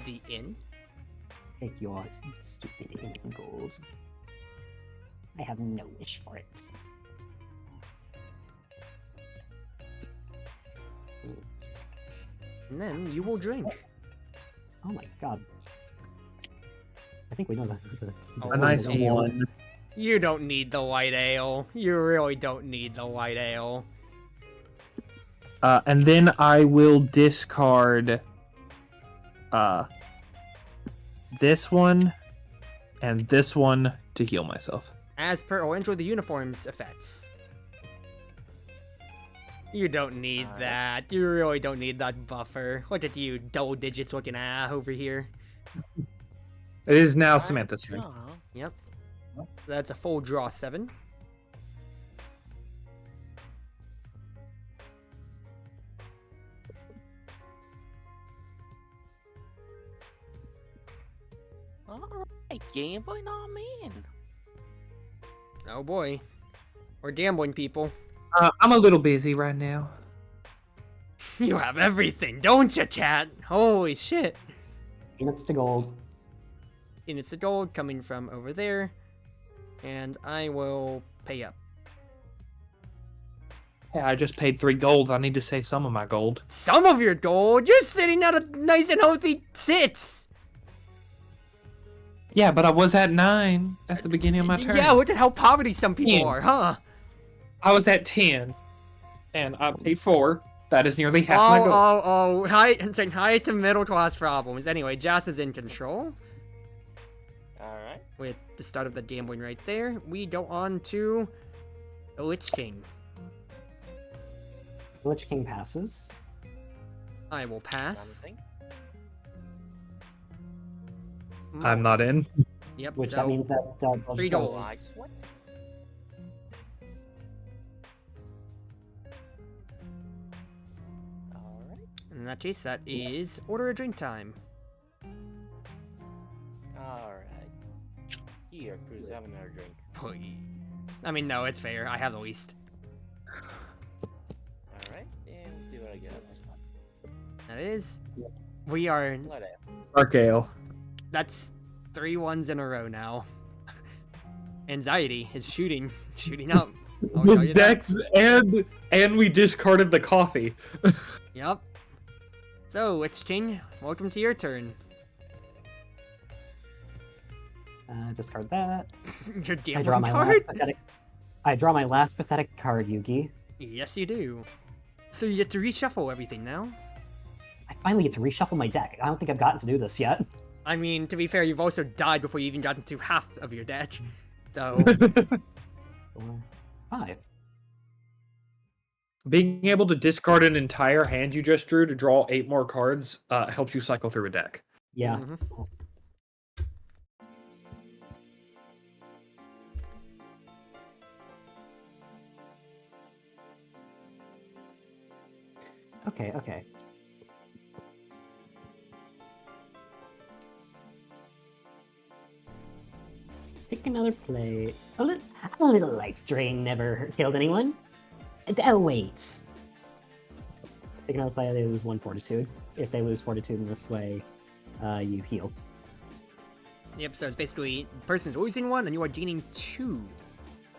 Speaker 2: The inn.
Speaker 4: Take your stupid in gold. I have no wish for it.
Speaker 2: And then you will drink.
Speaker 4: Oh my god. I think we know that.
Speaker 6: A nice
Speaker 2: ale.
Speaker 6: one.
Speaker 2: You don't need the white ale. You really don't need the white ale.
Speaker 6: And then I will discard this one and this one to heal myself.
Speaker 2: As per, I'll enjoy the uniforms effects. You don't need that. You really don't need that buffer. Look at you, double digits looking over here.
Speaker 6: It is now Samantha's turn.
Speaker 2: Yep. That's a full draw 7.
Speaker 5: Alright, Game Boy, not man.
Speaker 2: Oh boy. We're gambling, people.
Speaker 6: I'm a little busy right now.
Speaker 2: You have everything, don't you, cat? Holy shit.
Speaker 4: Units to gold.
Speaker 2: And it's the gold coming from over there. And I will pay up.
Speaker 6: Yeah, I just paid 3 gold. I need to save some of my gold.
Speaker 2: Some of your gold? You're sitting at a nice and healthy 6!
Speaker 6: Yeah, but I was at 9 at the beginning of my turn.
Speaker 2: Yeah, look at how poverty some people
Speaker 6: 10.
Speaker 2: are, huh?
Speaker 6: I was at 10, and I paid 4. That is nearly half my goal.
Speaker 2: High to middle class problems. Anyway, Jas is in control.
Speaker 5: Alright.
Speaker 2: With the start of the gambling right there, we go on to the Lich King.
Speaker 4: Lich King passes.
Speaker 2: I will pass.
Speaker 6: I'm not in.
Speaker 2: Yep.
Speaker 4: Which
Speaker 2: so
Speaker 4: that means that
Speaker 2: 3 goals.
Speaker 5: Alright.
Speaker 2: In that case, that is order a drink time.
Speaker 5: Alright. Here, Cruz, have another drink.
Speaker 2: Please. I mean, no, it's fair. I have the least.
Speaker 5: Alright, and let's see what I get.
Speaker 2: That is. We are.
Speaker 6: Dark Ale.
Speaker 2: That's 3 1s in a row now. Anxiety is shooting up.
Speaker 6: This deck's and we discarded the coffee.
Speaker 2: Yep. So, Lich King, welcome to your turn.
Speaker 4: Discard that.
Speaker 2: Your
Speaker 4: I draw
Speaker 2: gambling
Speaker 4: my
Speaker 2: card?
Speaker 4: last pathetic. I draw my last pathetic card, Yugi.
Speaker 2: Yes, you do. So you get to reshuffle everything now.
Speaker 4: I finally get to reshuffle my deck. I don't think I've gotten to do this yet.
Speaker 2: I mean, to be fair, you've also died before you even gotten to half of your deck. So
Speaker 4: 4, 5.
Speaker 6: Being able to discard an entire hand you just drew to draw 8 more cards helps you cycle through a deck.
Speaker 4: Yeah.
Speaker 2: Mhm.
Speaker 4: Okay. Pick another play. A little life drain never killed anyone. Oh, wait. Pick another play, they lose 1 fortitude. If they lose fortitude in this way, you heal.
Speaker 2: Yep, so it's basically the person's losing 1 and you are gaining 2.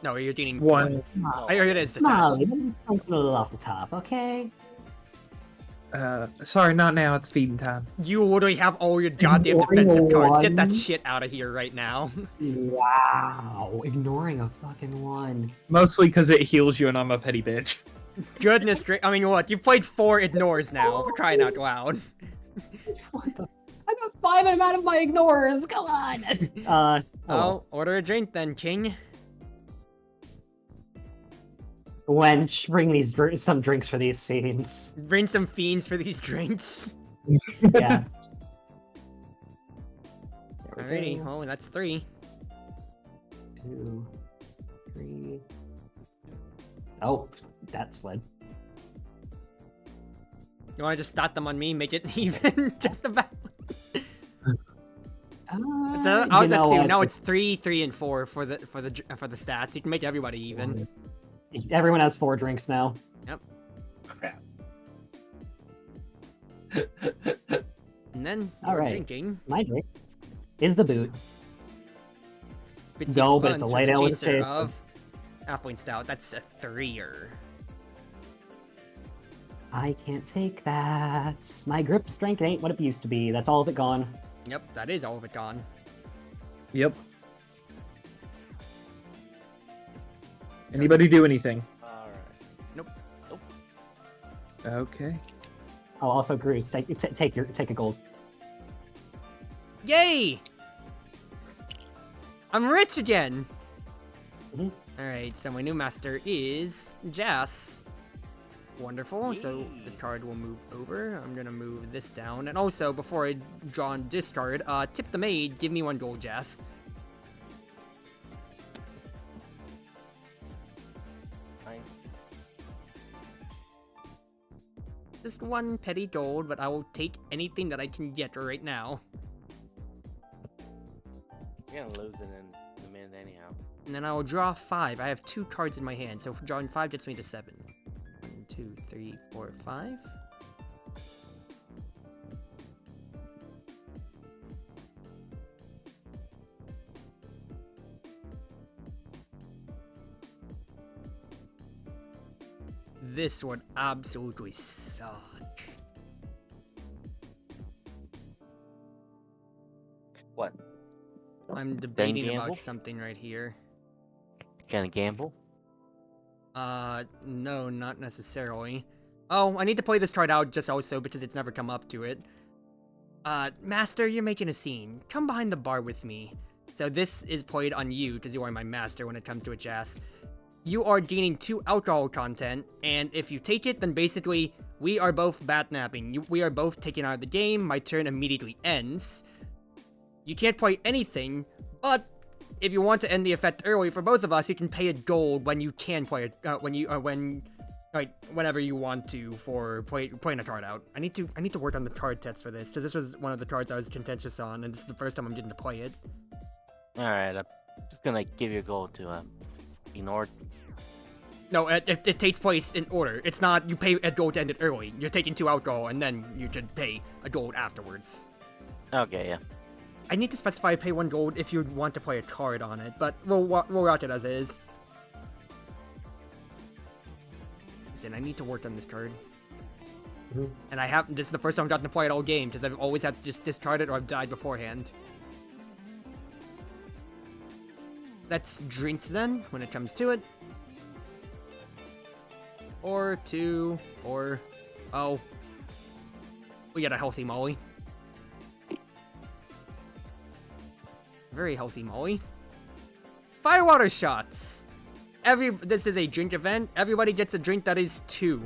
Speaker 2: No, you're gaining
Speaker 6: 1.
Speaker 2: I heard it is
Speaker 4: Molly,
Speaker 2: detached.
Speaker 4: let me sprinkle a little off the top, okay?
Speaker 6: Sorry, not now. It's feeding time.
Speaker 2: You literally have all your goddamn
Speaker 4: Ignoring
Speaker 2: defensive cards. Get that
Speaker 4: one.
Speaker 2: shit out of here right now.
Speaker 4: Wow, ignoring a fucking 1.
Speaker 6: Mostly because it heals you and I'm a petty bitch.
Speaker 2: Goodness, I mean, what? You've played 4 ignores now, for crying out loud.
Speaker 4: What the? I got 5 and I'm out of my ignores. Come on.
Speaker 2: Oh, order a drink then, King.
Speaker 4: Wench, bring these some drinks for these fiends.
Speaker 2: Bring some fiends for these drinks.
Speaker 4: Yes.
Speaker 2: Alrighty, oh, that's 3.
Speaker 4: 2, 3. Oh, that slid.
Speaker 2: You want to just start them on me, make it even, just about. I was at 2. Now it's 3, 3, and 4 for the stats. You can make everybody even.
Speaker 4: Everyone has 4 drinks now.
Speaker 2: Yep. And then
Speaker 4: All
Speaker 2: you're
Speaker 4: right.
Speaker 2: drinking.
Speaker 4: My drink is the boot.
Speaker 2: Bitsy
Speaker 4: No, but it's a
Speaker 2: Punch
Speaker 4: light
Speaker 2: with
Speaker 4: ale
Speaker 2: a
Speaker 4: with
Speaker 2: chaser
Speaker 4: taste.
Speaker 2: of Halfway Stout. That's a 3-er.
Speaker 4: I can't take that. My grip strength ain't what it used to be. That's all of it gone.
Speaker 2: Yep, that is all of it gone.
Speaker 6: Yep. Anybody do anything?
Speaker 5: Alright.
Speaker 2: Nope.
Speaker 6: Okay.
Speaker 4: Oh, also, Cruz, take a gold.
Speaker 2: Yay! I'm rich again!
Speaker 4: Mhm.
Speaker 2: Alright, so my new master is Jas. Wonderful, so the card will move over. I'm gonna move this down. And also, before I draw and discard, tip the Maid, give me 1 gold, Jas.
Speaker 5: Fine.
Speaker 2: Just 1 petty gold, but I will take anything that I can get right now.
Speaker 5: You're gonna lose it in a minute anyhow.
Speaker 2: And then I will draw 5. I have 2 cards in my hand, so drawing 5 gets me to 7. 1, 2, 3, 4, 5. This would absolutely suck.
Speaker 5: What?
Speaker 2: I'm debating
Speaker 5: gamble?
Speaker 2: about something right here.
Speaker 5: Gonna gamble?
Speaker 2: No, not necessarily. Oh, I need to play this card out just also because it's never come up to it. Master, you're making a scene. Come behind the bar with me. So this is played on you because you are my master when it comes to a Jas. You are gaining 2 alcohol content, and if you take it, then basically we are both batnapping. We are both taken out of the game. My turn immediately ends. You can't play anything, but if you want to end the effect early for both of us, you can pay a gold when you can play it. Whenever you want to for playing a card out. I need to work on the card test for this because this was one of the cards I was contentious on, and this is the first time I'm getting to play it.
Speaker 5: All right, I'm just gonna give you a gold to ignore.
Speaker 2: No, it takes place in order. It's not you pay a gold to end it early. You're taking 2 alcohol, and then you should pay a gold afterwards.
Speaker 5: Okay, yeah.
Speaker 2: I need to specify pay 1 gold if you want to play a card on it, but we'll rock it as is. Listen, I need to work on this card. And this is the first time I've gotten to play it all game, because I've always had to just discard it or I've died beforehand. That's drinks then, when it comes to it. Or 2, 4, oh. We got a healthy Molly. Very healthy Molly. Firewater shots! This is a drink event. Everybody gets a drink that is 2.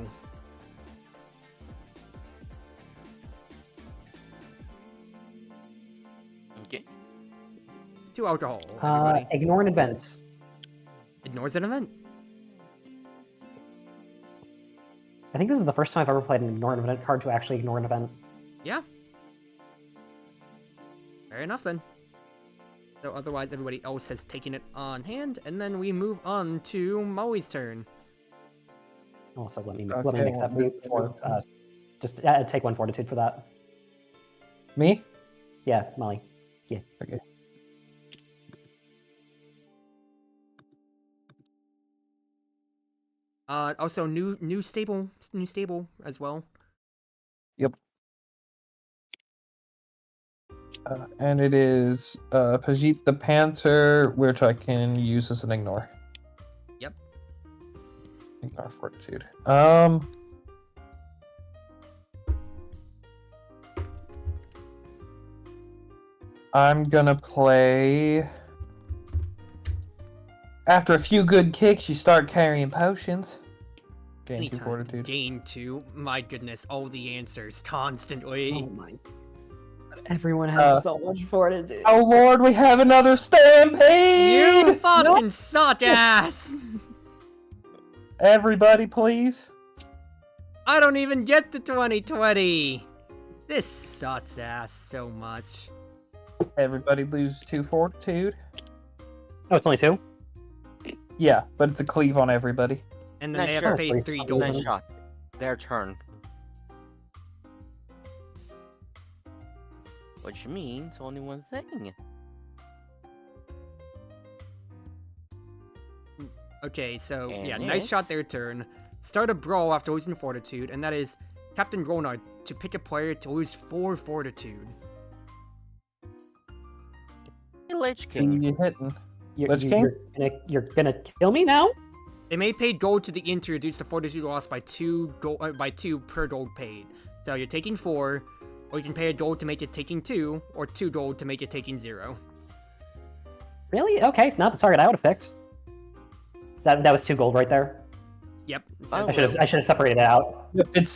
Speaker 5: Okay.
Speaker 2: 2 alcohol, everybody.
Speaker 4: Ignore an event.
Speaker 2: Ignores an event.
Speaker 4: I think this is the first time I've ever played an ignore an event card to actually ignore an event.
Speaker 2: Yeah. Fair enough then. So otherwise everybody else has taken it on hand, and then we move on to Molly's turn.
Speaker 4: Also, let me mix that for you before. Just take 1 fortitude for that.
Speaker 3: Me?
Speaker 4: Yeah, Molly. Yeah.
Speaker 3: Okay.
Speaker 2: Also new stable as well.
Speaker 3: Yep. And it is Pajit the Panther, which I can use as an ignore.
Speaker 2: Yep.
Speaker 3: Ignore fortitude. I'm gonna play. After a few good kicks, you start carrying potions. Gain 2
Speaker 2: Anytime.
Speaker 3: fortitude.
Speaker 2: Gain 2. My goodness, all the answers constantly.
Speaker 4: Oh my. Everyone has so much fortitude.
Speaker 3: Oh lord, we have another stampede!
Speaker 2: You fucking suck ass!
Speaker 3: Everybody, please.
Speaker 2: I don't even get to 2020! This sucks ass so much.
Speaker 3: Everybody lose 2 fortitude.
Speaker 4: Oh, it's only 2?
Speaker 3: Yeah, but it's a cleave on everybody.
Speaker 2: And then
Speaker 5: Nice
Speaker 2: they have to
Speaker 5: shot.
Speaker 2: pay 3 gold.
Speaker 5: Nice shot. Their turn. Which means only one thing.
Speaker 2: Okay, so
Speaker 5: And
Speaker 2: yeah, nice shot
Speaker 5: it's-
Speaker 2: their turn. Start a brawl after losing fortitude, and that is Captain Ronard to pick a player to lose 4 fortitude.
Speaker 5: Lich
Speaker 3: Who
Speaker 5: King.
Speaker 3: you hitting?
Speaker 4: You're,
Speaker 3: Lich
Speaker 4: you-
Speaker 3: King?
Speaker 4: You're gonna kill me now?
Speaker 2: They may pay gold to the inn to reduce the fortitude loss by 2 per gold paid. So you're taking 4, or you can pay a gold to make it taking 2, or 2 gold to make it taking 0.
Speaker 4: Really? Okay, not the target I would have picked. That was 2 gold right there.
Speaker 2: Yep. it
Speaker 5: Oh.
Speaker 2: says
Speaker 4: I should have separated it out.
Speaker 3: Yep, it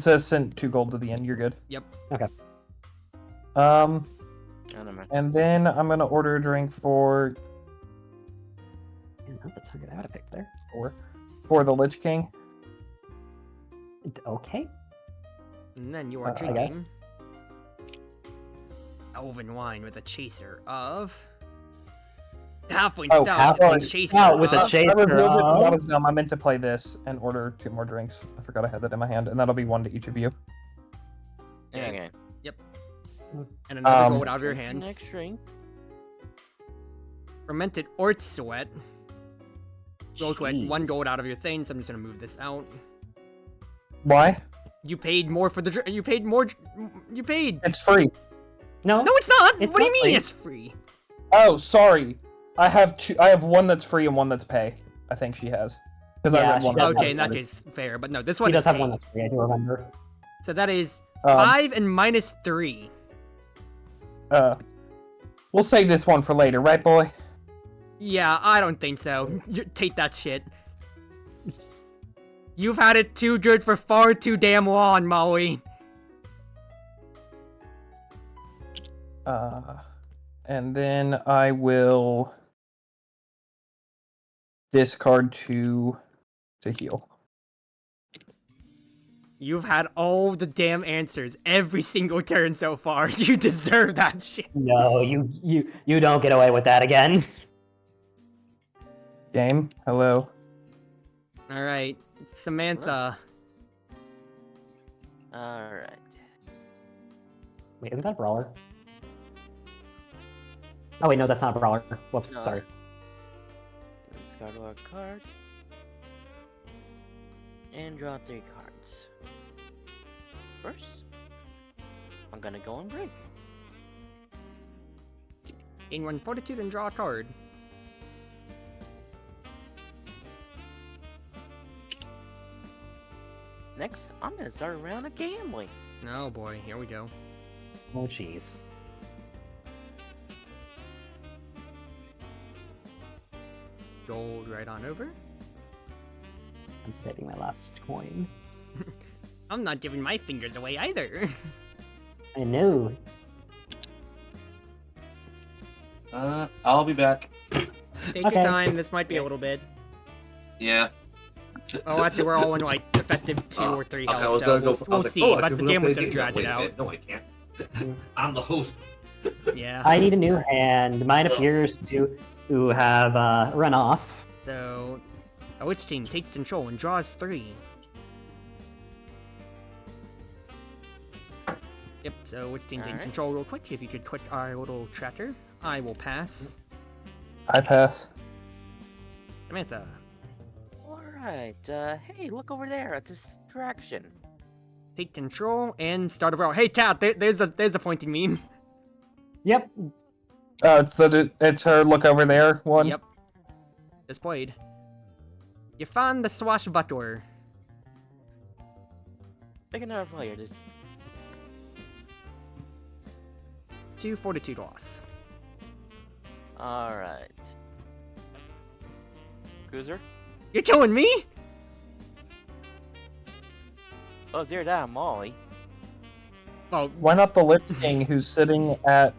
Speaker 3: says sent 2 gold to the end. You're good.
Speaker 2: Yep.
Speaker 4: Okay.
Speaker 5: Oh, never mind.
Speaker 3: And then I'm gonna order a drink for
Speaker 4: Not the target I would have picked there.
Speaker 3: for the Lich King.
Speaker 4: Okay.
Speaker 2: And then you are
Speaker 4: I guess.
Speaker 2: drinking elven wine with a chaser of halfling
Speaker 3: Oh,
Speaker 2: stout
Speaker 3: halfling
Speaker 2: with a chaser
Speaker 4: stout with a
Speaker 2: of-
Speaker 4: chaser.
Speaker 3: I revealed it, but
Speaker 4: of-
Speaker 3: that was dumb. I meant to play this and order 2 more drinks. I forgot I had that in my hand, and that'll be 1 to each of you.
Speaker 5: Okay.
Speaker 2: and another
Speaker 3: Um,
Speaker 2: gold out of your hand.
Speaker 5: Next drink.
Speaker 2: Fermented ort sweat. Real quick, 1
Speaker 4: Jeez.
Speaker 2: gold out of your thing, so I'm just gonna move this out.
Speaker 3: Why?
Speaker 2: You paid more for the drink. You paid more. You paid.
Speaker 3: It's free.
Speaker 4: No.
Speaker 2: No, it's not.
Speaker 4: It's
Speaker 2: What do you
Speaker 4: not
Speaker 2: mean
Speaker 4: free.
Speaker 2: it's free?
Speaker 3: Oh, sorry. I have 2. I have 1 that's free and 1 that's pay. I think she has. Because I
Speaker 4: Yeah,
Speaker 3: read
Speaker 4: she
Speaker 3: one.
Speaker 4: does
Speaker 2: Okay,
Speaker 4: have
Speaker 2: in that
Speaker 4: one.
Speaker 2: case, fair. But no, this
Speaker 4: He
Speaker 2: one
Speaker 4: does
Speaker 2: is
Speaker 4: have
Speaker 2: eight.
Speaker 4: one that's free, I do remember.
Speaker 2: So that is
Speaker 3: Um,
Speaker 2: 5 and minus 3.
Speaker 3: We'll save this one for later, right, boy?
Speaker 2: Yeah, I don't think so. Take that shit. You've had it too good for far too damn long, Molly.
Speaker 3: And then I will discard to heal.
Speaker 2: You've had all the damn answers every single turn so far. You deserve that shit.
Speaker 4: No, you don't get away with that again.
Speaker 3: Game, hello.
Speaker 2: Alright, Samantha.
Speaker 5: Alright.
Speaker 4: Wait, isn't that a brawler? Oh wait, no, that's not a brawler. Whoops,
Speaker 5: No.
Speaker 4: sorry.
Speaker 5: Discard a card. And draw 3 cards. First, I'm gonna go and break.
Speaker 2: Gain 1 fortitude and draw a card.
Speaker 5: Next, I'm gonna start a round of gambling.
Speaker 2: Oh boy, here we go.
Speaker 4: Oh jeez.
Speaker 2: Gold right on over.
Speaker 4: I'm saving my last coin.
Speaker 2: I'm not giving my fingers away either.
Speaker 4: I know.
Speaker 1: I'll be back.
Speaker 2: Take
Speaker 4: Okay.
Speaker 2: your time, this might be a little bit.
Speaker 1: Yeah.
Speaker 2: Oh, actually, we're all in like effective 2 or 3 health,
Speaker 1: I was
Speaker 2: so
Speaker 1: gonna go.
Speaker 2: we'll,
Speaker 1: I
Speaker 2: we'll
Speaker 1: was like,
Speaker 2: see,
Speaker 1: oh, I
Speaker 2: but
Speaker 1: can
Speaker 2: the
Speaker 1: go
Speaker 2: game
Speaker 1: play
Speaker 2: was
Speaker 1: a
Speaker 2: gonna
Speaker 1: game.
Speaker 2: drag
Speaker 1: Wait
Speaker 2: it
Speaker 1: a
Speaker 2: out.
Speaker 1: minute. No, I can't. I'm the host.
Speaker 2: Yeah.
Speaker 4: I need a new hand. Mine appears to have run off.
Speaker 2: So, a witch team takes control and draws 3. Yep, so witch team takes
Speaker 5: Alright.
Speaker 2: control real quick. If you could click our little tracker, I will pass.
Speaker 3: I pass.
Speaker 2: Samantha.
Speaker 5: Alright, hey, look over there, a distraction.
Speaker 2: Take control and start a brawl. Hey, Cat, there's the pointing meme.
Speaker 4: Yep.
Speaker 3: It's her look over there one.
Speaker 2: Yep. Displayed. You found the swashbuckler.
Speaker 5: Pick another player, this
Speaker 2: 2 fortitude loss.
Speaker 5: Alright. Cruiser?
Speaker 2: You're killing me?
Speaker 5: Oh, zero down, Molly.
Speaker 2: Oh,
Speaker 3: Why not the Lich King who's sitting at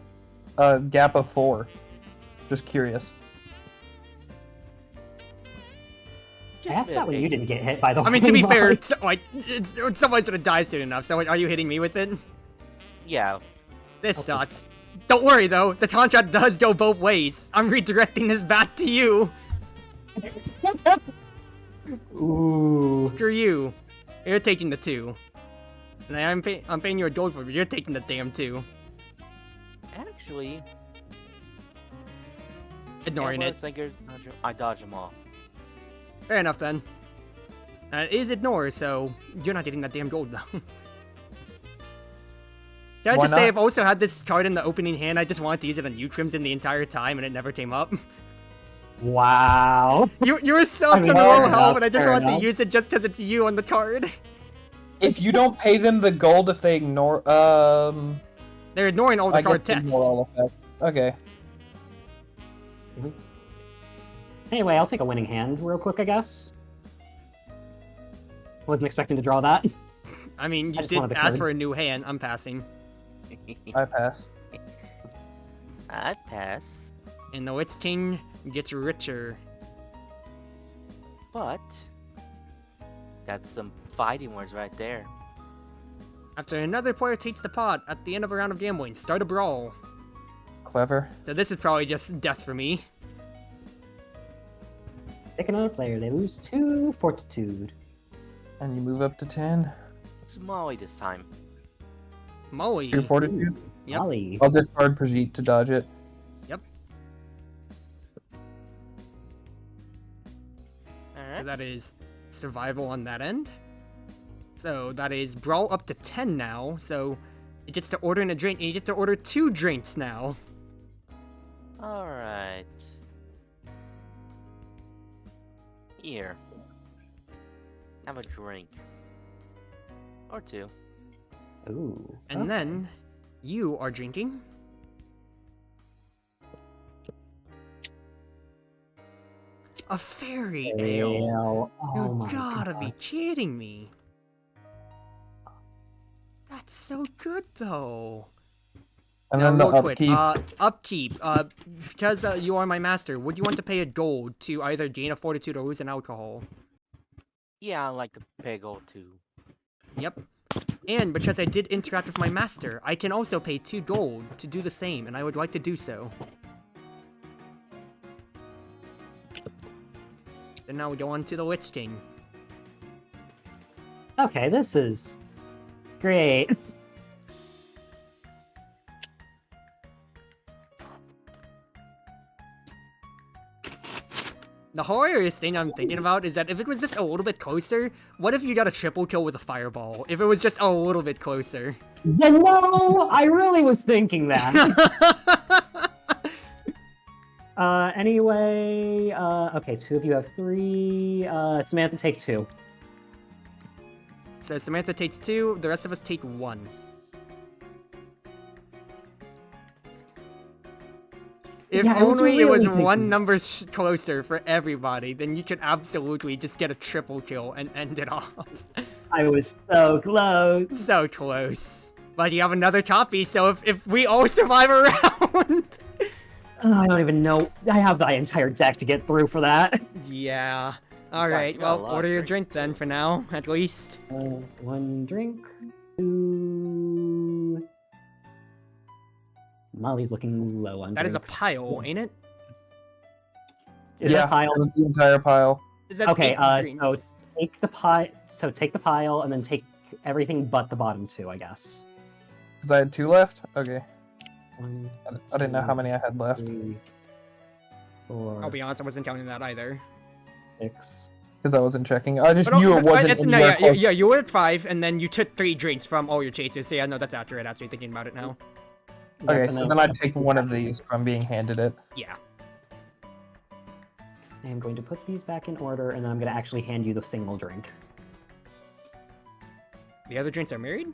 Speaker 3: a gap of 4? Just curious.
Speaker 4: I asked that when you didn't get hit, by the way.
Speaker 2: I mean, to be fair,
Speaker 4: Molly.
Speaker 2: like, someone's gonna die soon enough, so are you hitting me with it?
Speaker 5: Yeah.
Speaker 2: This sucks. Don't worry, though. The contract does go both ways. I'm redirecting this back to you.
Speaker 4: Ooh.
Speaker 2: Screw you. You're taking the 2. And I'm paying you a gold for it, but you're taking the damn 2.
Speaker 5: Actually,
Speaker 2: Ignoring
Speaker 5: yeah,
Speaker 2: it.
Speaker 5: I dodge them all.
Speaker 2: Fair enough, then. It is ignore, so you're not getting that damn gold, though. Can I
Speaker 3: Why
Speaker 2: just say
Speaker 3: not?
Speaker 2: I've also had this card in the opening hand, I just wanted to use it on U-Crimson the entire time, and it never came up.
Speaker 4: Wow.
Speaker 2: You were so
Speaker 4: I
Speaker 2: up
Speaker 4: mean,
Speaker 2: to
Speaker 4: fair
Speaker 2: low
Speaker 4: enough,
Speaker 2: health, and I just
Speaker 4: fair
Speaker 2: wanted
Speaker 4: enough.
Speaker 2: to use it just because it's you on the card.
Speaker 3: If you don't pay them the gold if they ignore
Speaker 2: They're ignoring all the
Speaker 3: I
Speaker 2: card
Speaker 3: guess they
Speaker 2: text.
Speaker 3: ignore all effect. Okay.
Speaker 4: Anyway, I'll take a winning hand real quick, I guess. Wasn't expecting to draw that.
Speaker 2: I mean, you
Speaker 4: I just
Speaker 2: did
Speaker 4: wanted the
Speaker 2: ask for
Speaker 4: cards.
Speaker 2: a new hand. I'm passing.
Speaker 3: I pass.
Speaker 5: I'd pass,
Speaker 2: And the Witch King gets richer.
Speaker 5: but that's some fighting words right there.
Speaker 2: After another player takes the pot at the end of a round of gambling, start a brawl.
Speaker 3: Clever.
Speaker 2: So this is probably just death for me.
Speaker 4: Pick another player. They lose 2 fortitude.
Speaker 3: And you move up to 10.
Speaker 5: It's Molly this time.
Speaker 2: Molly.
Speaker 3: 2 fortitude.
Speaker 2: Yep.
Speaker 4: Molly.
Speaker 3: I'll discard Brigitte to dodge it.
Speaker 2: Yep.
Speaker 5: Alright.
Speaker 2: So that is survival on that end. So that is brawl up to 10 now. So it gets to order in a drink, and you get to order 2 drinks now.
Speaker 5: Alright. Here. Have a drink. Or two.
Speaker 4: Ooh.
Speaker 2: And then you are drinking. A fairy ale.
Speaker 4: Oh
Speaker 2: You
Speaker 4: my
Speaker 2: gotta
Speaker 4: God.
Speaker 2: be kidding me. That's so good, though.
Speaker 3: And
Speaker 2: Now,
Speaker 3: then the
Speaker 2: real quick,
Speaker 3: upkeep.
Speaker 2: because you are my master, would you want to pay a gold to either gain a fortitude or lose an alcohol?
Speaker 5: Yeah, I like to pay gold too.
Speaker 2: Yep. And because I did interact with my master, I can also pay 2 gold to do the same, and I would like to do so. Then now we go on to the Lich King.
Speaker 4: Okay, this is great.
Speaker 2: The hilarious thing I'm thinking about is that if it was just a little bit closer, what if you got a triple kill with a fireball? If it was just a little bit closer.
Speaker 4: Yeah, no, I really was thinking that. Anyway, okay, 2 of you have 3. Samantha, take 2.
Speaker 2: So Samantha takes 2, the rest of us take 1. If
Speaker 4: Yeah, I was
Speaker 2: only it was
Speaker 4: really
Speaker 2: one
Speaker 4: thinking-
Speaker 2: number closer for everybody, then you could absolutely just get a triple kill and end it off.
Speaker 4: I was so close.
Speaker 2: So close. But you have another copy, so if we all survive a round...
Speaker 4: I don't even know. I have the entire deck to get through for that.
Speaker 2: Yeah.
Speaker 5: Besides,
Speaker 2: Alright,
Speaker 5: you got a
Speaker 2: well,
Speaker 5: lot of
Speaker 2: order your
Speaker 5: drinks,
Speaker 2: drink then,
Speaker 5: too.
Speaker 2: for now, at least.
Speaker 4: 1 drink. 2... Molly's looking low on
Speaker 2: That is a
Speaker 4: drinks.
Speaker 2: pile, ain't it?
Speaker 4: Is
Speaker 3: Yeah,
Speaker 4: that a pile?
Speaker 3: it was the entire pile.
Speaker 2: That's
Speaker 4: Okay,
Speaker 2: 8
Speaker 4: so
Speaker 2: drinks.
Speaker 4: take the pile. So take the pile and then take everything but the bottom 2, I guess.
Speaker 3: Because I had 2 left? Okay.
Speaker 4: 1,
Speaker 3: I didn't know how many I had left.
Speaker 4: 3, 4,
Speaker 2: I'll be honest, I wasn't counting that either.
Speaker 4: 6.
Speaker 3: Because I wasn't checking. I just
Speaker 2: But
Speaker 3: knew it wasn't
Speaker 2: no,
Speaker 3: anywhere close.
Speaker 2: yeah, you were at 5, and then you took 3 drinks from all your chasers. So yeah, no, that's accurate, actually, thinking about it now.
Speaker 3: Okay, so then I'd take one of these from being handed it.
Speaker 2: Yeah.
Speaker 4: I am going to put these back in order, and then I'm going to actually hand you the single drink.
Speaker 2: The other drinks are married?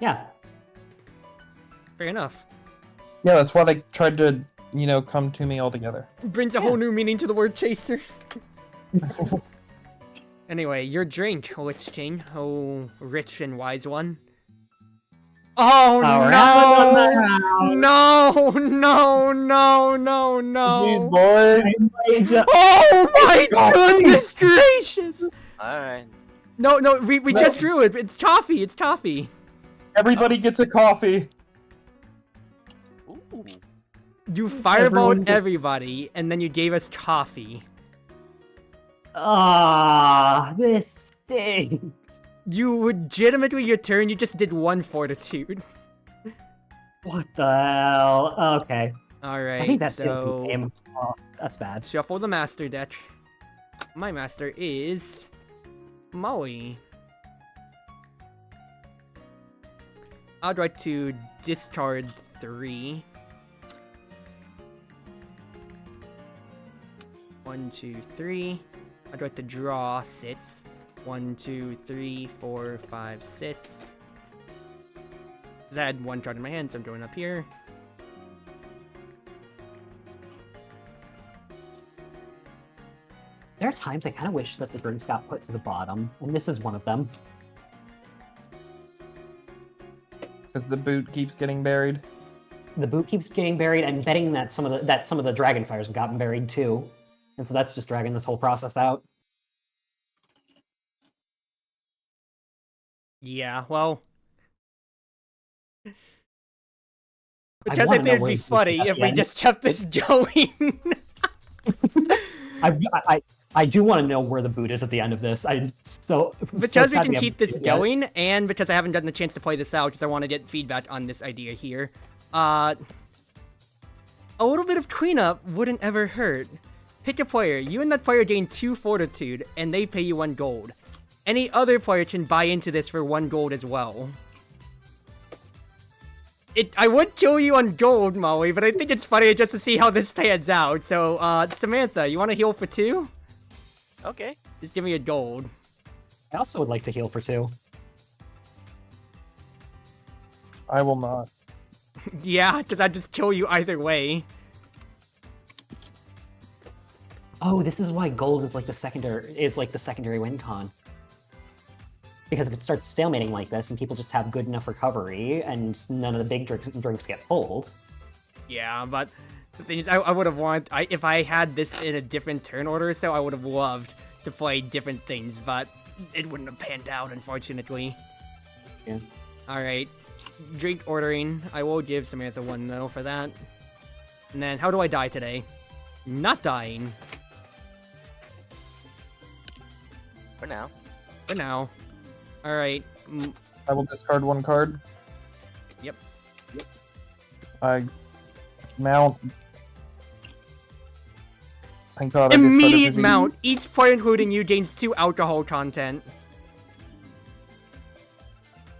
Speaker 4: Yeah.
Speaker 2: Fair enough.
Speaker 3: Yeah, that's why they tried to, come to me all together.
Speaker 2: Brings a whole new meaning to the word chasers. Anyway, your drink, Lich King. Oh, rich and wise one. Oh no! No!
Speaker 3: Jeez, boys.
Speaker 2: Oh my goodness gracious!
Speaker 5: Alright.
Speaker 2: No, we just drew it. It's toffee. It's toffee.
Speaker 3: Everybody gets a coffee.
Speaker 5: Ooh.
Speaker 2: You fireballed
Speaker 4: Everyone
Speaker 2: everybody, and then you gave us coffee.
Speaker 4: This stinks.
Speaker 2: You legitimately, your turn, you just did 1 fortitude.
Speaker 4: What the hell? Okay.
Speaker 2: Alright,
Speaker 4: I think that's
Speaker 2: so...
Speaker 4: the game. Oh, that's bad.
Speaker 2: Shuffle the master deck. My master is... Molly. I'd like to discard 3. 1, 2, 3. I'd like to draw 6. 1, 2, 3, 4, 5, 6. Because I had 1 card in my hand, so I'm going up here.
Speaker 4: There are times I kind of wish that the drinks got put to the bottom, and this is one of them.
Speaker 3: Because the boot keeps getting buried.
Speaker 4: The boot keeps getting buried. I'm betting that some of the dragonfires have gotten buried too, and so that's just dragging this whole process out.
Speaker 2: Yeah, well...
Speaker 4: I
Speaker 2: Because I
Speaker 4: wanna
Speaker 2: think
Speaker 4: know
Speaker 2: it'd
Speaker 4: where
Speaker 2: be
Speaker 4: this is
Speaker 2: funny
Speaker 4: at
Speaker 2: if
Speaker 4: the
Speaker 2: we
Speaker 4: end.
Speaker 2: just kept this going.
Speaker 4: I do want to know where the boot is at the end of this.
Speaker 2: Because we can keep this going, and because I haven't gotten the chance to play this out, because I want to get feedback on this idea here, a little bit of cleanup wouldn't ever hurt. Pick a player. You and that player gain 2 fortitude, and they pay you 1 gold. Any other player can buy into this for 1 gold as well. I would kill you on gold, Molly, but I think it's funny just to see how this pans out. So, Samantha, you want to heal for 2?
Speaker 5: Okay.
Speaker 2: Just give me a gold.
Speaker 4: I also would like to heal for 2.
Speaker 3: I will not.
Speaker 2: Yeah, because I'd just kill you either way.
Speaker 4: Oh, this is why gold is like the secondary win con. Because if it starts stalemating like this and people just have good enough recovery and none of the big drinks get pulled.
Speaker 2: Yeah, but the thing is, I would have wanted... if I had this in a different turn order, so I would have loved to play different things, but it wouldn't have panned out, unfortunately.
Speaker 4: Yeah.
Speaker 2: Alright. Drink ordering. I will give Samantha 1, though, for that. And then, how do I die today? Not dying.
Speaker 5: For now.
Speaker 2: For now. Alright.
Speaker 3: I will discard 1 card.
Speaker 2: Yep.
Speaker 3: I mount. Thank God.
Speaker 2: Immediate mount. Each player, including you, gains 2 alcohol content.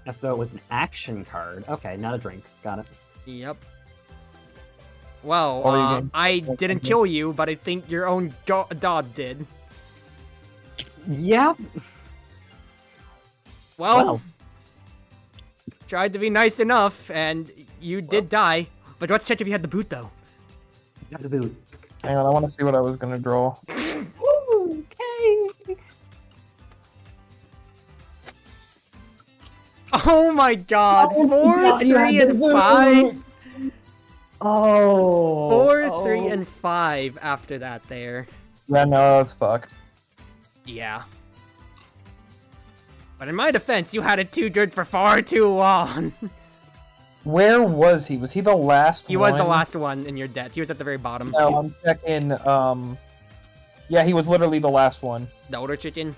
Speaker 4: As though it was an action card. Okay, not a drink. Got it.
Speaker 2: Yep. Well, I didn't kill you, but I think your own dog did.
Speaker 4: Yeah.
Speaker 2: Well, tried to be nice enough, and you did die. But let's check if you had the boot, though.
Speaker 4: You have the boot.
Speaker 3: Hang on, I want to see what I was going to draw.
Speaker 4: Okay.
Speaker 2: Oh my god! 4, 3, and 5.
Speaker 4: Oh.
Speaker 2: 4, 3, and 5 after that there.
Speaker 3: Yeah, no, it's fucked.
Speaker 2: Yeah. But in my defense, you had it too good for far too long.
Speaker 3: Where was he? Was he the last one?
Speaker 2: He was the last one in your debt. He was at the very bottom.
Speaker 3: No, I'm checking, yeah, he was literally the last one.
Speaker 2: The older chicken?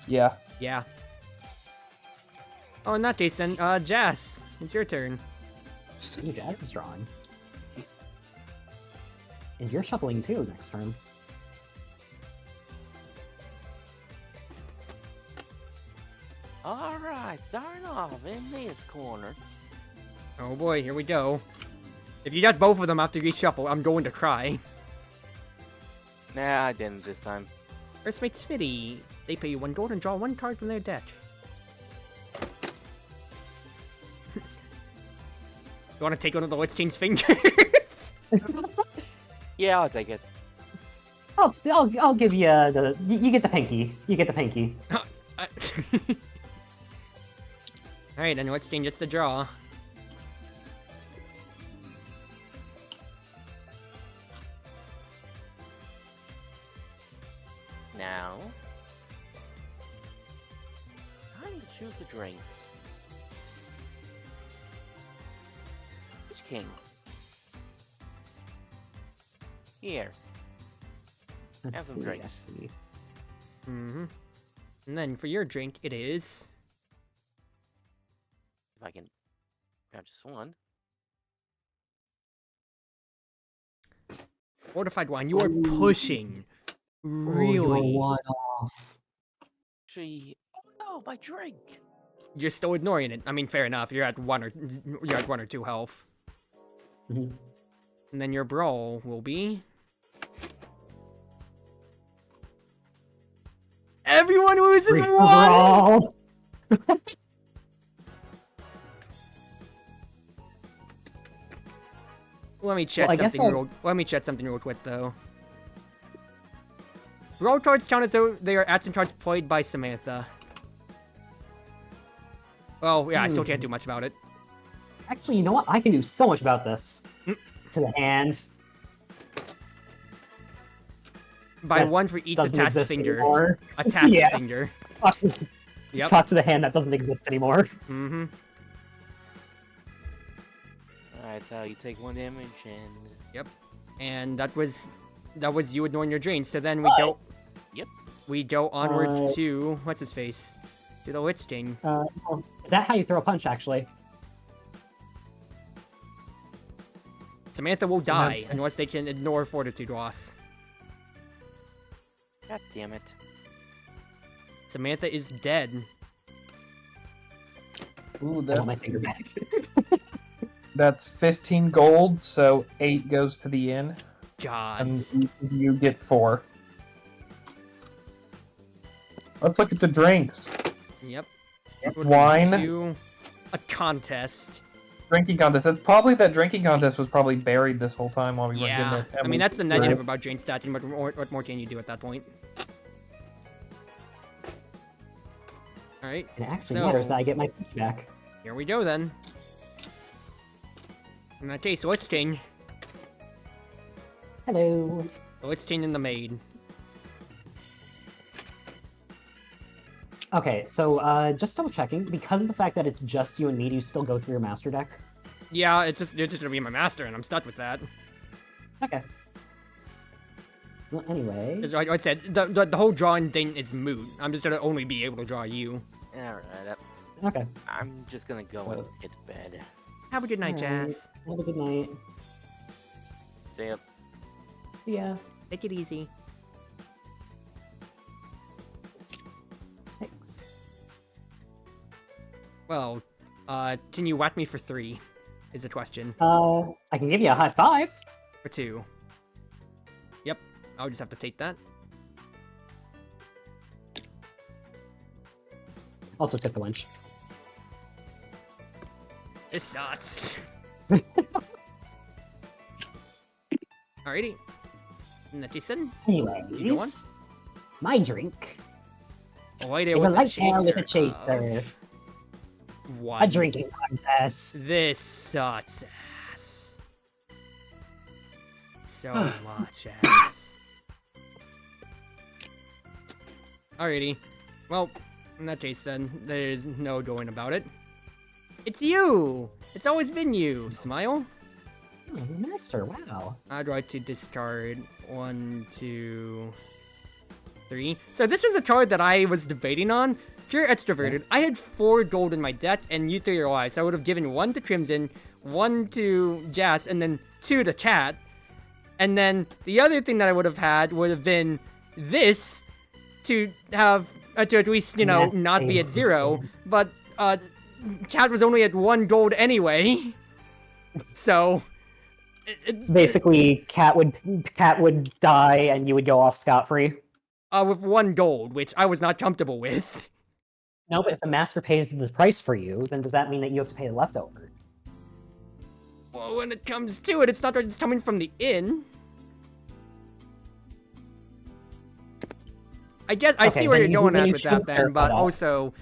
Speaker 3: Yeah.
Speaker 2: Yeah. Oh, in that case then, Jazz, it's your turn.
Speaker 4: Ooh, Jazz is drawing. And you're shuffling too next turn.
Speaker 5: Alright, starting off in this corner.
Speaker 2: Oh boy, here we go. If you got both of them after each shuffle, I'm going to cry.
Speaker 5: Nah, I didn't this time.
Speaker 2: First mate Smitty. They pay you 1 gold and draw 1 card from their deck. You want to take one of the Lich King's fingers?
Speaker 5: Yeah, I'll take it.
Speaker 4: I'll give you the you get the pinky. You get the pinky.
Speaker 2: Alright, then Lich King gets the draw.
Speaker 5: Now, time to choose the drinks. Which king? Here.
Speaker 4: Let's
Speaker 5: Have some
Speaker 4: see,
Speaker 5: drinks.
Speaker 4: let's see.
Speaker 2: Mm-hmm. And then for your drink, it is...
Speaker 5: If I can grab just one.
Speaker 2: Fortified wine. You are pushing. Really?
Speaker 4: Oh, you're 1 off.
Speaker 5: Actually, oh no, my drink.
Speaker 2: You're still ignoring it. I mean, fair enough. You're at 1 or 2 health.
Speaker 4: Mhm.
Speaker 2: And then your brawl will be... Everyone loses
Speaker 4: Free
Speaker 2: 1!
Speaker 4: brawl.
Speaker 2: Let me check
Speaker 4: Well, I guess
Speaker 2: Let me check something real quick, though. Brawl cards count as though they are action cards played by Samantha. Well, yeah, I still can't do much about it.
Speaker 4: Actually, you know what? I can do so much about this. To the hand.
Speaker 2: By
Speaker 4: That
Speaker 2: 1 for each
Speaker 4: doesn't
Speaker 2: attached
Speaker 4: exist
Speaker 2: finger.
Speaker 4: anymore.
Speaker 2: Attached
Speaker 4: Yeah.
Speaker 2: finger. Yep.
Speaker 4: Talk to the hand that doesn't exist anymore.
Speaker 2: Mm-hmm.
Speaker 5: Alright, so you take 1 damage and...
Speaker 2: Yep. And that was you ignoring your drain. So then we go...
Speaker 5: Yep.
Speaker 2: We go onwards to... What's his face? To the Lich King.
Speaker 4: Is that how you throw a punch, actually?
Speaker 2: Samantha will die unless they can ignore Fortitude loss.
Speaker 5: God damn it.
Speaker 2: Samantha is dead.
Speaker 3: Ooh,
Speaker 4: I want my finger back.
Speaker 3: that's 15 gold, so 8 goes to the inn.
Speaker 2: God.
Speaker 3: And you get 4. Let's look at the drinks.
Speaker 2: Yep.
Speaker 3: Wine.
Speaker 2: To a contest.
Speaker 3: Drinking contest. It's probably that drinking contest was probably buried this whole time while we weren't
Speaker 2: Yeah.
Speaker 3: getting it.
Speaker 2: I mean, that's the negative about Jane Statue. What more can you do at that point? Alright.
Speaker 4: It actually matters that I get my peach back.
Speaker 2: Here we go then. In that case, let's change.
Speaker 4: Hello.
Speaker 2: Let's change in the Maid.
Speaker 4: Okay, so just double checking, because of the fact that it's just you and me, do you still go through your master deck?
Speaker 2: Yeah, you're just gonna be my master, and I'm stuck with that.
Speaker 4: Okay. Well, anyway.
Speaker 2: As I said, the whole drawing thing is moot. I'm just gonna only be able to draw you.
Speaker 5: Alright,
Speaker 4: Okay.
Speaker 5: I'm just gonna go and get to bed.
Speaker 2: Have a good night,
Speaker 4: Alright.
Speaker 2: Jazz.
Speaker 4: Have a good night.
Speaker 5: See ya.
Speaker 4: See ya.
Speaker 2: Take it easy.
Speaker 4: 6.
Speaker 2: Well, can you whack me for 3? Is the question.
Speaker 4: I can give you a high 5.
Speaker 2: Or 2. Yep, I'll just have to take that.
Speaker 4: Also took the winch.
Speaker 2: This sucks. Alrighty. Listen.
Speaker 4: Anyways, my drink.
Speaker 2: Light it
Speaker 4: Take a
Speaker 2: with a
Speaker 4: light
Speaker 2: chaser.
Speaker 4: fire with a chaser.
Speaker 2: One.
Speaker 4: A drinking contest.
Speaker 2: This sucks ass. So much ass. Alrighty. Well, in that case then, there's no going about it. It's you! It's always been you! Smile?
Speaker 4: Oh, master, wow.
Speaker 2: I'd like to discard 1, 2, 3. So this was a card that I was debating on. Pure Extroverted. I had 4 gold in my deck, and you 3 are alive. So I would have given 1 to Crimson, 1 to Jas, and then 2 to Cat. And then the other thing that I would have had would have been this to have to at least, you know, not be at 0. But Cat was only at 1 gold anyway. So
Speaker 4: it's basically Cat would die and you would go off scot-free.
Speaker 2: With 1 gold, which I was not comfortable with.
Speaker 4: No, but if the master pays the price for you, then does that mean that you have to pay the leftover?
Speaker 2: Well, when it comes to it, it's not like it's coming from the inn. I guess I see where you're going at with that then, but also...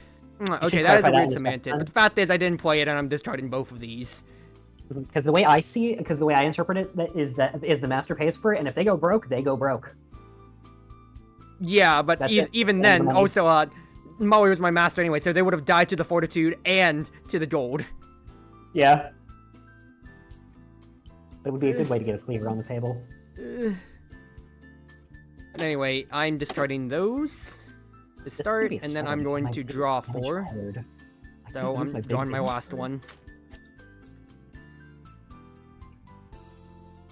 Speaker 2: Okay, that is a weird semantic. But the fact is, I didn't play it, and I'm discarding both of these.
Speaker 4: Because the way I see it, because the way I interpret it, is the master pays for it, and if they go broke, they go broke.
Speaker 2: Yeah, but even then, also, Molly was my master anyway, so they would have died to the fortitude and to the gold.
Speaker 4: Yeah. It would be a good way to get a cleaver on the table.
Speaker 2: Anyway, I'm discarding those to start, and then I'm going to draw 4. So I'm drawing my last one.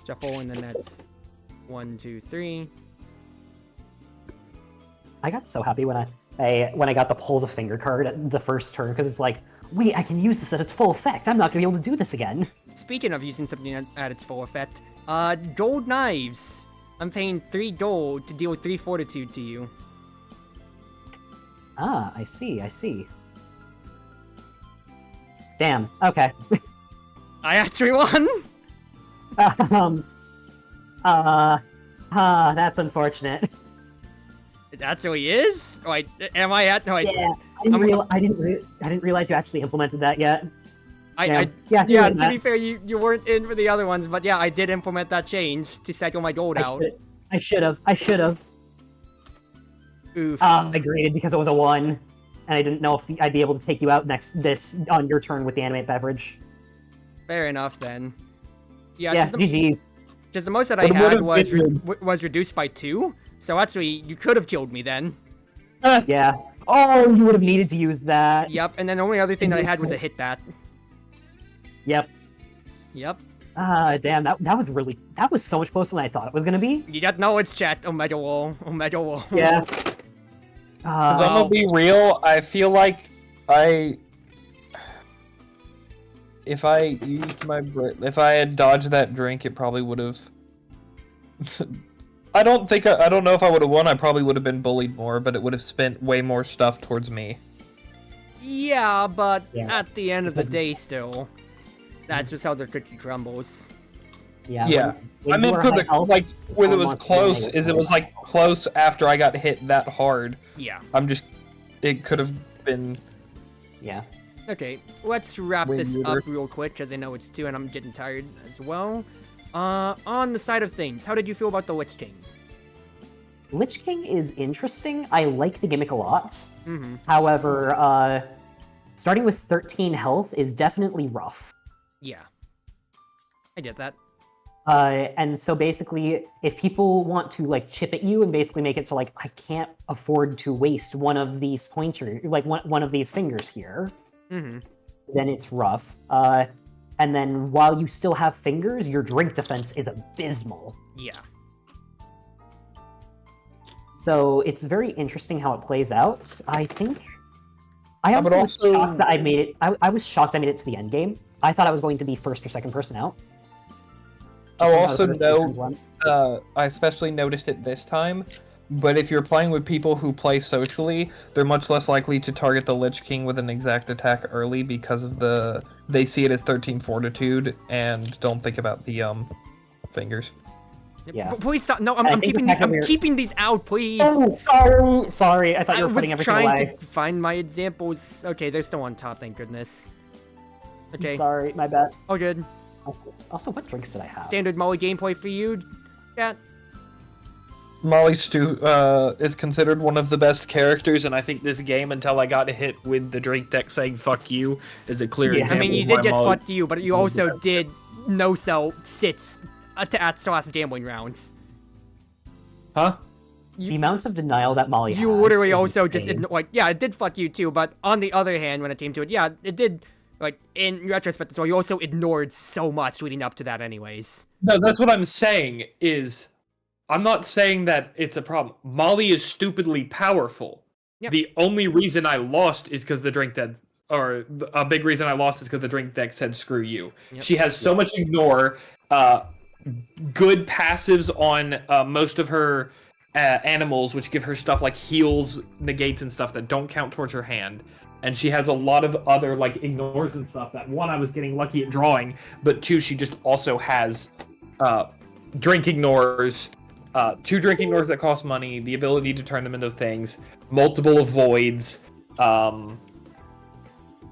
Speaker 2: Shuffle, and then that's 1, 2, 3.
Speaker 4: I got so happy when I got to pull the finger card at the first turn, because it's like, wait, I can use this at its full effect. I'm not gonna be able to do this again.
Speaker 2: Speaking of using something at its full effect, gold knives. I'm paying 3 gold to deal with 3 fortitude to you.
Speaker 4: Ah, I see. Damn. Okay.
Speaker 2: I actually won.
Speaker 4: That's unfortunate.
Speaker 2: It actually is? Wait, am I at? No,
Speaker 4: yeah, I didn't realize you actually implemented that yet.
Speaker 2: Yeah, to be fair, you weren't in for the other ones, but yeah, I did implement that change to cycle my gold out.
Speaker 4: I should have.
Speaker 2: Oof.
Speaker 4: I graded because it was a 1, and I didn't know if I'd be able to take you out on your turn with the animate beverage.
Speaker 2: Fair enough then.
Speaker 4: Yeah, GG's.
Speaker 2: Because the most that I had was reduced by 2, so actually you could have killed me then.
Speaker 4: Yeah. Oh, you would have needed to use that.
Speaker 2: Yep, and then the only other thing that I had was a hit that.
Speaker 4: Yep. Damn, that was so much closer than I thought it was gonna be.
Speaker 2: You got knowledge, chat. Omega wall.
Speaker 4: Yeah.
Speaker 3: I'm gonna be real. I feel like if I had dodged that drink, it probably would have I don't know if I would have won. I probably would have been bullied more, but it would have spent way more stuff towards me.
Speaker 2: Yeah, but at the end of the day, still, that's just how the cookie crumbles.
Speaker 3: Yeah. I meant for the like when it was close, it was like close after I got hit that hard.
Speaker 2: Yeah.
Speaker 3: It could have been.
Speaker 4: Yeah.
Speaker 2: Okay, let's wrap this up real quick, because I know it's 2 and I'm getting tired as well. On the side of things, how did you feel about the Lich King?
Speaker 4: Lich King is interesting. I like the gimmick a lot.
Speaker 2: Mm-hmm.
Speaker 4: However, starting with 13 health is definitely rough.
Speaker 2: Yeah. I get that.
Speaker 4: And so basically, if people want to like chip at you and basically make it so like I can't afford to waste one of these pointers, like one of these fingers here, then it's rough. And then while you still have fingers, your drink defense is abysmal.
Speaker 2: Yeah.
Speaker 4: So it's very interesting how it plays out. I think I was shocked that I made it. I was shocked I made it to the end game. I thought I was going to be first or second person out.
Speaker 3: I'll also note, I especially noticed it this time, but if you're playing with people who play socially, they're much less likely to target the Lich King with an exact attack early because of they see it as 13 fortitude and don't think about the fingers.
Speaker 4: Yeah.
Speaker 2: Please stop. No, I'm keeping these out, please.
Speaker 4: Oh, sorry. I thought you were putting everything away.
Speaker 2: I was trying to find my examples. Okay, they're still on top, thank goodness. Okay.
Speaker 4: Sorry, my bad.
Speaker 2: Oh, good.
Speaker 4: Also, what drinks did I have?
Speaker 2: Standard Molly gameplay for you, chat.
Speaker 3: Molly Stew is considered one of the best characters, and I think this game, until I got hit with the drink deck saying "fuck you," is a clear example.
Speaker 2: I mean, you did get fucked you, but you also did no-sell sits at the last gambling rounds.
Speaker 3: Huh?
Speaker 4: The amount of denial that Molly has.
Speaker 2: You literally also just it did fuck you too, but on the other hand, when it came to it, yeah, it did. Like, in retrospect as well, you also ignored so much leading up to that anyways.
Speaker 3: No, that's what I'm saying is... I'm not saying that it's a problem. Molly is stupidly powerful. Yep. The only reason I lost is because the drink deck... Or a big reason I lost is because the drink deck said, screw you. Yep. She has so much ignore, good passives on most of her animals, which give her stuff like heals, negates, and stuff that don't count towards her hand. And she has a lot of other, like, ignores and stuff that, one, I was getting lucky at drawing, but two, she just also has drink ignores, 2 drink ignores that cost money, the ability to turn them into things, multiple avoids,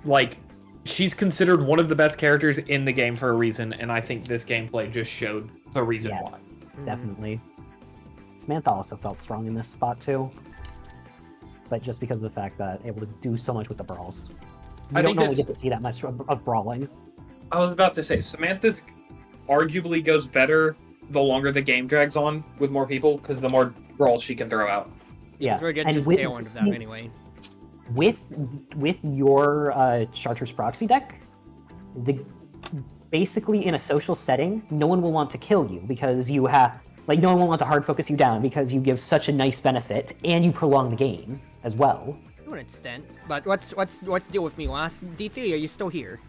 Speaker 3: like, she's considered one of the best characters in the game for a reason, and I think this gameplay just showed the reason why.
Speaker 4: Definitely. Samantha also felt strong in this spot, too. But just because of the fact that able to do so much with the brawls. I don't normally get to see that much of brawling.
Speaker 3: I was about to say, Samantha's arguably goes better the longer the game drags on with more people, because the more brawls she can throw out.
Speaker 2: Yeah, we're getting to the tail end of that anyway.
Speaker 4: With your Chartreuse Proxy deck, basically in a social setting, no one will want to kill you because you have... Like, no one will want to hard focus you down because you give such a nice benefit, and you prolong the game as well.
Speaker 2: To an extent. But let's deal with me last. D3, are you still here?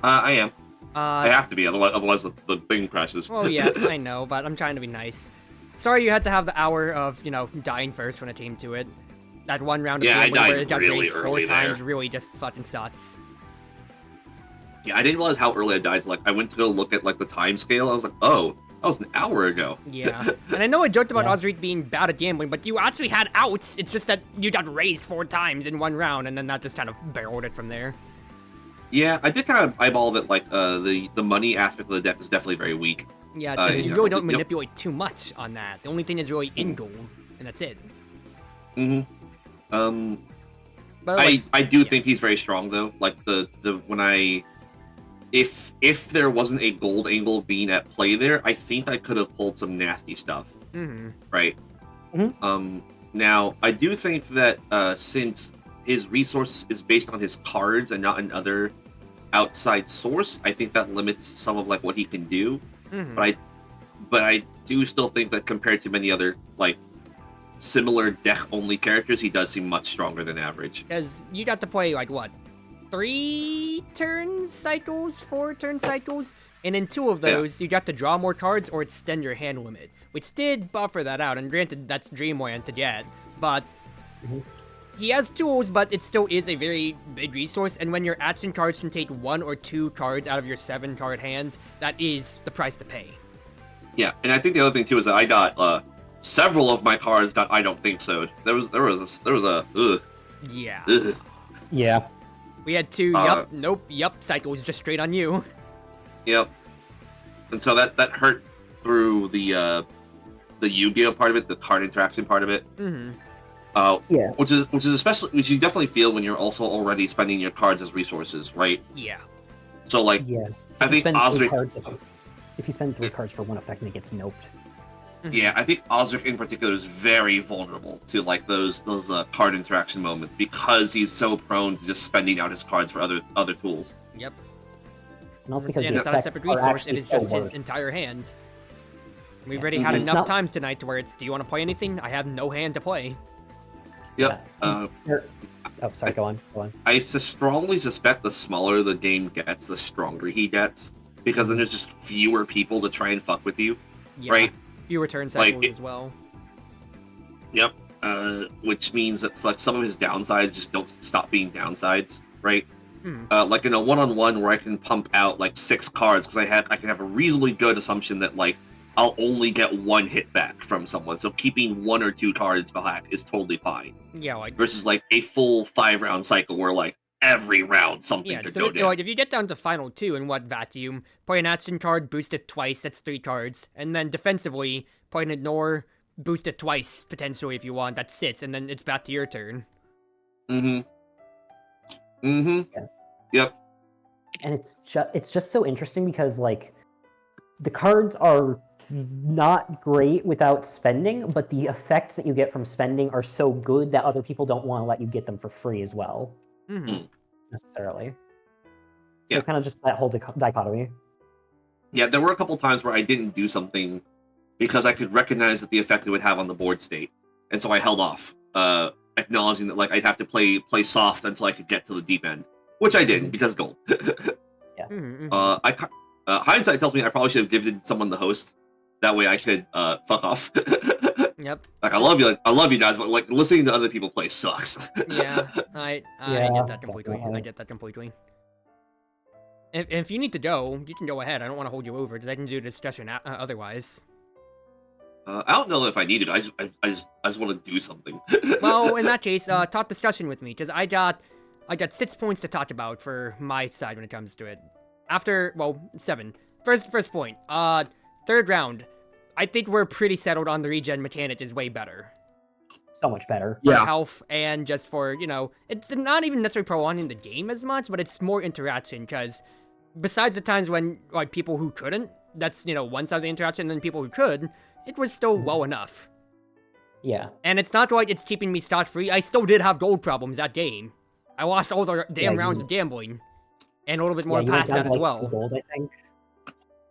Speaker 1: I am. I have to be, otherwise the thing crashes.
Speaker 2: Oh yes, I know, but I'm trying to be nice. Sorry you had to have the hour of, dying first when it came to it. That one round of gambling where it got raised 4 times really just fucking sucks.
Speaker 1: Yeah, I didn't realize how early I died. Like, I went to go look at, like, the time scale. I was like, oh, that was an hour ago.
Speaker 2: Yeah, and I know I joked about Osric being bad at gambling, but you actually had outs. It's just that you got raised 4 times in one round, and then that just kind of barreled it from there.
Speaker 1: Yeah, I did kind of eyeball that, like, the money aspect of the deck is definitely very weak.
Speaker 2: Yeah, you really don't manipulate too much on that. The only thing is really in gold, and that's it.
Speaker 1: But I do think he's very strong though. Like if there wasn't a gold angle being at play there, I think I could have pulled some nasty stuff. Right. Now I do think that since his resource is based on his cards and not another outside source, I think that limits some of like what he can do. But I do still think that compared to many other like similar deck only characters, he does seem much stronger than average.
Speaker 2: Because you got to play like what, 3 turn cycles, 4 turn cycles, and in 2 of those you got to draw more cards or extend your hand limit, which did buffer that out, and granted, that's dream-oriented yet, but he has tools, but it still is a very big resource, and when your action cards can take 1 or 2 cards out of your 7-card hand, that is the price to pay.
Speaker 1: Yeah, and I think the other thing too is that I got several of my cards got I don't think so. There was a
Speaker 2: Yeah.
Speaker 1: ugh.
Speaker 4: Yeah.
Speaker 2: We had 2 yup, nope, yup cycles just straight on you.
Speaker 1: Yep. And so that hurt through the Yu-Gi-Oh part of it, the card interaction part of it.
Speaker 4: Yeah.
Speaker 1: Which you definitely feel when you're also already spending your cards as resources, right?
Speaker 2: Yeah.
Speaker 1: So like,
Speaker 4: Yeah.
Speaker 1: I think Osric.
Speaker 4: If you spend 3 cards for 1 effect and it gets noped.
Speaker 1: Yeah, I think Osric in particular is very vulnerable to like those card interaction moments because he's so prone to just spending out his cards for other tools.
Speaker 2: Yep.
Speaker 4: And also because
Speaker 2: And
Speaker 4: the
Speaker 2: it's not a
Speaker 4: effects
Speaker 2: separate
Speaker 4: are
Speaker 2: resource, it
Speaker 4: actually
Speaker 2: is just
Speaker 4: so
Speaker 2: his
Speaker 4: worth.
Speaker 2: entire hand. We've
Speaker 4: Yeah.
Speaker 2: already had
Speaker 1: Mhm.
Speaker 2: enough
Speaker 4: Not-
Speaker 2: times tonight to where it's, do you want to play anything? I have no hand to play.
Speaker 1: Yep.
Speaker 4: Oh, sorry, go on.
Speaker 1: I strongly suspect the smaller the game gets, the stronger he gets, because then there's just fewer people to try and fuck with you,
Speaker 2: Yeah.
Speaker 1: right?
Speaker 2: Fewer turn
Speaker 1: Like,
Speaker 2: cycles as well.
Speaker 1: Yep. Which means that like some of his downsides just don't stop being downsides, right? Like in a one-on-one where I can pump out like 6 cards because I can have a reasonably good assumption that like I'll only get 1 hit back from someone, so keeping 1 or 2 cards back is totally fine.
Speaker 2: Yeah, like
Speaker 1: Versus like a full 5-round cycle where like every round something
Speaker 2: yeah.
Speaker 1: could
Speaker 2: So
Speaker 1: go
Speaker 2: like,
Speaker 1: down.
Speaker 2: if you get down to final 2 in what vacuum, play an action card, boost it twice. That's 3 cards, and then defensively play an ignore, boost it twice potentially if you want. That sits, and then it's back to your turn.
Speaker 4: Yeah.
Speaker 1: Yep.
Speaker 4: And it's just so interesting because like the cards are not great without spending, but the effects that you get from spending are so good that other people don't want to let you get them for free as well. Necessarily. So
Speaker 1: Yeah.
Speaker 4: it's kind of just that whole dichotomy.
Speaker 1: Yeah, there were a couple times where I didn't do something because I could recognize that the effect it would have on the board state, and so I held off, acknowledging that like I'd have to play soft until I could get to the deep end, which I didn't because gold. Hindsight tells me I probably should have given someone the host. That way I could fuck off.
Speaker 2: Yep.
Speaker 1: Like I love you guys, but like listening to other people play sucks.
Speaker 2: Yeah, I
Speaker 4: Yeah,
Speaker 2: get that completely.
Speaker 4: definitely.
Speaker 2: I get that completely. If you need to go, you can go ahead. I don't want to hold you over because I can do the discussion otherwise.
Speaker 1: I don't know if I need it. I just want to do something.
Speaker 2: Well, in that case, talk discussion with me because I got 6 points to talk about for my side when it comes to it. After 7. First point. Third round. I think we're pretty settled on the regen mechanic is way better.
Speaker 4: So much better.
Speaker 2: For
Speaker 6: Yeah.
Speaker 2: health and just for, it's not even necessarily prolonging the game as much, but it's more interaction because besides the times when like people who couldn't, that's one side of the interaction, and then people who could, it was still well enough.
Speaker 4: Yeah.
Speaker 2: And it's not like it's keeping me scot-free. I still did have gold problems that game. I lost all the damn rounds of gambling. And a little bit more
Speaker 4: you went
Speaker 2: past
Speaker 4: down
Speaker 2: that
Speaker 4: to,
Speaker 2: as
Speaker 4: like,
Speaker 2: well.
Speaker 4: 2 gold, I think.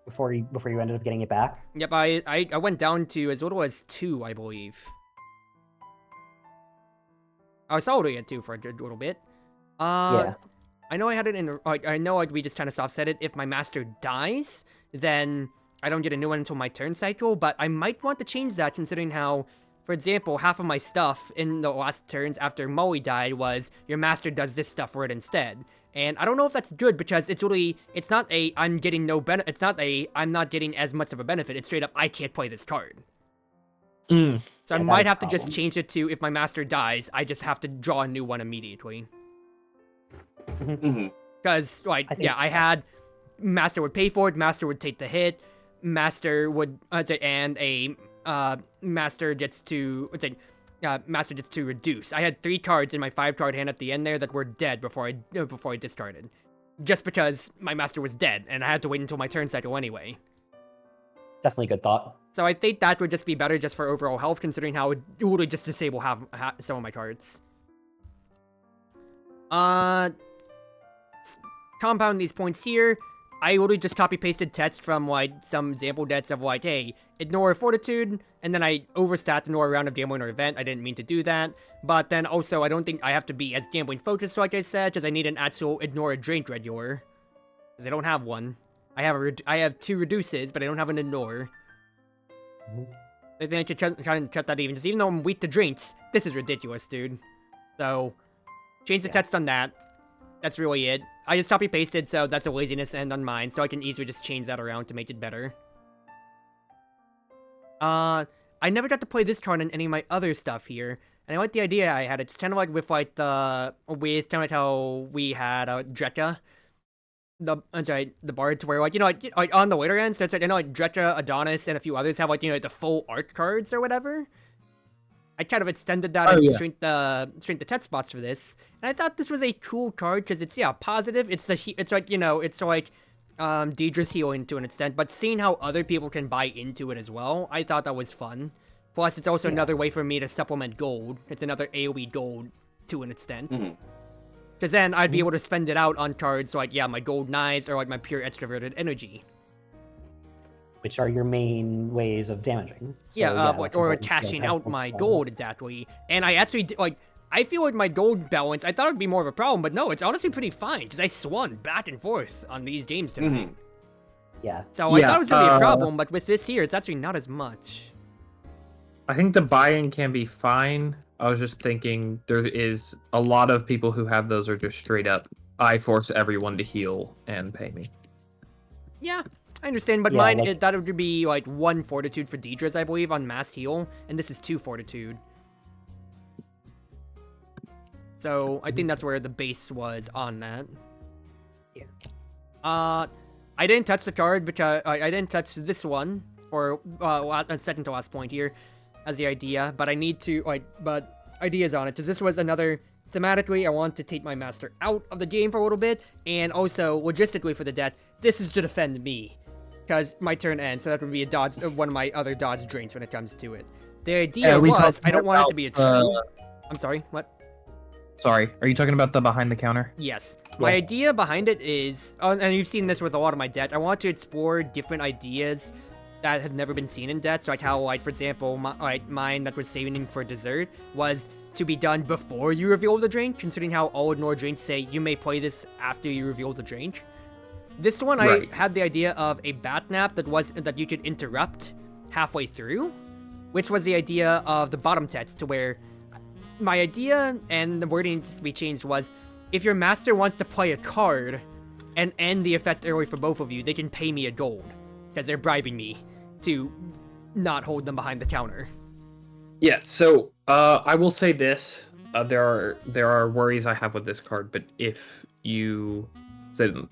Speaker 4: Before you ended up getting it back.
Speaker 2: Yep, I went down to as little as 2, I believe. I was already at 2 for a little bit.
Speaker 4: Yeah.
Speaker 2: I know I had it in. I know we just kind of soft set it. If my master dies, then I don't get a new one until my turn cycle. But I might want to change that, considering how, for example, half of my stuff in the last turns after Molly died was your master does this stuff for it instead. And I don't know if that's good because it's not a I'm getting no benefit. It's not a I'm not getting as much of a benefit. It's straight up I can't play this card. So I might have to just change it to if my master dies, I just have to draw a new one immediately. Because I had master would pay for it, master would take the hit, master would and a master gets to master gets to reduce. I had 3 cards in my 5-card hand at the end there that were dead before I discarded, just because my master was dead and I had to wait until my turn cycle anyway.
Speaker 4: Definitely good thought.
Speaker 2: So I think that would just be better just for overall health, considering how it would just disable some of my cards. Compound these points here. I literally just copy-pasted text from, like, some example decks of, like, hey, ignore Fortitude, and then I overstat ignore a round of gambling or event. I didn't mean to do that. But then also, I don't think I have to be as gambling-focused, like I said, because I need an actual ignore a drink regular. Because I don't have one. I have 2 reduces, but I don't have an ignore. I think I should try and cut that even. Just even though I'm weak to drinks, this is ridiculous, dude. So, change the text on that. That's really it. I just copy-pasted, so that's a laziness end on mine, so I can easily just change that around to make it better. I never got to play this card in any of my other stuff here, and I like the idea I had. It's kind of like with, like, kind of like how we had, Drekka. The bards where, like, you know, like on the later end, so it's like, you know, like Drekka, Adonis, and a few others have, like, you know, like, the full art cards or whatever. I kind of extended that and shrink the text spots for this, and I thought this was a cool card because it's positive. It's like, you know, it's like Deidre's healing to an extent, but seeing how other people can buy into it as well, I thought that was fun. Plus, it's also another way for me to supplement gold. It's another AoE gold to an extent. Because then I'd be able to spend it out on cards like, my gold knives or like my pure extroverted energy.
Speaker 4: Which are your main ways of damaging. So,
Speaker 2: or cashing out my gold, exactly. And I actually, I feel like my gold balance, I thought it would be more of a problem, but no, it's honestly pretty fine, because I swung back and forth on these games tonight.
Speaker 4: Yeah.
Speaker 2: So I thought it was going to be a problem, but with this here, it's actually not as much.
Speaker 6: I think the buy-in can be fine. I was just thinking there is a lot of people who have those are just straight up, I force everyone to heal and pay me.
Speaker 2: Yeah, I understand, but mine, that would be like 1 fortitude for Deidre's, I believe, on mass heal, and this is 2 fortitude. So I think that's where the base was on that.
Speaker 4: Yeah.
Speaker 2: I didn't touch the card because I didn't touch this one for second to last point here as the idea, but I need to but ideas on it because this was another thematically. I want to take my master out of the game for a little bit, and also logistically for the death. This is to defend me because my turn ends, so that would be a dodge, one of my other dodge drains when it comes to it. The idea was I don't want it to be a true. I'm sorry, what?
Speaker 6: Sorry, are you talking about the behind the counter?
Speaker 2: Yes. My idea behind it is, and you've seen this with a lot of my deck, I want to explore different ideas that have never been seen in decks, like how, for example, mine that was saving for dessert was to be done before you reveal the drink, considering how all ignore drinks say you may play this after you reveal the drink. This one, I had the idea of a bat nap that you could interrupt halfway through, which was the idea of the bottom text, to where my idea and the wording to be changed was, if your master wants to play a card and end the effect early for both of you, they can pay me a gold, because they're bribing me to not hold them behind the counter.
Speaker 6: Yeah, so I will say this. There are worries I have with this card, but if you say them,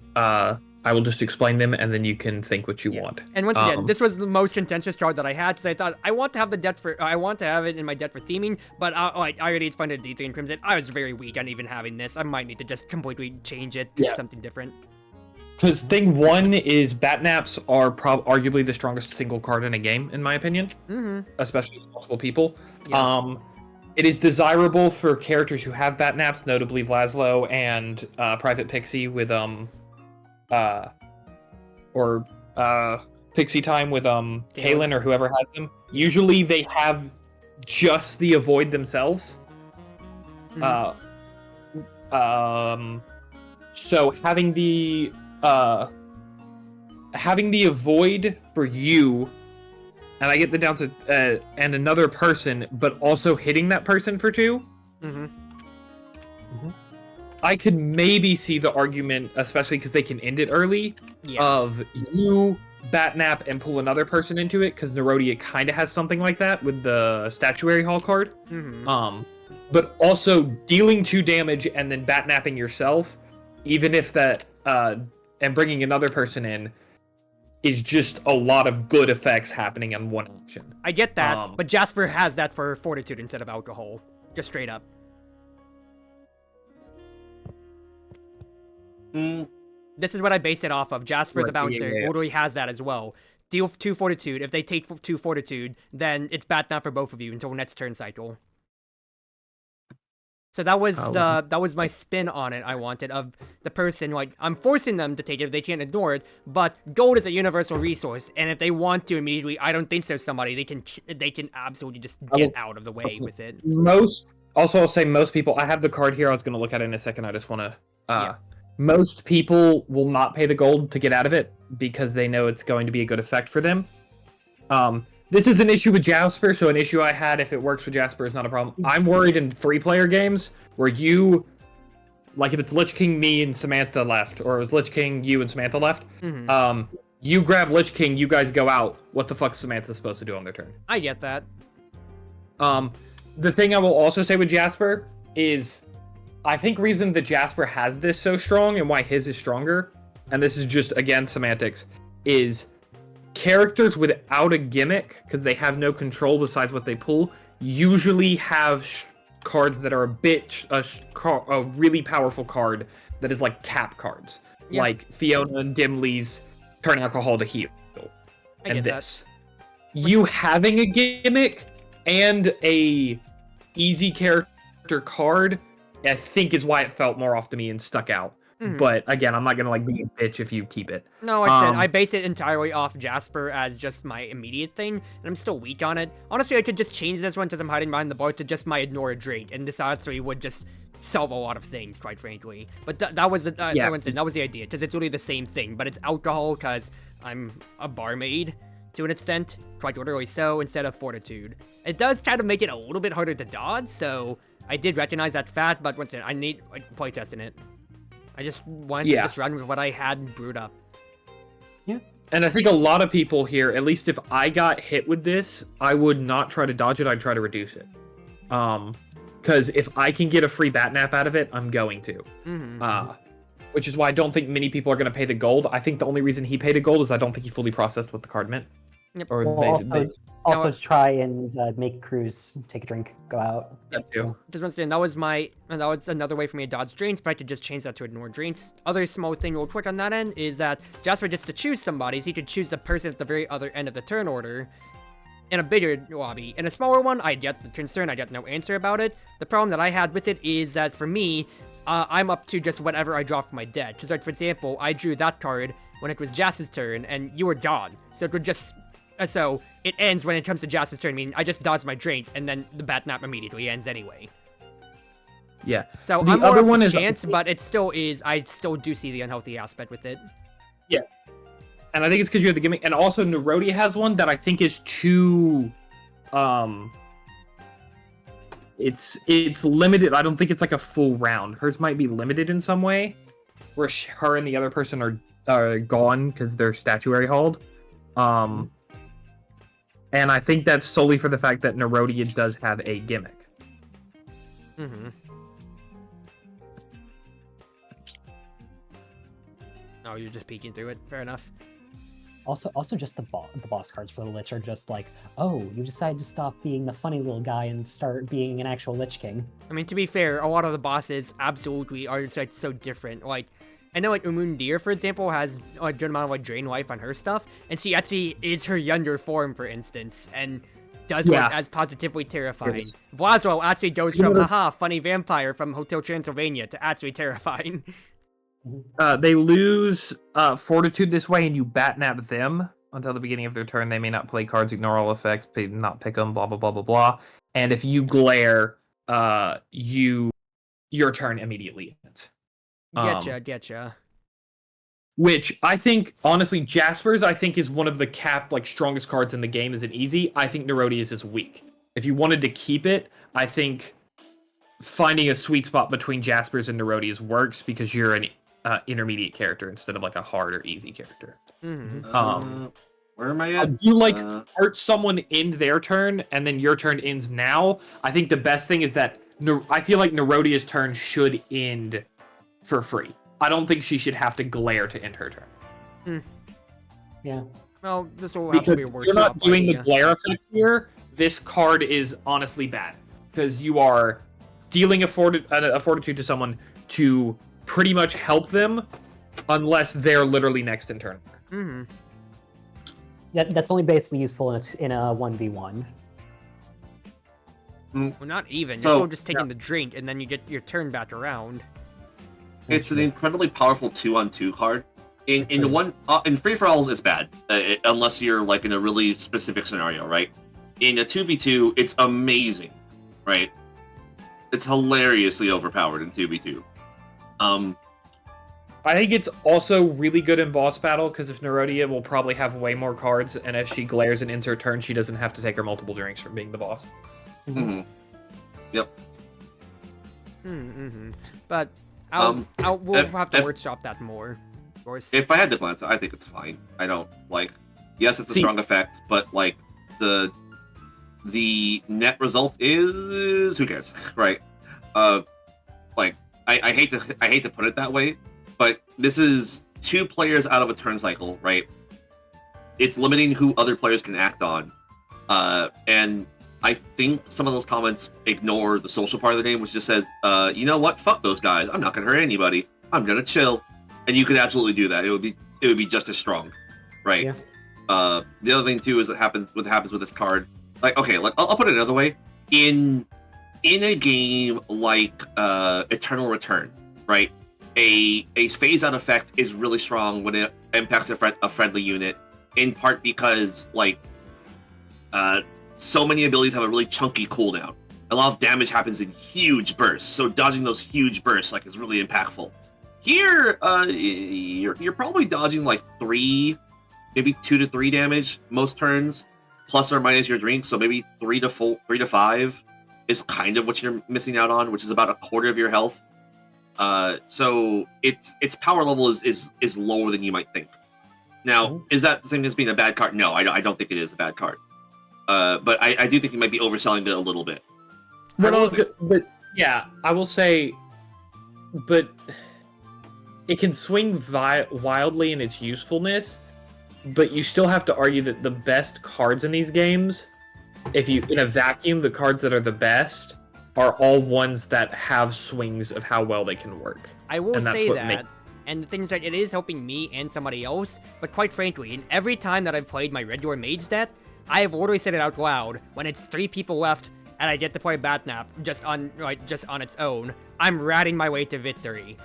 Speaker 6: I will just explain them, and then you can think what you want.
Speaker 2: And once again, this was the most contentious card that I had, because I thought I want to have I want to have it in my deck for theming, but I already explained it to D3 and Crimson. I was very weak on even having this. I might need to just completely change it to something different.
Speaker 6: Because thing one is Batnaps are arguably the strongest single card in a game, in my opinion. Especially with multiple people. It is desirable for characters who have Batnaps, notably Vlaslo and Private Pixie with Pixie Time with Kaylin or whoever has them. Usually they have just the avoid themselves. So having the avoid for you, and I get the down to and another person, but also hitting that person for 2. I could maybe see the argument, especially because they can end it early, of you Batnap and pull another person into it, because Nerodia kind of has something like that with the Statuary Hall card. But also dealing 2 damage and then Batnapping yourself, even if that and bringing another person in is just a lot of good effects happening in one action.
Speaker 2: I get that, but Jasper has that for Fortitude instead of Alcohol, just straight up. This is what I based it off of. Jasper the Bouncer literally has that as well. Deal 2 Fortitude. If they take 2 Fortitude, then it's Batnap for both of you until next turn cycle. So that was my spin on it. I wanted of the person, I'm forcing them to take it if they can't ignore it, but gold is a universal resource, and if they want to immediately, I don't think so, somebody, they can absolutely just get out of the way with it.
Speaker 6: I'll say most people, I have the card here, I was going to look at it in a second, I just want to, most people will not pay the gold to get out of it, because they know it's going to be a good effect for them. this is an issue with Jasper, so an issue I had if it works with Jasper is not a problem. I'm worried in 3-player games where you, like if it's Lich King, me, and Samantha left, or it was Lich King, you, and Samantha left, you grab Lich King, you guys go out. What the fuck's Samantha supposed to do on their turn?
Speaker 2: I get that.
Speaker 6: The thing I will also say with Jasper is, I think reason that Jasper has this so strong and why his is stronger, and this is just, again, semantics, is characters without a gimmick, because they have no control besides what they pull, usually have cards that are a really powerful card that is like cap cards. Yeah. Like Fiona and Dimley's turn alcohol to heal. And this. You having a gimmick and a easy character card, I think is why it felt more off to me and stuck out. But again, I'm not gonna like be a bitch if you keep it.
Speaker 2: No, like I said, I based it entirely off Jasper as just my immediate thing, and I'm still weak on it. Honestly, I could just change this one because I'm hiding behind the bar to just my Ignore Drake, and this R3 would just solve a lot of things, quite frankly. But that was the that was the idea, because it's really the same thing, but it's alcohol because I'm a barmaid to an extent, quite literally so, instead of Fortitude. It does kind of make it a little bit harder to dodge, so I did recognize that fact, but once again, I need playtesting it. I just wanted to just run with what I had brewed up.
Speaker 6: Yeah. And I think a lot of people here, at least if I got hit with this, I would not try to dodge it, I'd try to reduce it. Because if I can get a free Batnap out of it, I'm going to. Which is why I don't think many people are going to pay the gold. I think the only reason he paid a gold is I don't think he fully processed what the card meant.
Speaker 2: Yep.
Speaker 6: Or
Speaker 4: also try and make Cruz take a drink, go out.
Speaker 6: That too.
Speaker 2: Just once again, that was another way for me to dodge drains, but I could just change that to ignore drains. Other small thing real quick on that end is that Jasper gets to choose somebody, so he could choose the person at the very other end of the turn order in a bigger lobby. In a smaller one, I get the concern, I get no answer about it. The problem that I had with it is that for me, I'm up to just whatever I draw from my deck. Because like, for example, I drew that card when it was Jas's turn, and you were gone. So it would just... So, it ends when it comes to Jas's turn. I mean, I just dodge my drink, and then the Batnap immediately ends anyway.
Speaker 6: Yeah.
Speaker 2: So, I'm more of a chance, but it still is... I still do see the unhealthy aspect with it.
Speaker 6: Yeah. And I think it's because you have the gimmick. And also, Nerodia has one that I think is too... It's limited. I don't think it's like a full round. Hers might be limited in some way, where her and the other person are gone because they're statuary hauled. And I think that's solely for the fact that Nerodia does have a gimmick.
Speaker 2: Oh, you're just peeking through it. Fair enough.
Speaker 4: Also, just the boss cards for the Lich are just like, oh, you decided to stop being the funny little guy and start being an actual Lich King.
Speaker 2: I mean, to be fair, a lot of the bosses absolutely are just, like, so different. Like, I know, like, Umundir, for example, has a good amount of, like, drain life on her stuff, and she actually is her younger form, for instance, and does work as positively terrifying. Vlaswell actually goes from, haha, funny vampire from Hotel Transylvania to actually terrifying.
Speaker 6: They lose Fortitude this way, and you Batnap them until the beginning of their turn. They may not play cards, ignore all effects, not pick them, blah, blah, blah, blah, blah. And if you glare, your turn immediately ends.
Speaker 2: Getcha.
Speaker 6: Which I think, honestly, Jasper's, I think, is one of the strongest cards in the game. Is it easy? I think Nerodia's is weak. If you wanted to keep it, I think finding a sweet spot between Jasper's and Nerodia's works because you're an intermediate character instead of like a hard or easy character.
Speaker 1: Where am I at?
Speaker 6: You hurt someone end their turn and then your turn ends now. I think the best thing is that I feel like Nerodia's turn should end for free. I don't think she should have to glare to end her turn.
Speaker 4: Yeah.
Speaker 2: Well, this will have to be a workshop.
Speaker 6: You're not doing the glare effect here. This card is honestly bad because you are dealing a fortitude to someone to pretty much help them unless they're literally next in turn.
Speaker 4: Yeah, that's only basically useful in a 1v1.
Speaker 2: Well, not even. You're still just taking the drink, and then you get your turn back around.
Speaker 1: It's an incredibly powerful 2-on-2 card. In free-for-alls, it's bad, unless you're like in a really specific scenario, right? In a 2v2, it's amazing, right? It's hilariously overpowered in 2v2.
Speaker 6: I think it's also really good in boss battle, because if Nerodia will probably have way more cards, and if she glares and ends her turn, she doesn't have to take her multiple drinks from being the boss.
Speaker 1: Mm-hmm. Yep.
Speaker 2: Mm-hmm. But we'll have to workshop that more, of course.
Speaker 1: If I had to glance, I think it's fine. I don't, like... Yes, it's a strong effect, but, like, the net result is... Who cares, right? Like, I hate to put it that way, but this is 2 players out of a turn cycle, right? It's limiting who other players can act on. And I think some of those comments ignore the social part of the game, which just says, you know what? Fuck those guys. I'm not gonna hurt anybody. I'm gonna chill. And you could absolutely do that. It would be just as strong, right?
Speaker 4: Yeah.
Speaker 1: The other thing too is what happens with this card. Like, okay, like I'll put it another way. In a game like Eternal Return, right? A phase out effect is really strong when it impacts a friendly unit, in part because like so many abilities have a really chunky cooldown. A lot of damage happens in huge bursts, so dodging those huge bursts like is really impactful. Here, you're probably dodging like 3, maybe 2 to 3 damage most turns, plus or minus your drink. So maybe 3 to 5 is kind of what you're missing out on, which is about a quarter of your health. So its power level is lower than you might think. Now, is that the same as being a bad card? No, I don't think it is a bad card. But I do think you might be overselling it a little bit.
Speaker 6: But yeah, I will say, but it can swing wildly in its usefulness, but you still have to argue that the best cards in these games, if you, in a vacuum, the cards that are the best are all ones that have swings of how well they can work.
Speaker 2: I will say that, and the thing is that it is helping me and somebody else, but quite frankly, in every time that I've played my regular mage deck, I have literally said it out loud, when it's 3 people left and I get to play Batnap just on its own, I'm ratting my way to victory.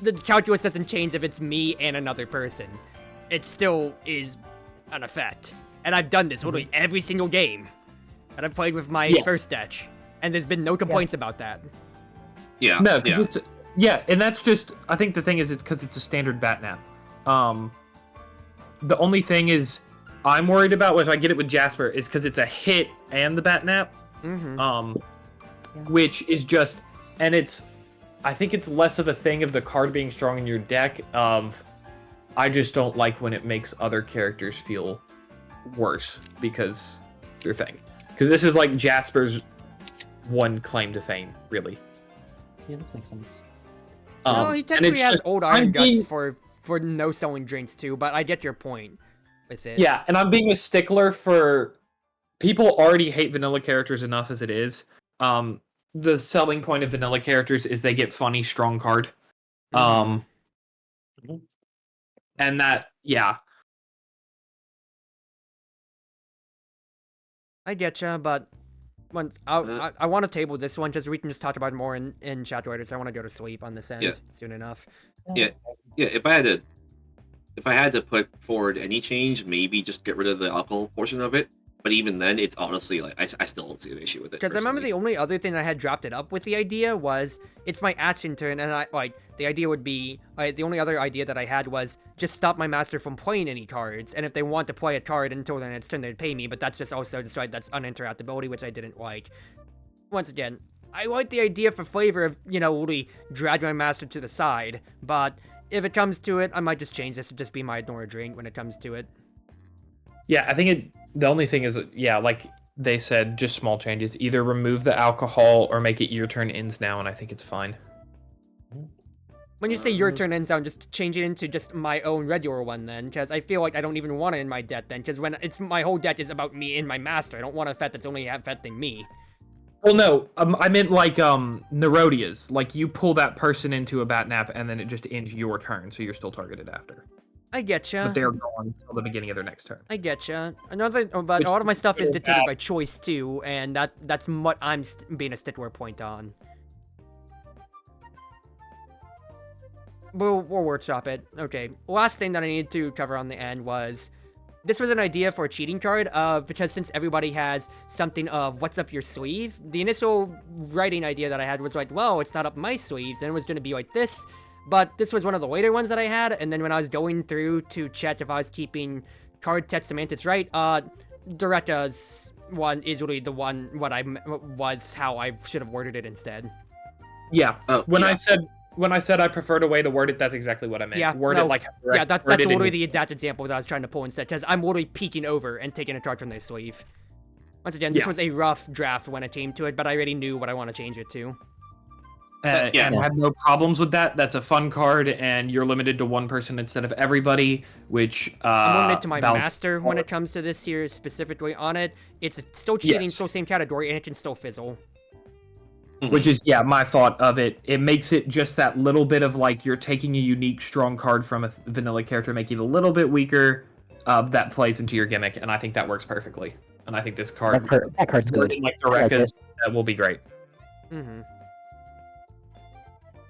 Speaker 2: The calculus doesn't change if it's me and another person. It still is an effect. And I've done this literally every single game that I've played with my first deck, and there's been no complaints about that.
Speaker 1: Yeah.
Speaker 6: No, it's and that's just, I think the thing is it's because it's a standard Batnap. The only thing is I'm worried about, which I get it with Jasper, is because it's a hit and the Batnap. Which is just, and I think it's less of a thing of the card being strong in your deck of, I just don't like when it makes other characters feel worse because their thing. Because this is like Jasper's one claim to fame, really.
Speaker 4: Yeah, this makes sense.
Speaker 2: No, he technically has old Iron Guts for no selling drinks too, but I get your point with it.
Speaker 6: Yeah, and I'm being a stickler for... People already hate vanilla characters enough as it is. The selling point of vanilla characters is they get funny, strong card. And that, yeah.
Speaker 2: I getcha, but I want to table this one because we can just talk about it more in chat later. So I want to go to sleep on this end soon enough.
Speaker 1: Yeah. If I had to put forward any change, maybe just get rid of the alcohol portion of it. But even then, it's honestly like I still don't see an issue with it.
Speaker 2: Because I remember the only other thing I had drafted up with the idea was it's my action turn, and the idea would be the only other idea that I had was just stop my master from playing any cards, and if they want to play a card until then its turn, they'd pay me. But that's just also just that's uninteractability, which I didn't like. Once again, I like the idea for flavor of really drag my master to the side, but if it comes to it, I might just change this to just be my ignore a drink when it comes to it.
Speaker 6: Yeah, I think the only thing is, like they said, just small changes. Either remove the alcohol or make it your turn ends now, and I think it's fine.
Speaker 2: When you say your turn ends now, just change it into just my own regular one then, because I feel like I don't even want it in my deck then, because when it's my whole deck is about me and my master, I don't want an effect that's only affecting me.
Speaker 6: Well, no, I meant like Nerodia's. Like you pull that person into a Batnap, and then it just ends your turn, so you're still targeted after.
Speaker 2: I getcha.
Speaker 6: But they're gone until the beginning of their next turn.
Speaker 2: I getcha. But a lot of my stuff is dictated by choice too, and that's what I'm being a stickler point on. We'll workshop it. Okay. Last thing that I needed to cover on the end was this was an idea for a cheating card, because since everybody has something of what's up your sleeve, the initial writing idea that I had was like, well, it's not up my sleeves, then it was going to be like this. but this was one of the later ones that I had, and then when I was going through to check if I was keeping card text semantics right, Directa's one is really the one was how I should have worded it instead.
Speaker 6: Yeah. When I said I preferred a way to word it, that's exactly what I meant.
Speaker 2: Yeah,
Speaker 6: word it like
Speaker 2: that's literally the exact example that I was trying to pull instead, because I'm literally peeking over and taking a card from their sleeve. Once again, this was a rough draft when it came to it, but I already knew what I want to change it to.
Speaker 6: And I have no problems with that. That's a fun card, and you're limited to one person instead of everybody, which
Speaker 2: I'm limited to my master when it comes to this here specifically on it. It's still cheating, still same category, and it can still fizzle.
Speaker 6: Which is, my thought of it. It makes it just that little bit of, like, you're taking a unique, strong card from a vanilla character, making it a little bit weaker. That plays into your gimmick, and I think that works perfectly. And I think this card,
Speaker 4: that card's good.
Speaker 6: Like Directa's, that will be great.
Speaker 2: Mm-hmm.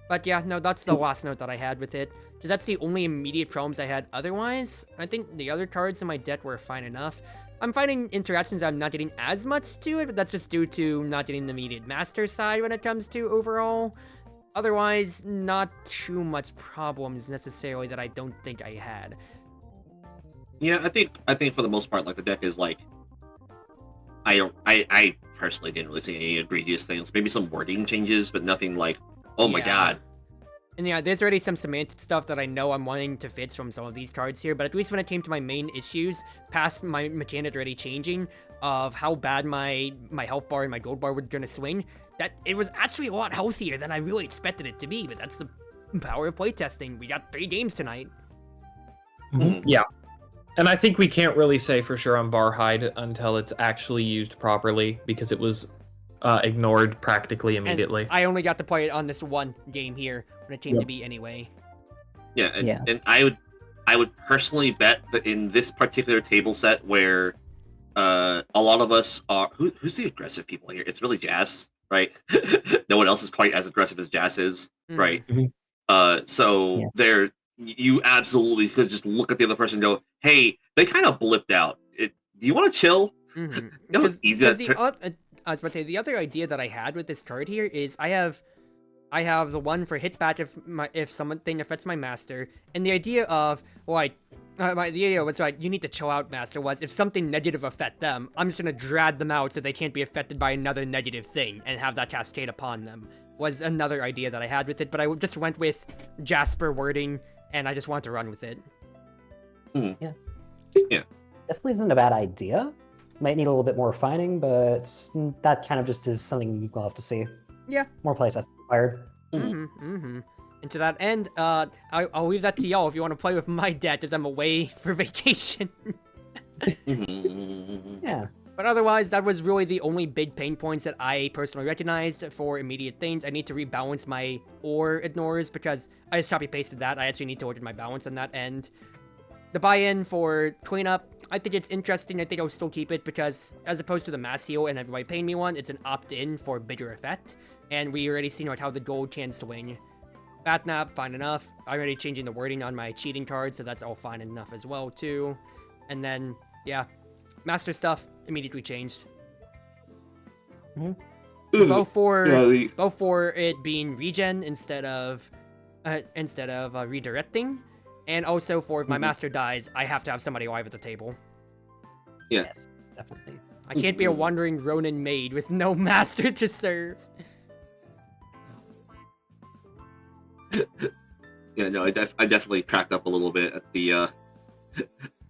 Speaker 2: But yeah, no, that's the last note that I had with it. Because that's the only immediate problems I had. Otherwise, I think the other cards in my deck were fine enough. I'm finding interactions I'm not getting as much to it, but that's just due to not getting the immediate master side when it comes to overall. Otherwise, not too much problems necessarily that I don't think I had.
Speaker 1: Yeah, I think for the most part, like, the deck is like, I personally didn't really see any egregious things. Maybe some wording changes, but nothing like, oh my god.
Speaker 2: And yeah, there's already some semantic stuff that I know I'm wanting to fix from some of these cards here, but at least when it came to my main issues, past my mechanic already changing, of how bad my health bar and my gold bar were gonna swing, that it was actually a lot healthier than I really expected it to be, but that's the power of playtesting. We got 3 games tonight.
Speaker 6: Mm-hmm. Yeah. And I think we can't really say for sure on Barhide until it's actually used properly, because it was ignored practically immediately.
Speaker 2: And I only got to play it on this one game here when it came to be anyway.
Speaker 1: Yeah, and I would personally bet that in this particular table set where a lot of us are who's the aggressive people here? It's really Jazz, right? No one else is quite as aggressive as Jazz is, right? There you absolutely could just look at the other person and go, hey, they kind of blipped out. Do you want to chill? That was easy.
Speaker 2: I was about to say, the other idea that I had with this card here is I have the one for hit back if something affects my master, and the idea of, the idea was, you need to chill out, master, was if something negative affect them, I'm just gonna drag them out so they can't be affected by another negative thing and have that cascade upon them, was another idea that I had with it, but I just went with Jasper wording, and I just wanted to run with it.
Speaker 4: Yeah. Definitely isn't a bad idea. Might need a little bit more refining, but that kind of just is something we'll have to see.
Speaker 2: Yeah.
Speaker 4: More playtest required.
Speaker 2: And to that end, I'll leave that to y'all if you want to play with my deck, as I'm away for vacation.
Speaker 4: Yeah.
Speaker 2: But otherwise, that was really the only big pain points that I personally recognized for immediate things. I need to rebalance my ore ignores, because I just copy-pasted that. I actually need to look at my balance on that end. The buy-in for cleanup, I think it's interesting. I think I'll still keep it, because as opposed to the mass heal and everybody paying me one, it's an opt-in for bigger effect. And we already seen how the gold can swing. Batnap, fine enough. I'm already changing the wording on my cheating card, so that's all fine enough as well, too. And then, yeah, master stuff immediately changed. Both for it being regen instead of redirecting. And also for if my master dies, I have to have somebody alive at the table.
Speaker 4: Yes, definitely.
Speaker 2: I can't be a wandering Ronin Maid with no master to serve.
Speaker 1: Yeah, no, I definitely cracked up a little bit at the.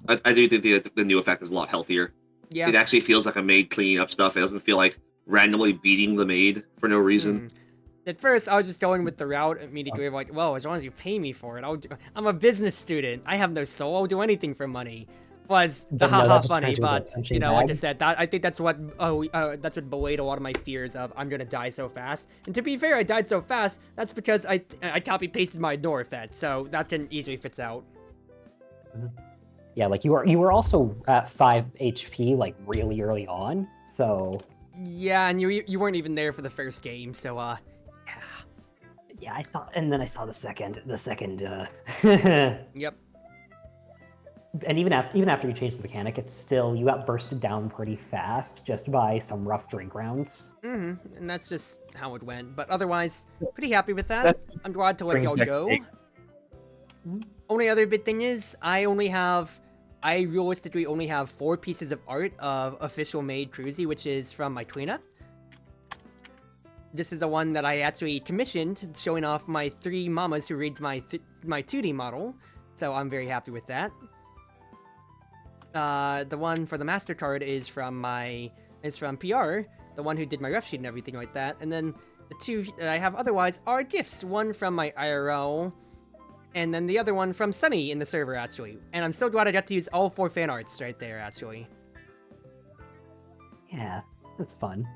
Speaker 1: I do think the new effect is a lot healthier.
Speaker 2: Yeah.
Speaker 1: It actually feels like a maid cleaning up stuff. It doesn't feel like randomly beating the maid for no reason.
Speaker 2: At first, I was just going with the route immediately of like, well, as long as you pay me for it, I'm a business student. I have no soul. I'll do anything for money. Was the haha funny, but like I said, I think that's what belayed a lot of my fears of I'm gonna die so fast. And to be fair, I died so fast. That's because I copy pasted my ignore effect, so that can easily fits out.
Speaker 4: Yeah, like you were also at 5 HP like really early on, so.
Speaker 2: Yeah, and you weren't even there for the first game, so
Speaker 4: yeah, I saw the second.
Speaker 2: Yep.
Speaker 4: and even after you change the mechanic, it's still, you got bursted down pretty fast just by some rough drink rounds.
Speaker 2: And that's just how it went. But otherwise, pretty happy with that. I'm glad to let y'all go. Only other big thing is, I realistically only have 4 pieces of art of official Maid Cruzy, which is from my cleanup. This is the one that I actually commissioned, showing off my 3 mamas who reads my 2D model. So I'm very happy with that. The one for the master card is from PR, the one who did my rough sheet and everything like that. And then the 2 I have otherwise are gifts. One from my IRL, and then the other one from Sunny in the server, actually. And I'm so glad I got to use all 4 fan arts right there, actually.
Speaker 4: Yeah, that's fun.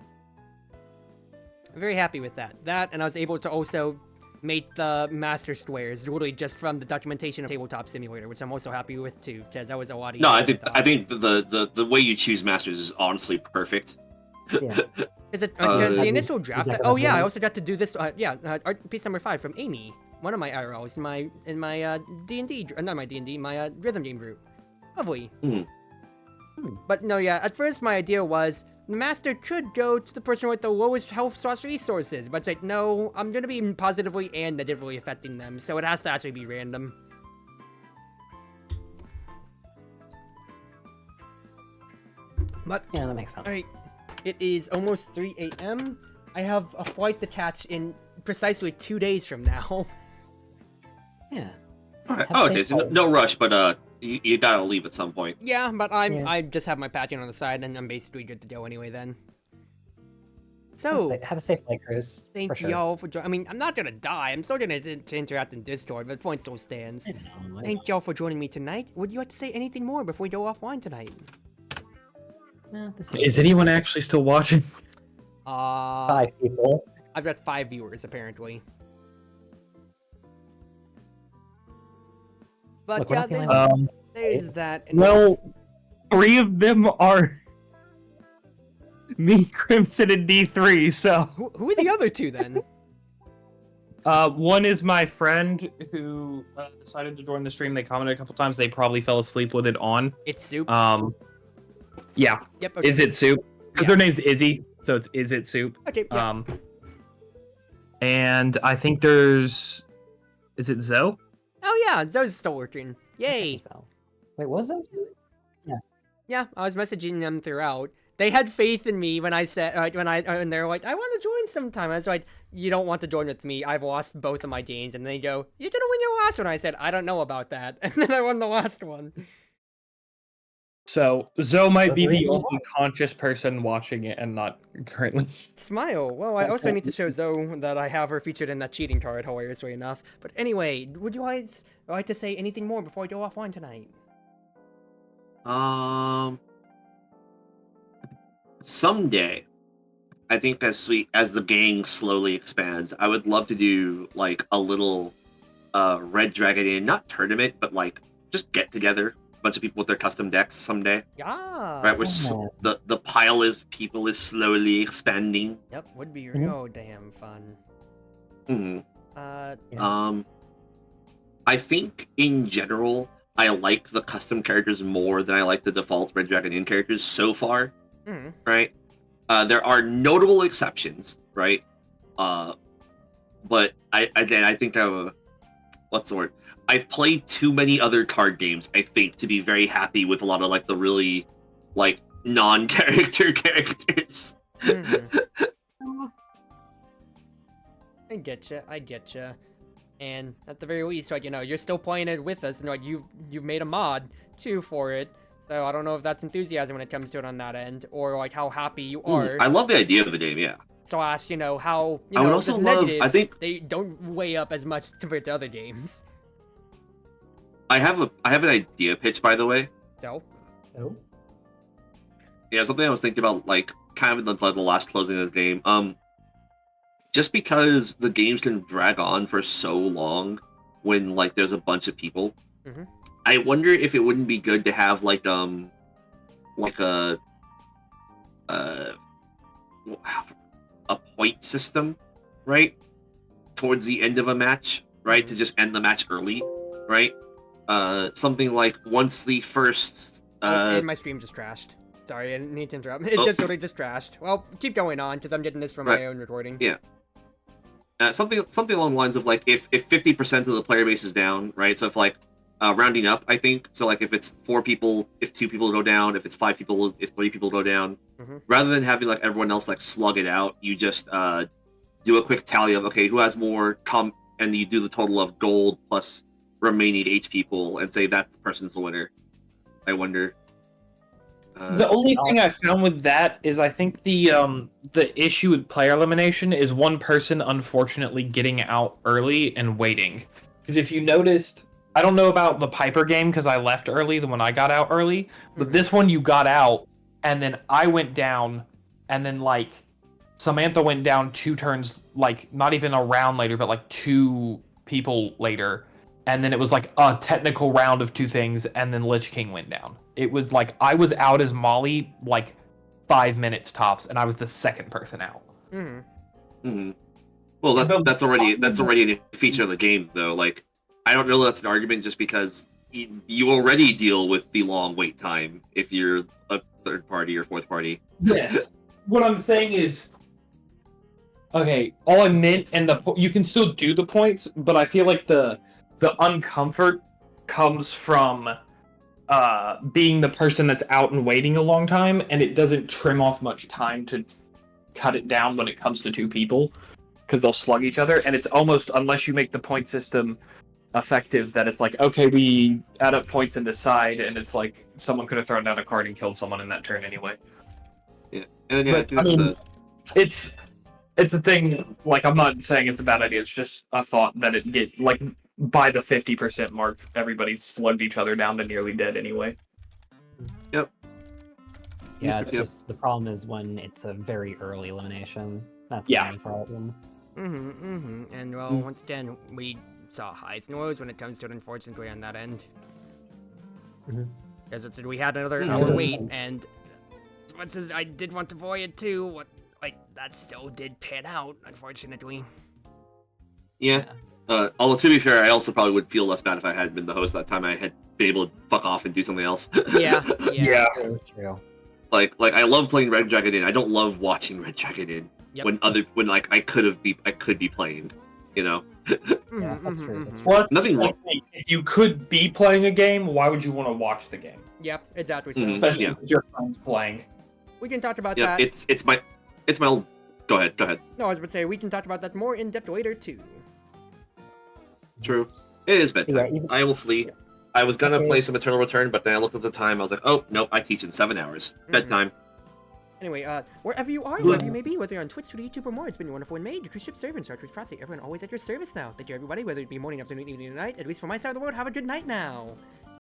Speaker 2: I'm very happy with that. That, and I was able to also make the master squares literally just from the documentation of Tabletop Simulator, which I'm also happy with too, because that was a lot easier.
Speaker 1: No, I think the way you choose masters is honestly perfect.
Speaker 4: Yeah.
Speaker 2: Is it because the initial draft? Oh yeah, I also got to do this. Art piece number 5 from Amy, one of my IRLs in my D&D, not my D&D, my rhythm game group. Lovely. But no, yeah. At first, my idea was the master could go to the person with the lowest health source resources, but it's like, no, I'm gonna be positively and negatively affecting them, so it has to actually be random. But
Speaker 4: yeah, that makes sense.
Speaker 2: Alright, it is almost 3 a.m. I have a flight to catch in precisely 2 days from now.
Speaker 4: Yeah.
Speaker 1: Alright, okay, so no rush, but you gotta leave at some point.
Speaker 2: Yeah, but I just have my packing on the side, and I'm basically good to go anyway then. So
Speaker 4: have a safe flight, Cruz.
Speaker 2: Thank you all for joining. I mean, I'm not gonna die. I'm still gonna interact in Discord, but the point still stands. Thank y'all for joining me tonight. Would you like to say anything more before we go offline tonight?
Speaker 6: Is anyone actually still watching?
Speaker 4: 5 people.
Speaker 2: I've got 5 viewers apparently. But
Speaker 4: look,
Speaker 2: yeah, there's that. And
Speaker 6: well, 3 of them are me, Crimson, and D3. So
Speaker 2: who are the other 2 then?
Speaker 6: One is my friend who decided to join the stream. They commented a couple times. They probably fell asleep with it on.
Speaker 2: It's Soup.
Speaker 6: Yeah.
Speaker 2: Yep. Okay.
Speaker 6: Is it Soup? Because their name's Izzy, so it's Is It Soup.
Speaker 2: Okay. Yeah.
Speaker 6: And I think is it Zoe?
Speaker 2: Oh yeah, Zoe's still working. Yay!
Speaker 4: So. Wait, was it? Yeah.
Speaker 2: Yeah, I was messaging them throughout. They had faith in me when I said and they're like, I want to join sometime. I was like, you don't want to join with me. I've lost both of my games, and they go, you're gonna win your last one. I said, I don't know about that, and then I won the last one.
Speaker 6: So Zoe might be the only conscious person watching it and not currently.
Speaker 2: Smile. Well, I also need to show Zoe that I have her featured in that cheating card, hilariously enough. But anyway, would you guys like to say anything more before I go offline tonight?
Speaker 1: Someday, I think as the gang slowly expands, I would love to do like a little Red Dragon Inn, not tournament, but like just get together. Bunch of people with their custom decks someday.
Speaker 2: Yeah.
Speaker 1: Right, where the pile of people is slowly expanding.
Speaker 2: Yep, would be real damn fun.
Speaker 1: I think in general, I like the custom characters more than I like the default Red Dragon Inn characters so far. Right? There are notable exceptions, right? But I think what's the word? I've played too many other card games, I think, to be very happy with a lot of like the really like non-character characters.
Speaker 2: I getcha. And at the very least, like, you know, you're still playing it with us, and like you've made a mod too for it. So I don't know if that's enthusiasm when it comes to it on that end, or like how happy you are.
Speaker 1: I love the idea of the game, yeah.
Speaker 2: So I ask, you know, how
Speaker 1: I would also love. I think
Speaker 2: they don't weigh up as much compared to other games.
Speaker 1: I have an idea pitch, by the way.
Speaker 2: So?
Speaker 1: Yeah, something I was thinking about, like, kind of in the last closing of this game. Just because the games can drag on for so long when, like, there's a bunch of people, I wonder if it wouldn't be good to have, like a point system, right? Towards the end of a match, right? To just end the match early, right? something like once the first
Speaker 2: and my stream just crashed. Sorry, I didn't need to interrupt. It just totally just crashed. Well, keep going on, because I'm getting this from my own recording.
Speaker 1: Yeah. Something along the lines of like if 50% of the player base is down, right? So if like rounding up, I think so. Like if it's 4 people, if 2 people go down, if it's 5 people, if 3 people go down, rather than having like everyone else like slug it out, you just do a quick tally of okay, who has more and you do the total of gold plus remaining H people, and say that's the person's the winner. I wonder.
Speaker 3: The only thing I found with that is I think the issue with player elimination is one person unfortunately getting out early and waiting. Because if you noticed, I don't know about the Piper game because I left early, the one I got out early, but this one you got out, and then I went down, and then like Samantha went down 2 turns, like not even a round later, but like 2 people later. And then it was like a technical round of 2 things, and then Lich King went down. It was like I was out as Molly like 5 minutes tops, and I was the second person out.
Speaker 1: Well, that's already a feature of the game, though. Like, I don't know that's an argument just because you already deal with the long wait time if you're a third party or fourth party.
Speaker 3: Yes. What I'm saying is, okay, all I meant, and you can still do the points, but I feel like the uncomfort comes from being the person that's out and waiting a long time, and it doesn't trim off much time to cut it down when it comes to 2 people, because they'll slug each other, and it's almost, unless you make the point system effective, that it's like, okay, we add up points and decide, and it's like someone could have thrown down a card and killed someone in that turn anyway.
Speaker 1: Yeah, and yeah,
Speaker 3: but, I mean, it's a thing, like, I'm not saying it's a bad idea, it's just a thought that it get, like, by the 50% mark, everybody's slugged each other down to nearly dead anyway.
Speaker 1: Yep.
Speaker 4: Yeah, it's just the problem is when it's a very early elimination. That's the main problem.
Speaker 2: And well, once again, we saw highs and lows when it comes to it, unfortunately, on that end. As I said, we had another hour wait, and as much as I did want to void too, that still did pan out, unfortunately.
Speaker 1: Yeah. Although to be fair, I also probably would feel less bad if I hadn't been the host that time. I had been able to fuck off and do something else.
Speaker 2: Yeah.
Speaker 4: True.
Speaker 1: Like I love playing Red Dragon Inn. I don't love watching Red Dragon Inn when I could be playing, you know.
Speaker 4: Yeah, that's true.
Speaker 3: Well,
Speaker 1: nothing wrong.
Speaker 3: If you could be playing a game, why would you want to watch the game?
Speaker 2: Yep, exactly. So.
Speaker 3: Especially if your friends playing.
Speaker 2: We can talk about that.
Speaker 1: It's my old. Go ahead.
Speaker 2: No, I was about to say we can talk about that more in depth later too.
Speaker 1: True. It is bedtime. I will flee. I was gonna play some Eternal Return, but then I looked at the time. I was like, oh nope, I teach in 7 hours. Bedtime.
Speaker 2: Anyway, wherever you are, wherever you may be, whether you're on Twitch, Twitter, YouTube, or more, it's been your Wonderful Wind Mage, your Cruz Ship servant, Chartreuse Proxy, everyone always at your service now. Thank you, everybody, whether it be morning, afternoon, evening, or night. At least from my side of the world, have a good night now.